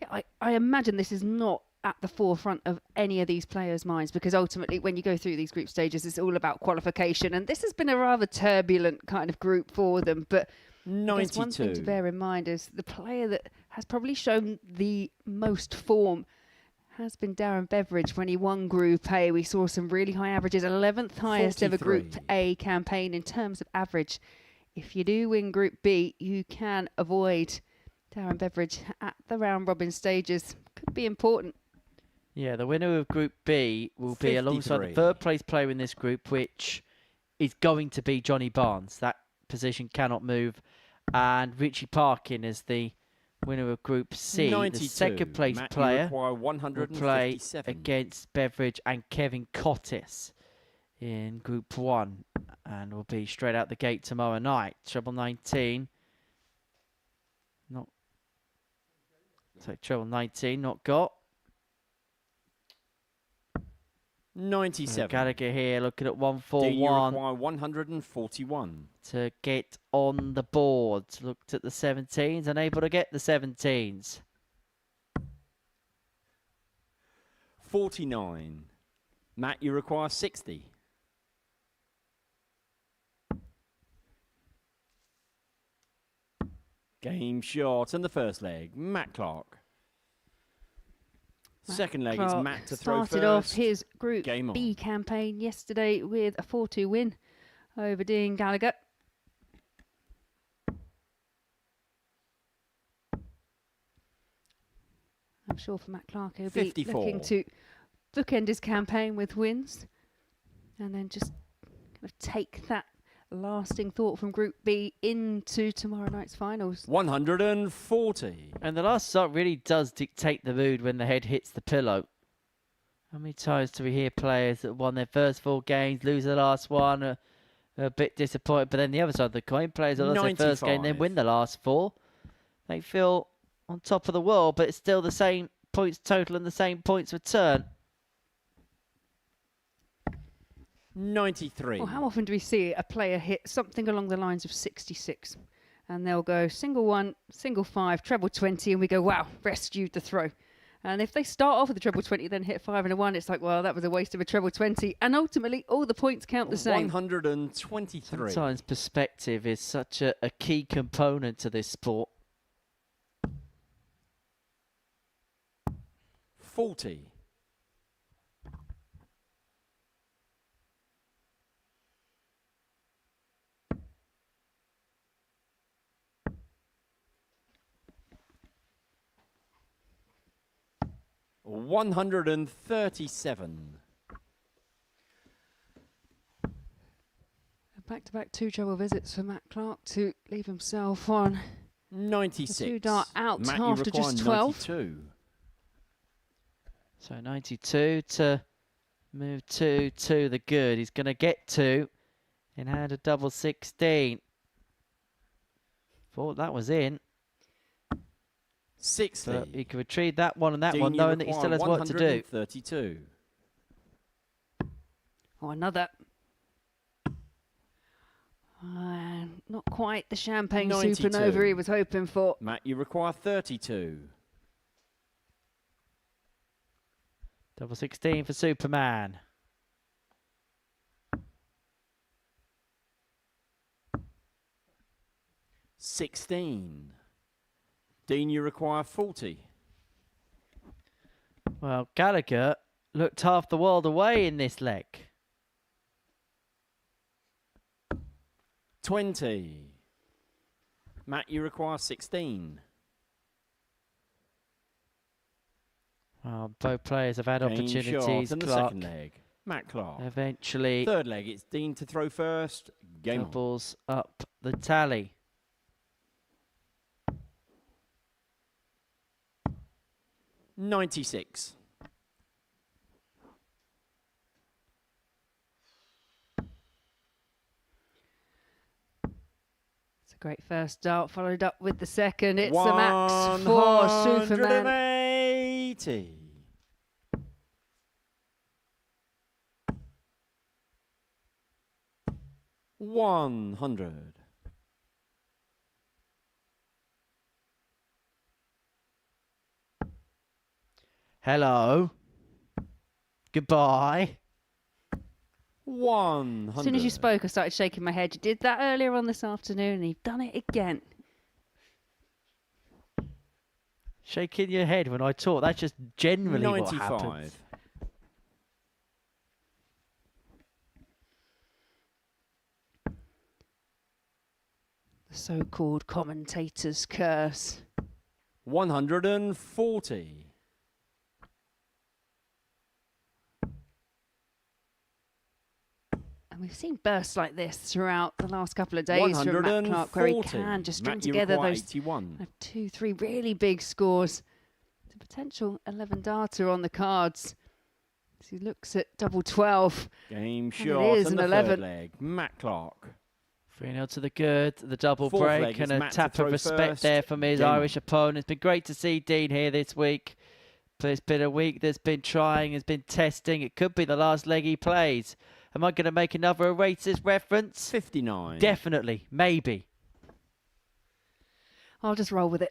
Yeah, I imagine this is not at the forefront of any of these players' minds, because ultimately when you go through these group stages, it's all about qualification, and this has been a rather turbulent kind of group for them. But I guess one thing to 92. bear in mind is the player that has probably shown the most form has been Darren Beveridge. When he won Group A, we saw some really high averages, 11th highest ever Group 43. A campaign in terms of average. If you do win Group B, you can avoid Darren Beveridge at the round robin stages. Could be important. Yeah, the winner of Group B will be alongside the 53. third place player in this group, which is going to be Johnny Barnes. That position cannot move. And Richie Parkin is the winner of Group C. 92. The second place Matt, you player require will play 157. against Beveridge and Kevin Cottis in Group 1. And will be straight out the gate tomorrow night. Treble 19. Treble 19 not got. 97. Gallagher here looking at Dean, you 141 require 141. to get on the board. Looked at the 17s, unable to get the 17s. 49. Matt, you require 60. Game shot in the first leg, Matt Clark. Second leg is Clark Matt to throw started first. off his Group Game on. B campaign yesterday with a 4-2 win over Dean Gallagher. I'm sure for Matt Clark he'll be 54. looking to bookend his campaign with wins and then just kind of take that lasting thought from Group B into tomorrow night's finals. 140. And the last start really does dictate the mood when the head hits the pillow. How many times do we hear players that won their first 4 games, lose the last one, are a bit disappointed, but then the other side of the coin, players that lost their first game, then 95. win the last 4. They feel on top of the world, but it's still the same points total and the same points return. 93. Well, how often do we see a player hit something along the lines of 66? And they'll go single 1, single 5, treble 20, and we go, wow, rescued the throw. And if they start off with a treble 20, then hit 5 and a 1, it's like, well, that was a waste of a treble 20. And ultimately, all the points count the same. 123. Sometimes perspective is such a key component to this sport. 40. 137. Back-to-back two treble visits for Matt Clark to leave himself on 96. a two-dart out Matt, you after require just 12. 92. So 92 to move 2 to the good. He's going to get 2 in hand of double 16. Thought that was in. 60. But he could retrieve that one and that Dean, one, you knowing that he still has require work to do. 132. Oh, another. Not quite the champagne 92. supernova he was hoping for. Matt, you require 32. Double 16 for Superman. $16. Dean, you require 40. Well, Gallagher looked half the world away in this leg. 20. Matt, you require 16. Well, both players have had Game opportunities. shot in the Clark second leg. Matt Clark. eventually Third leg, it's Dean to throw first. Game on. doubles up the tally. $96. It's a great first dart, followed up with the second. It's a max for Superman. 180. $100. Hello. Goodbye. 100. As soon as you spoke, I started shaking my head. You did that earlier on this afternoon, and you've done it again. Shaking your head when I talk. That's just generally what 95. happens. The so-called commentator's curse. 140. And we've seen bursts like this throughout the last couple of days from Matt Clark, where he can just string Matt, you together require those 81. 2, 3 really big scores. The potential 11 darter on the cards. As he looks at double 12. Game it shot is in an the 11. third leg. Matt Clark. 3-0 to the good. The double Fourth leg break is and a Matt to tap of throw respect first. there from his Game Irish on. opponent. It's been great to see Dean here this week. But it's been a week that's been trying, has been testing. It could be the last leg he plays. Am I going to make another racist reference? 59. Definitely. Maybe. I'll just roll with it.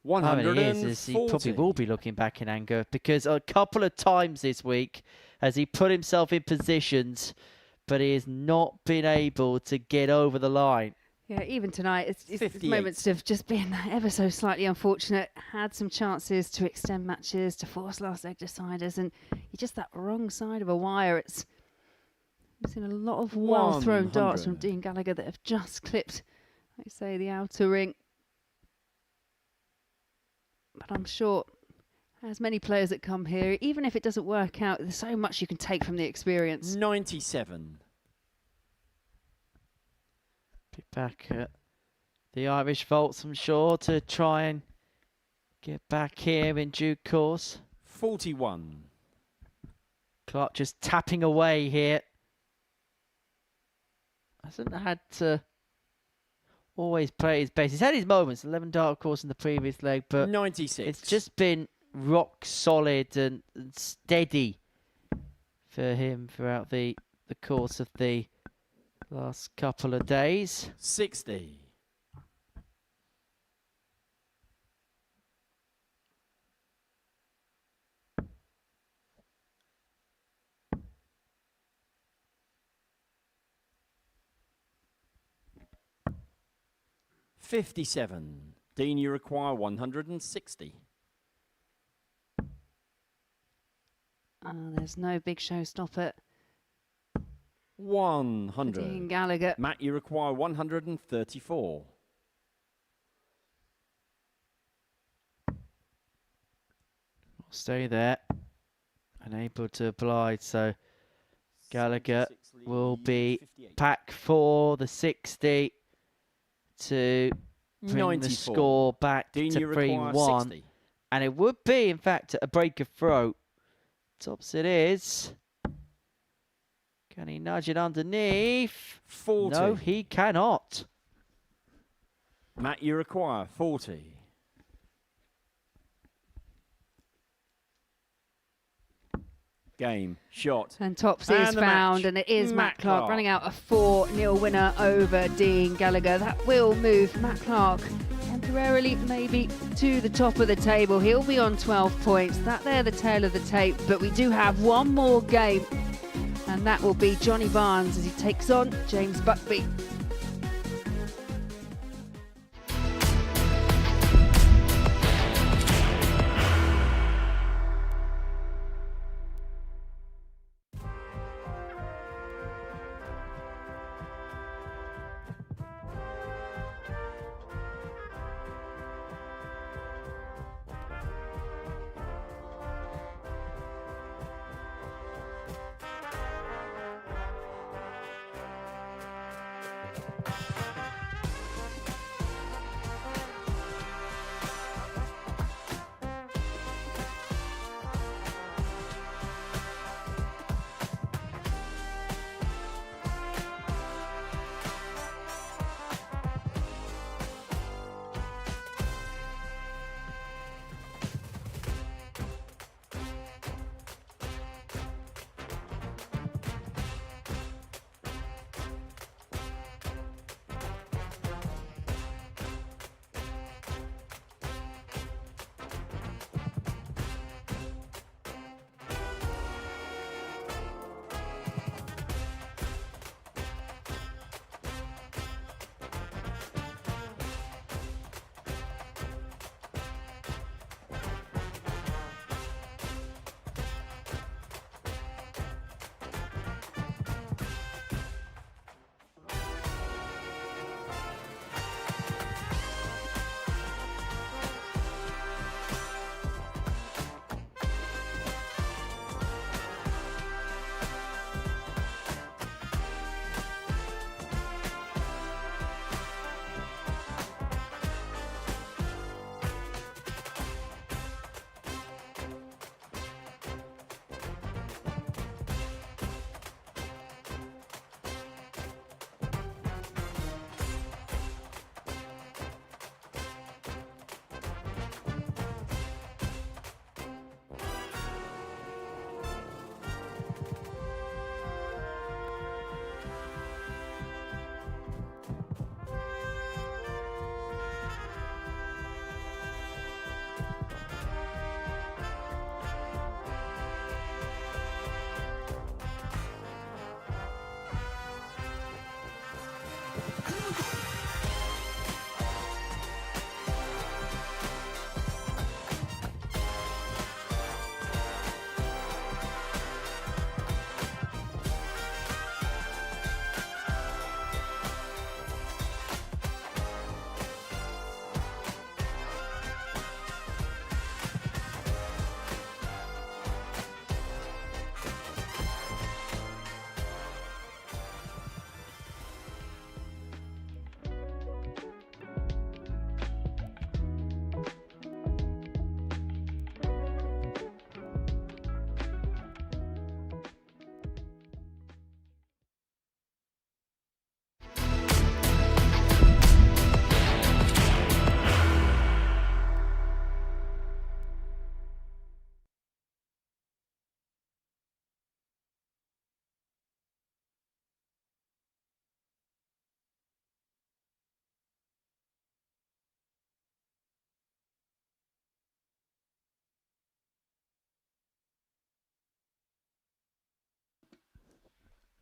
I mean, he probably will be looking back in anger because a couple of times this week has he put himself in positions, but he has not been able to get over the line. Yeah, even tonight, it's 58. moments of just being ever so slightly unfortunate. Had some chances to extend matches, to force last leg deciders, and you're just that wrong side of a wire. We've seen a lot of well-thrown darts from 100. Dean Gallagher that have just clipped, like I say, the outer ring. But I'm sure, as many players that come here, even if it doesn't work out, there's so much you can take from the experience. 97. Be back at the Irish Vaults, I'm sure, to try and get back here in due course. 41. Clark just tapping away here. Hasn't had to always play his best. He's had his moments, 11 dart, of course, in the previous leg, but 96. it's just been rock solid and steady for him throughout the course of the last couple of days. 60. $57. Dean, you require 160. There's no big showstopper. 100. Dean Gallagher. Matt, you require 134. stay there. Unable to oblige, so Gallagher will be 58. back for the 60 to bring 94. the score back Dean, to you require 3-1. 60. And it would be, in fact, a break of throat. Tops it is. Can he nudge it underneath? 40. No, he cannot. Matt, you require 40. Game, shot. And tops And is the found, match. and it is Matt Matt Clark Clark. running out a 4-0 winner over Dean Gallagher. That will move Matt Clark temporarily maybe to the top of the table. He'll be on 12 points. That there the tail of the tape, but we do have one more game, and that will be Johnny Barnes as he takes on James Buckby.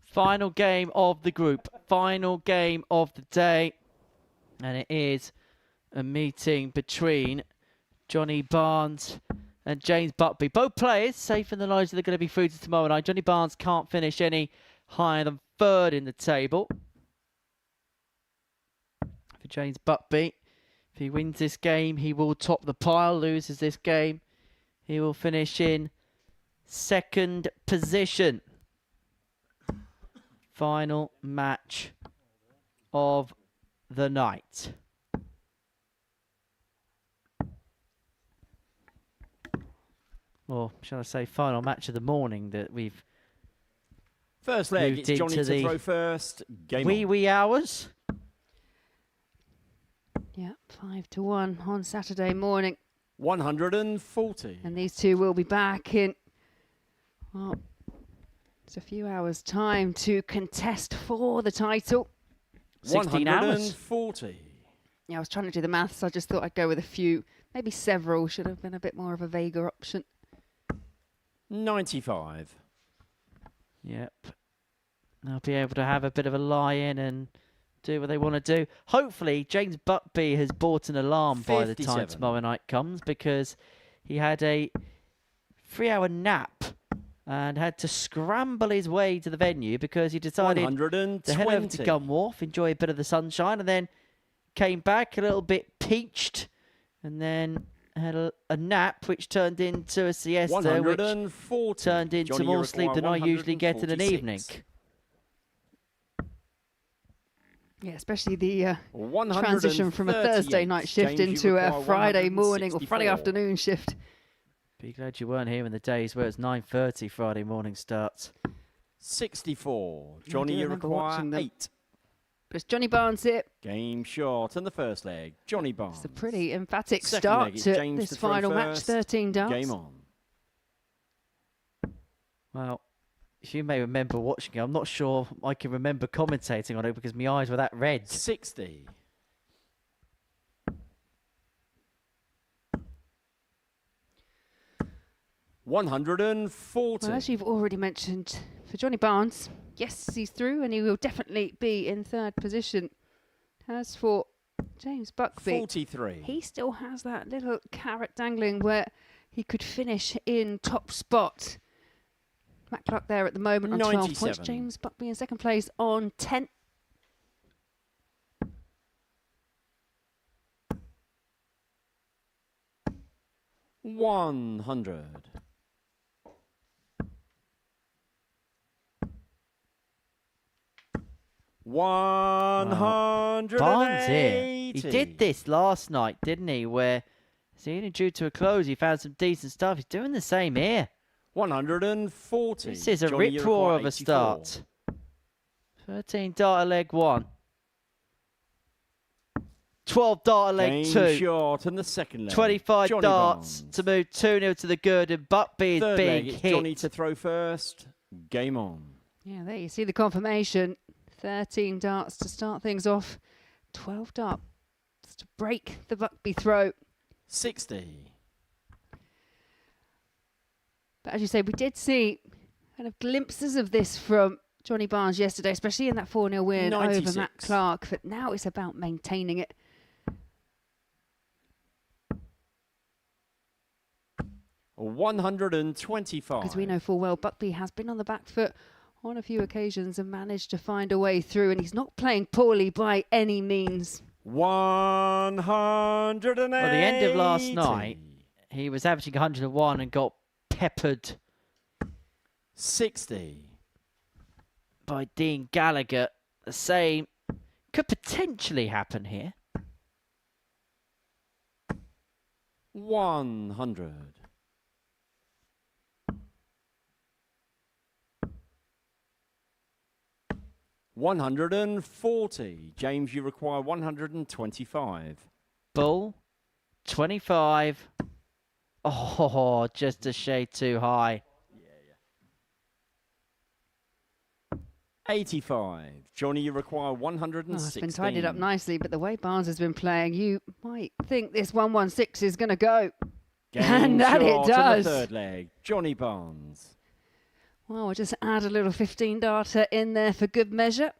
Final game of the group. Final game of the day. And it is a meeting between Johnny Barnes and James Buckby. Both players safe in the lives they're going to be through to tomorrow night. Johnny Barnes can't finish any higher than third in the table. For James Buckby, if he wins this game, he will top the pile. Loses this game, he will finish in second position. Final match of the night. Or shall I say final match of the morning that we've First leg, moved it's Johnny into to the throw first. Game on. wee hours. Yeah, 5-1 on Saturday morning. 140. And these two will be back in, well, it's a few hours' time to contest for the title. 16 hours. 140. Yeah, I was trying to do the maths. I just thought I'd go with a few, maybe several. Should have been a bit more of a vaguer option. 95. Yep. They'll be able to have a bit of a lie-in and do what they want to do. Hopefully, James Buckby has bought an alarm by the time 57. tomorrow night comes, because he had a 3-hour nap and had to scramble his way to the venue because he decided to head over to 120. Gun Wharf, enjoy a bit of the sunshine, and then came back a little bit peached, and then had a nap, which turned into a siesta, which 140. turned into Johnny, more you sleep than require I usually get in an 146. evening. Yeah, especially the transition from a Thursday night shift James, you into a require Friday morning or Friday 164. afternoon shift. Be glad you weren't here in the days where it's 9:30 Friday morning starts. 64. I Johnny, do you remember require watching them. 8. But it's Johnny Barnes here. Game short and the first leg. Johnny Barnes. It's a pretty emphatic Second start leg, it's to James this to throw final match. first. 13 darts. Game on. Well, if you may remember watching it, I'm not sure I can remember commentating on it because my eyes were that red. 60. $140. Well, as you've already mentioned, for Johnny Barnes, yes, he's through and he will definitely be in third position. As for James Buckby, 43. he still has that little carrot dangling where he could finish in top spot. Matt Clark there at the moment on 12 points. 97. James Buckby in second place on 10. $100. $180. Barnes here. He did this last night, didn't he? Where seeing it due to a close, he found some decent stuff. He's doing the same here. 140. This is a Johnny, you rip roar require of a 84. start. 13 darter leg 1. 12 darter leg Game 2. short and the second leg. 25 Johnny darts Barnes. to move 2-0 to the good, and Buckby is Third big leg, it's hit. Johnny to throw first. Game on. Yeah, there you see the confirmation. 13 darts to start things off. 12 darts to break the Buckby throw. 60. But as you say, we did see kind of glimpses of this from Johnny Barnes yesterday, especially in that 4-0 win over 96. Matt Clark. But now it's about maintaining it. $125. Because we know full well Buckby has been on the back foot on a few occasions and managed to find a way through. And he's not playing poorly by any means. 180. Well, the end of last night, he was averaging 101 and got peppered 60. by Dean Gallagher. The same could potentially happen here. 100. $140. James, you require 125. Bull, 25. Oh, just a shade too high. 85. Johnny, you require Oh, 116. it's been tidied up nicely, but the way Barnes has been playing, you might think this 116 is going to go. Game And that it short in does. the third leg. Johnny Barnes. Well, we'll just add a little 15 darter in there for good measure.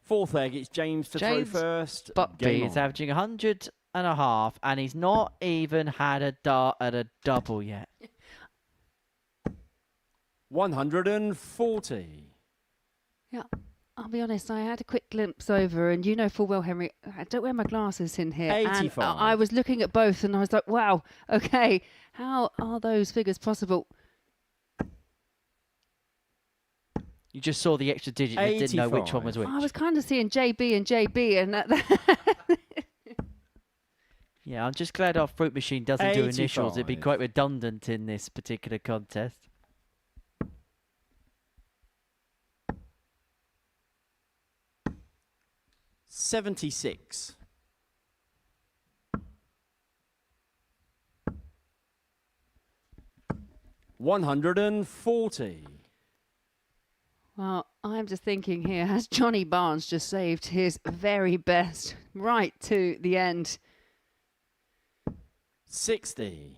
Fourth leg, it's James to James throw first. Buckby Game is on. averaging 100 and a half, and he's not even had a dart at a double yet. 140. Yeah, I'll be honest, I had a quick glimpse over, and you know full well, Henry, I don't wear my glasses in here. 85. And I was looking at both, and I was like, wow, okay, how are those figures possible? You just saw the extra digit. You didn't know which one was which. I was kind of seeing JB and JB, and that. Yeah, I'm just glad our fruit machine doesn't do initials. It'd be 85. quite redundant in this particular contest. $76. $140. Well, I'm just thinking here, has Johnny Barnes just saved his very best right to the end? 60.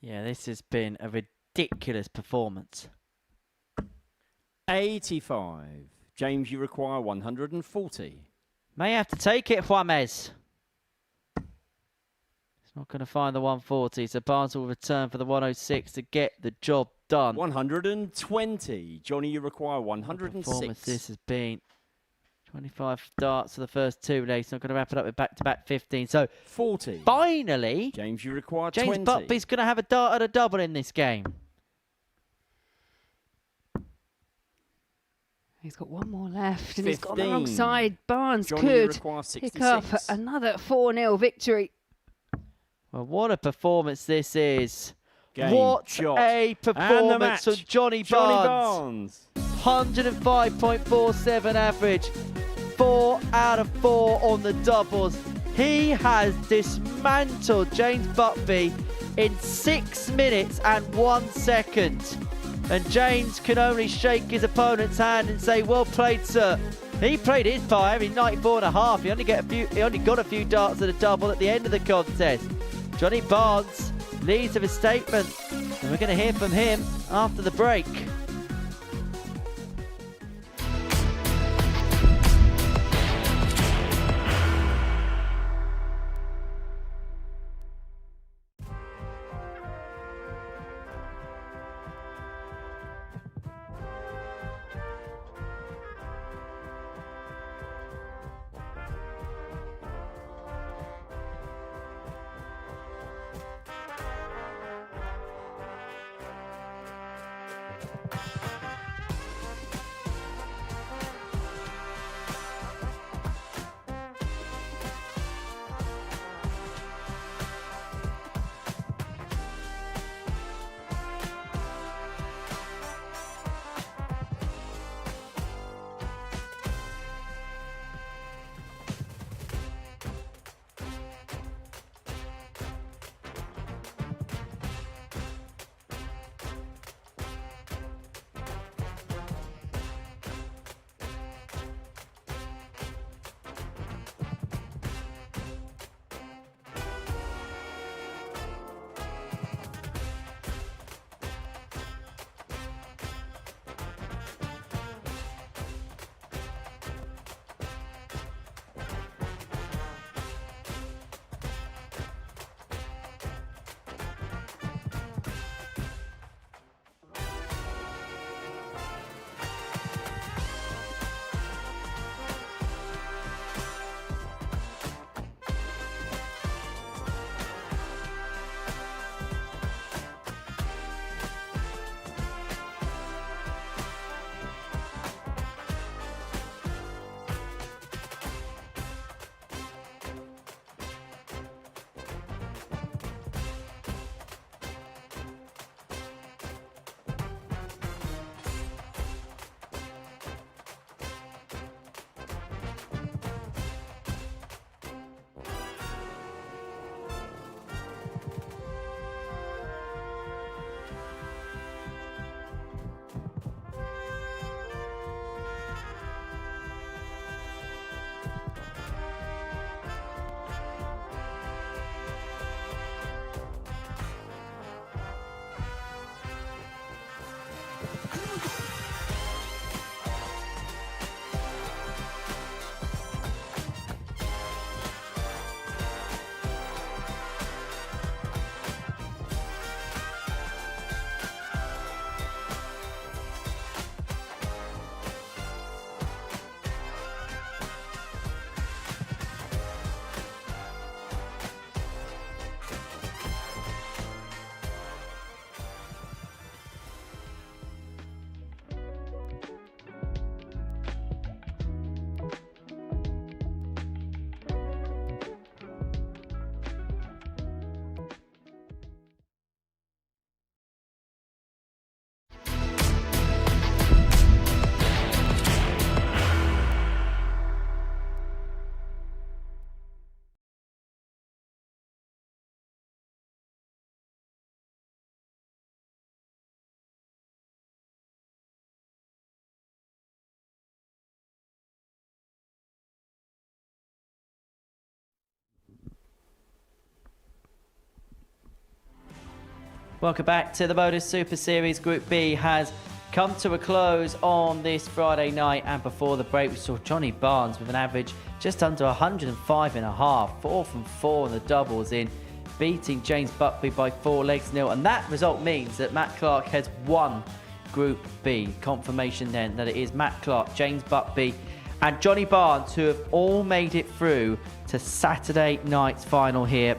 Yeah, this has been a ridiculous performance. 85. James, you require 140. May have to take it, Juames. He's not going to find the 140, so Barnes will return for the 106 to get the job done. 120. Johnny, you require What a 106. performance this has been. 25 darts for the first 2 legs. Not going to wrap it up with back-to-back 15. So 40. finally, James, you require James 20. Buckby's going to have a dart at a double in this game. He's got one more left, and he's got the 15. wrong side. Barnes Johnny, you could require pick up 66. another 4-0 victory. Well, what a performance this is. Game, What shot. a And the performance match. from Johnny Barnes. 105.47 average. 4 out of 4 on the doubles. He has dismantled James Buckby in 6 minutes and 1 second. And James can only shake his opponent's hand and say, well played, sir. He played his part, having 94.5. He only got a few darts at a double at the end of the contest. Johnny Barnes leads with a statement, and we're going to hear from him after the break. Welcome back to the Modus Super Series. Group B has come to a close on this Friday night, and before the break we saw Johnny Barnes with an average just under 105.5, 4 from 4 in the doubles in, beating James Buckby by 4 legs to nil, and that result means that Matt Clark has won Group B. Confirmation then that it is Matt Clark, James Buckby and Johnny Barnes who have all made it through to Saturday night's final here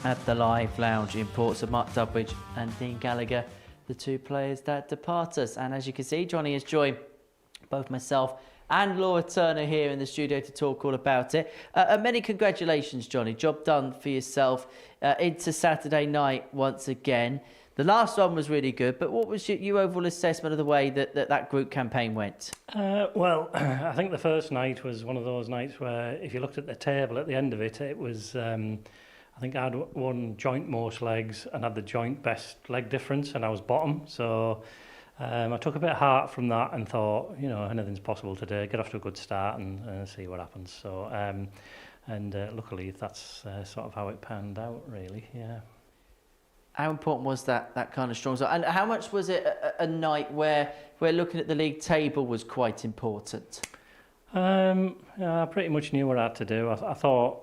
at the Live Lounge in Portsmouth. Mark Dubbridge and Dean Gallagher, the two players that depart us. And as you can see, Johnny has joined both myself and Laura Turner here in the studio to talk all about it. Many congratulations, Johnny. Job done for yourself into Saturday night once again. The last one was really good, but what was your overall assessment of the way that group campaign went? Well, I think the first night was one of those nights where if you looked at the table at the end of it, it was... I think I had won joint most legs and had the joint best leg difference, and I was bottom. So I took a bit of heart from that and thought, you know, anything's possible today. Get off to a good start and see what happens. So luckily that's sort of how it panned out, really. Yeah. How important was that kind of strong? And how much was it a night where looking at the league table was quite important? I pretty much knew what I had to do. I thought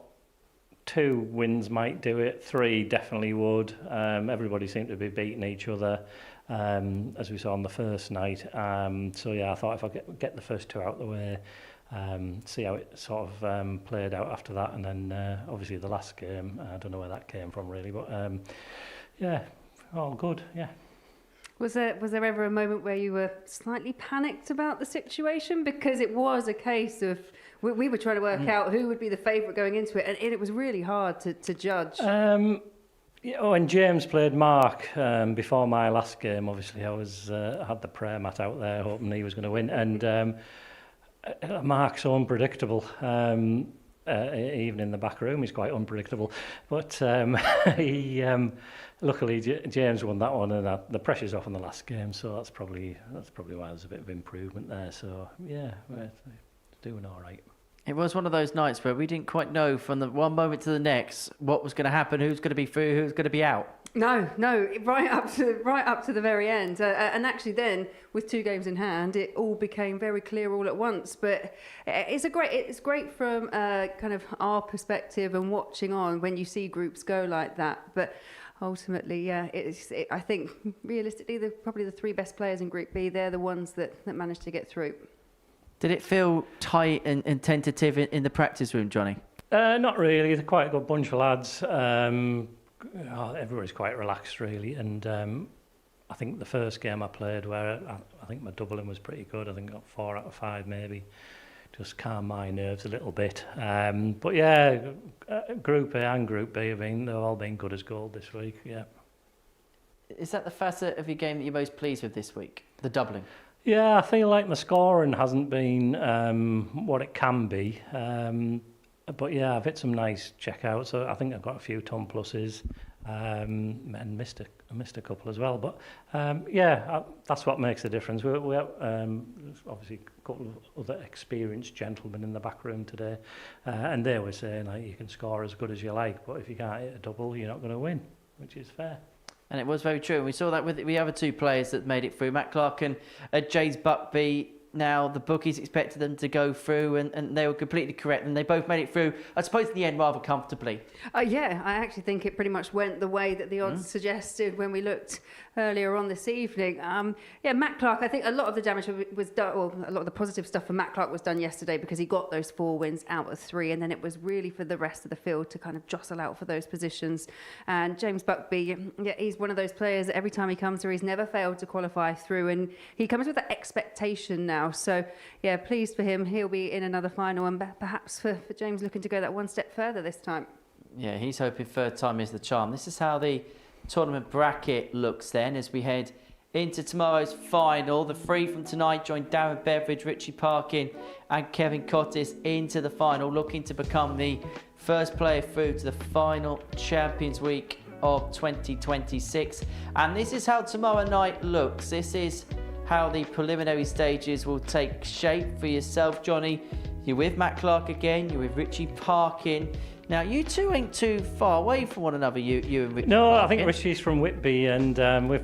2 wins might do it, 3 definitely would. Everybody seemed to be beating each other, as we saw on the first night. So yeah, I thought if I get the first 2 out of the way, see how it sort of played out after that, and then obviously the last game, I don't know where that came from really, but yeah, all good, yeah. Was there ever a moment where you were slightly panicked about the situation? Because it was a case of, we were trying to work out who would be the favourite going into it, and it was really hard to judge. When James played Mark before my last game, obviously I had the prayer mat out there hoping he was going to win, and Mark's so unpredictable. Even in the back room, he's quite unpredictable. But luckily James won that one, and the pressure's off in the last game, so that's probably why there's a bit of improvement there. So yeah, we're doing all right. It was one of those nights where we didn't quite know from the one moment to the next what was going to happen, who's going to be through, who's going to be out. No, right up to the very end, and actually then with 2 games in hand, it all became very clear all at once. But it's great from kind of our perspective and watching on when you see groups go like that. But ultimately, yeah, I think realistically, probably the 3 best players in Group B, they're the ones that managed to get through. Did it feel tight and tentative in the practice room, Johnny? Not really. They're quite a good bunch of lads. Everybody's quite relaxed, really. And I think the first game I played, where I think my doubling was pretty good. I think I got 4 out of 5, maybe. Just calm my nerves a little bit. But yeah, Group A and Group B, they've all been good as gold this week. Yeah. Is that the facet of your game that you're most pleased with this week? The doubling? Yeah, I feel like my scoring hasn't been what it can be. But yeah, I've hit some nice checkouts. So I think I've got a few ton pluses and missed a couple as well. But yeah, that's what makes the difference. We have obviously a couple of other experienced gentlemen in the back room today, and they were saying like, you can score as good as you like, but if you can't hit a double, you're not going to win, which is fair. And it was very true. And we saw that with the other 2 players that made it through, Matt Clark and James Buckby. Now the bookies expected them to go through, and they were completely correct, and they both made it through, I suppose, in the end rather comfortably. Yeah, I actually think it pretty much went the way that the odds suggested when we looked earlier on this evening. Yeah, Matt Clark, I think a lot of the damage was done, or a lot of the positive stuff for Matt Clark was done yesterday because he got those 4 wins out of 3, and then it was really for the rest of the field to kind of jostle out for those positions. And James Buckby, yeah, he's one of those players that every time he comes through, he's never failed to qualify through, and he comes with that expectation now. So yeah, pleased for him. He'll be in another final, and perhaps for James looking to go that 1 step further this time. Yeah, he's hoping 3rd time is the charm. This is how the tournament bracket looks then as we head into tomorrow's final. The 3 from tonight join Darren Beveridge, Richie Parkin and Kevin Cottis into the final, looking to become the first player through to the final Champions Week of 2026. And this is how tomorrow night looks. This is how the preliminary stages will take shape for yourself, Johnny. You're with Matt Clark again, you're with Richie Parkin. Now, you two ain't too far away from one another, you and Richie. No, I think Parkin. Richie's from Whitby, and I think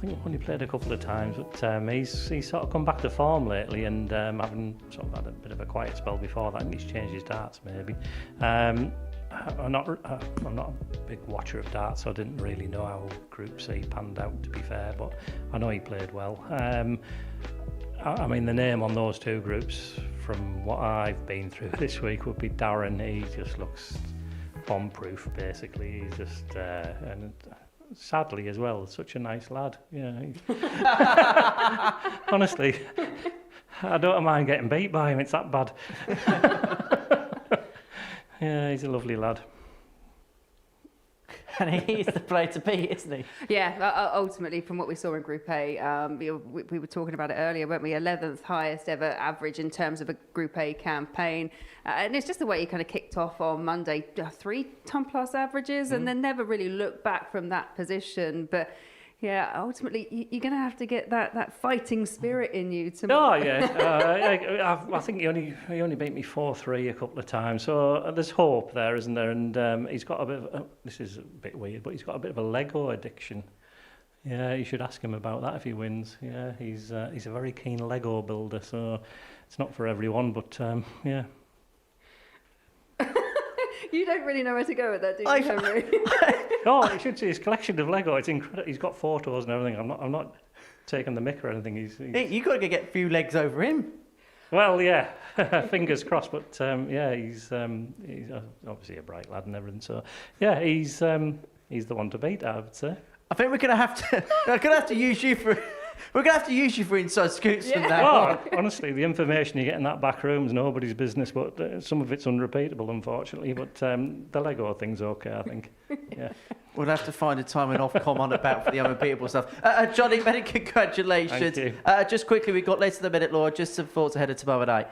we've only played a couple of times, but he's sort of come back to form lately, and having sort of had a bit of a quiet spell before that, and he's changed his darts maybe. I'm not a big watcher of darts, so I didn't really know how Group C panned out, to be fair, but I know he played well. I mean, the name on those two groups, from what I've been through this week, would be Darren. He just looks bomb-proof, basically. He's just, and sadly as well, such a nice lad. Yeah. Honestly, I don't mind getting beat by him. It's that bad. Yeah, he's a lovely lad. And he's the player to beat, isn't he? Yeah, ultimately, from what we saw in Group A, we were talking about it earlier, weren't we? 11th highest ever average in terms of a Group A campaign. And it's just the way he kind of kicked off on Monday, 3 ton-plus averages, and then never really looked back from that position. But yeah, ultimately, you're going to have to get that fighting spirit in you tomorrow. Oh, yeah. I think he only beat me 4-3 a couple of times. So there's hope there, isn't there? And he's got a bit of, this is a bit weird, but he's got a bit of a Lego addiction. Yeah, you should ask him about that if he wins. Yeah, he's a very keen Lego builder, so it's not for everyone, but yeah. You don't really know where to go with that, do you, Henry? Oh, you should see his collection of Lego. It's incredible. He's got photos and everything. I'm not taking the mick or anything. He's You got to get a few legs over him. well, yeah. Fingers crossed. But yeah, he's obviously a bright lad and everything. So yeah, he's the one to beat, I would say. I think we're gonna have to use you for. We're going to have to use you for inside scoops from now on. Oh, honestly, the information you get in that back room is nobody's business, but some of it's unrepeatable, unfortunately. But the Lego thing's okay, I think. Yeah. We'll have to find a time when Ofcom on about for the unrepeatable stuff. Johnny, many congratulations. Thank you. Just quickly, we've got less than a minute, Laura. Just some thoughts ahead of tomorrow night.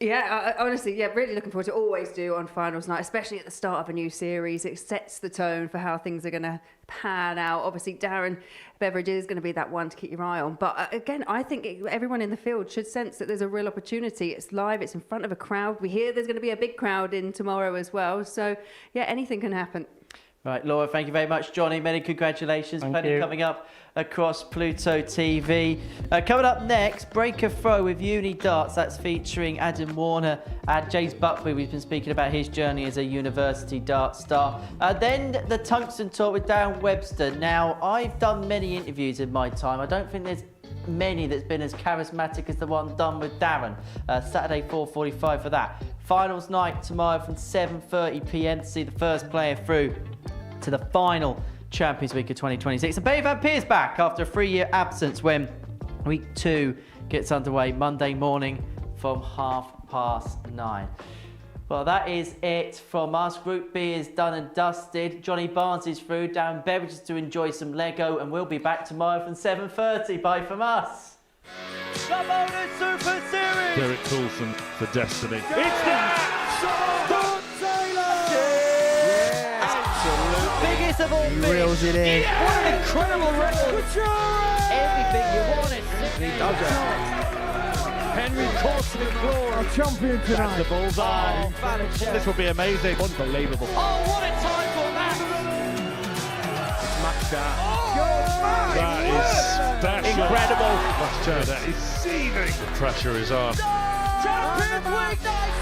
Yeah, honestly, yeah, really looking forward to always do on finals night, especially at the start of a new series. It sets the tone for how things are going to pan out. Obviously, Darren Beveridge is going to be that one to keep your eye on. But again, I think everyone in the field should sense that there's a real opportunity. It's live, it's in front of a crowd. We hear there's going to be a big crowd in tomorrow as well. So, yeah, anything can happen. Right, Laura, thank you very much. Johnny, many congratulations. Thank Plenty you. coming up across Pluto TV. Coming up next, Break a Throw with Uni Darts. That's featuring Adam Warner and James Buckley. We've been speaking about his journey as a university dart star. Then the Tungsten Talk with Darren Webster. Now, I've done many interviews in my time. I don't think there's many that's been as charismatic as the one done with Darren. Saturday 4:45 for that. Finals night tomorrow from 7:30 p.m. to see the first player through to the final Champions Week of 2026. And Barry Van Peer's back after a 3-year absence when week 2 gets underway Monday morning from 9:30. Well, that is it from us. Group B is done and dusted. Johnny Barnes is through, down beverages to enjoy some Lego, and we'll be back tomorrow from 7:30. Bye from us. The Modus Super Series! Derek Coulson for Destiny. It's there! Biggest of all fish. Reels it in. Yeah. What an incredible record. Everything you wanted. He does it. Henry caught to the floor. Our champion That's tonight. the bullseye. This will be amazing. Unbelievable. Oh, what a time for that. Matched out. Oh, That is special. incredible. That's just that is seething. The pressure is on. Champions League night.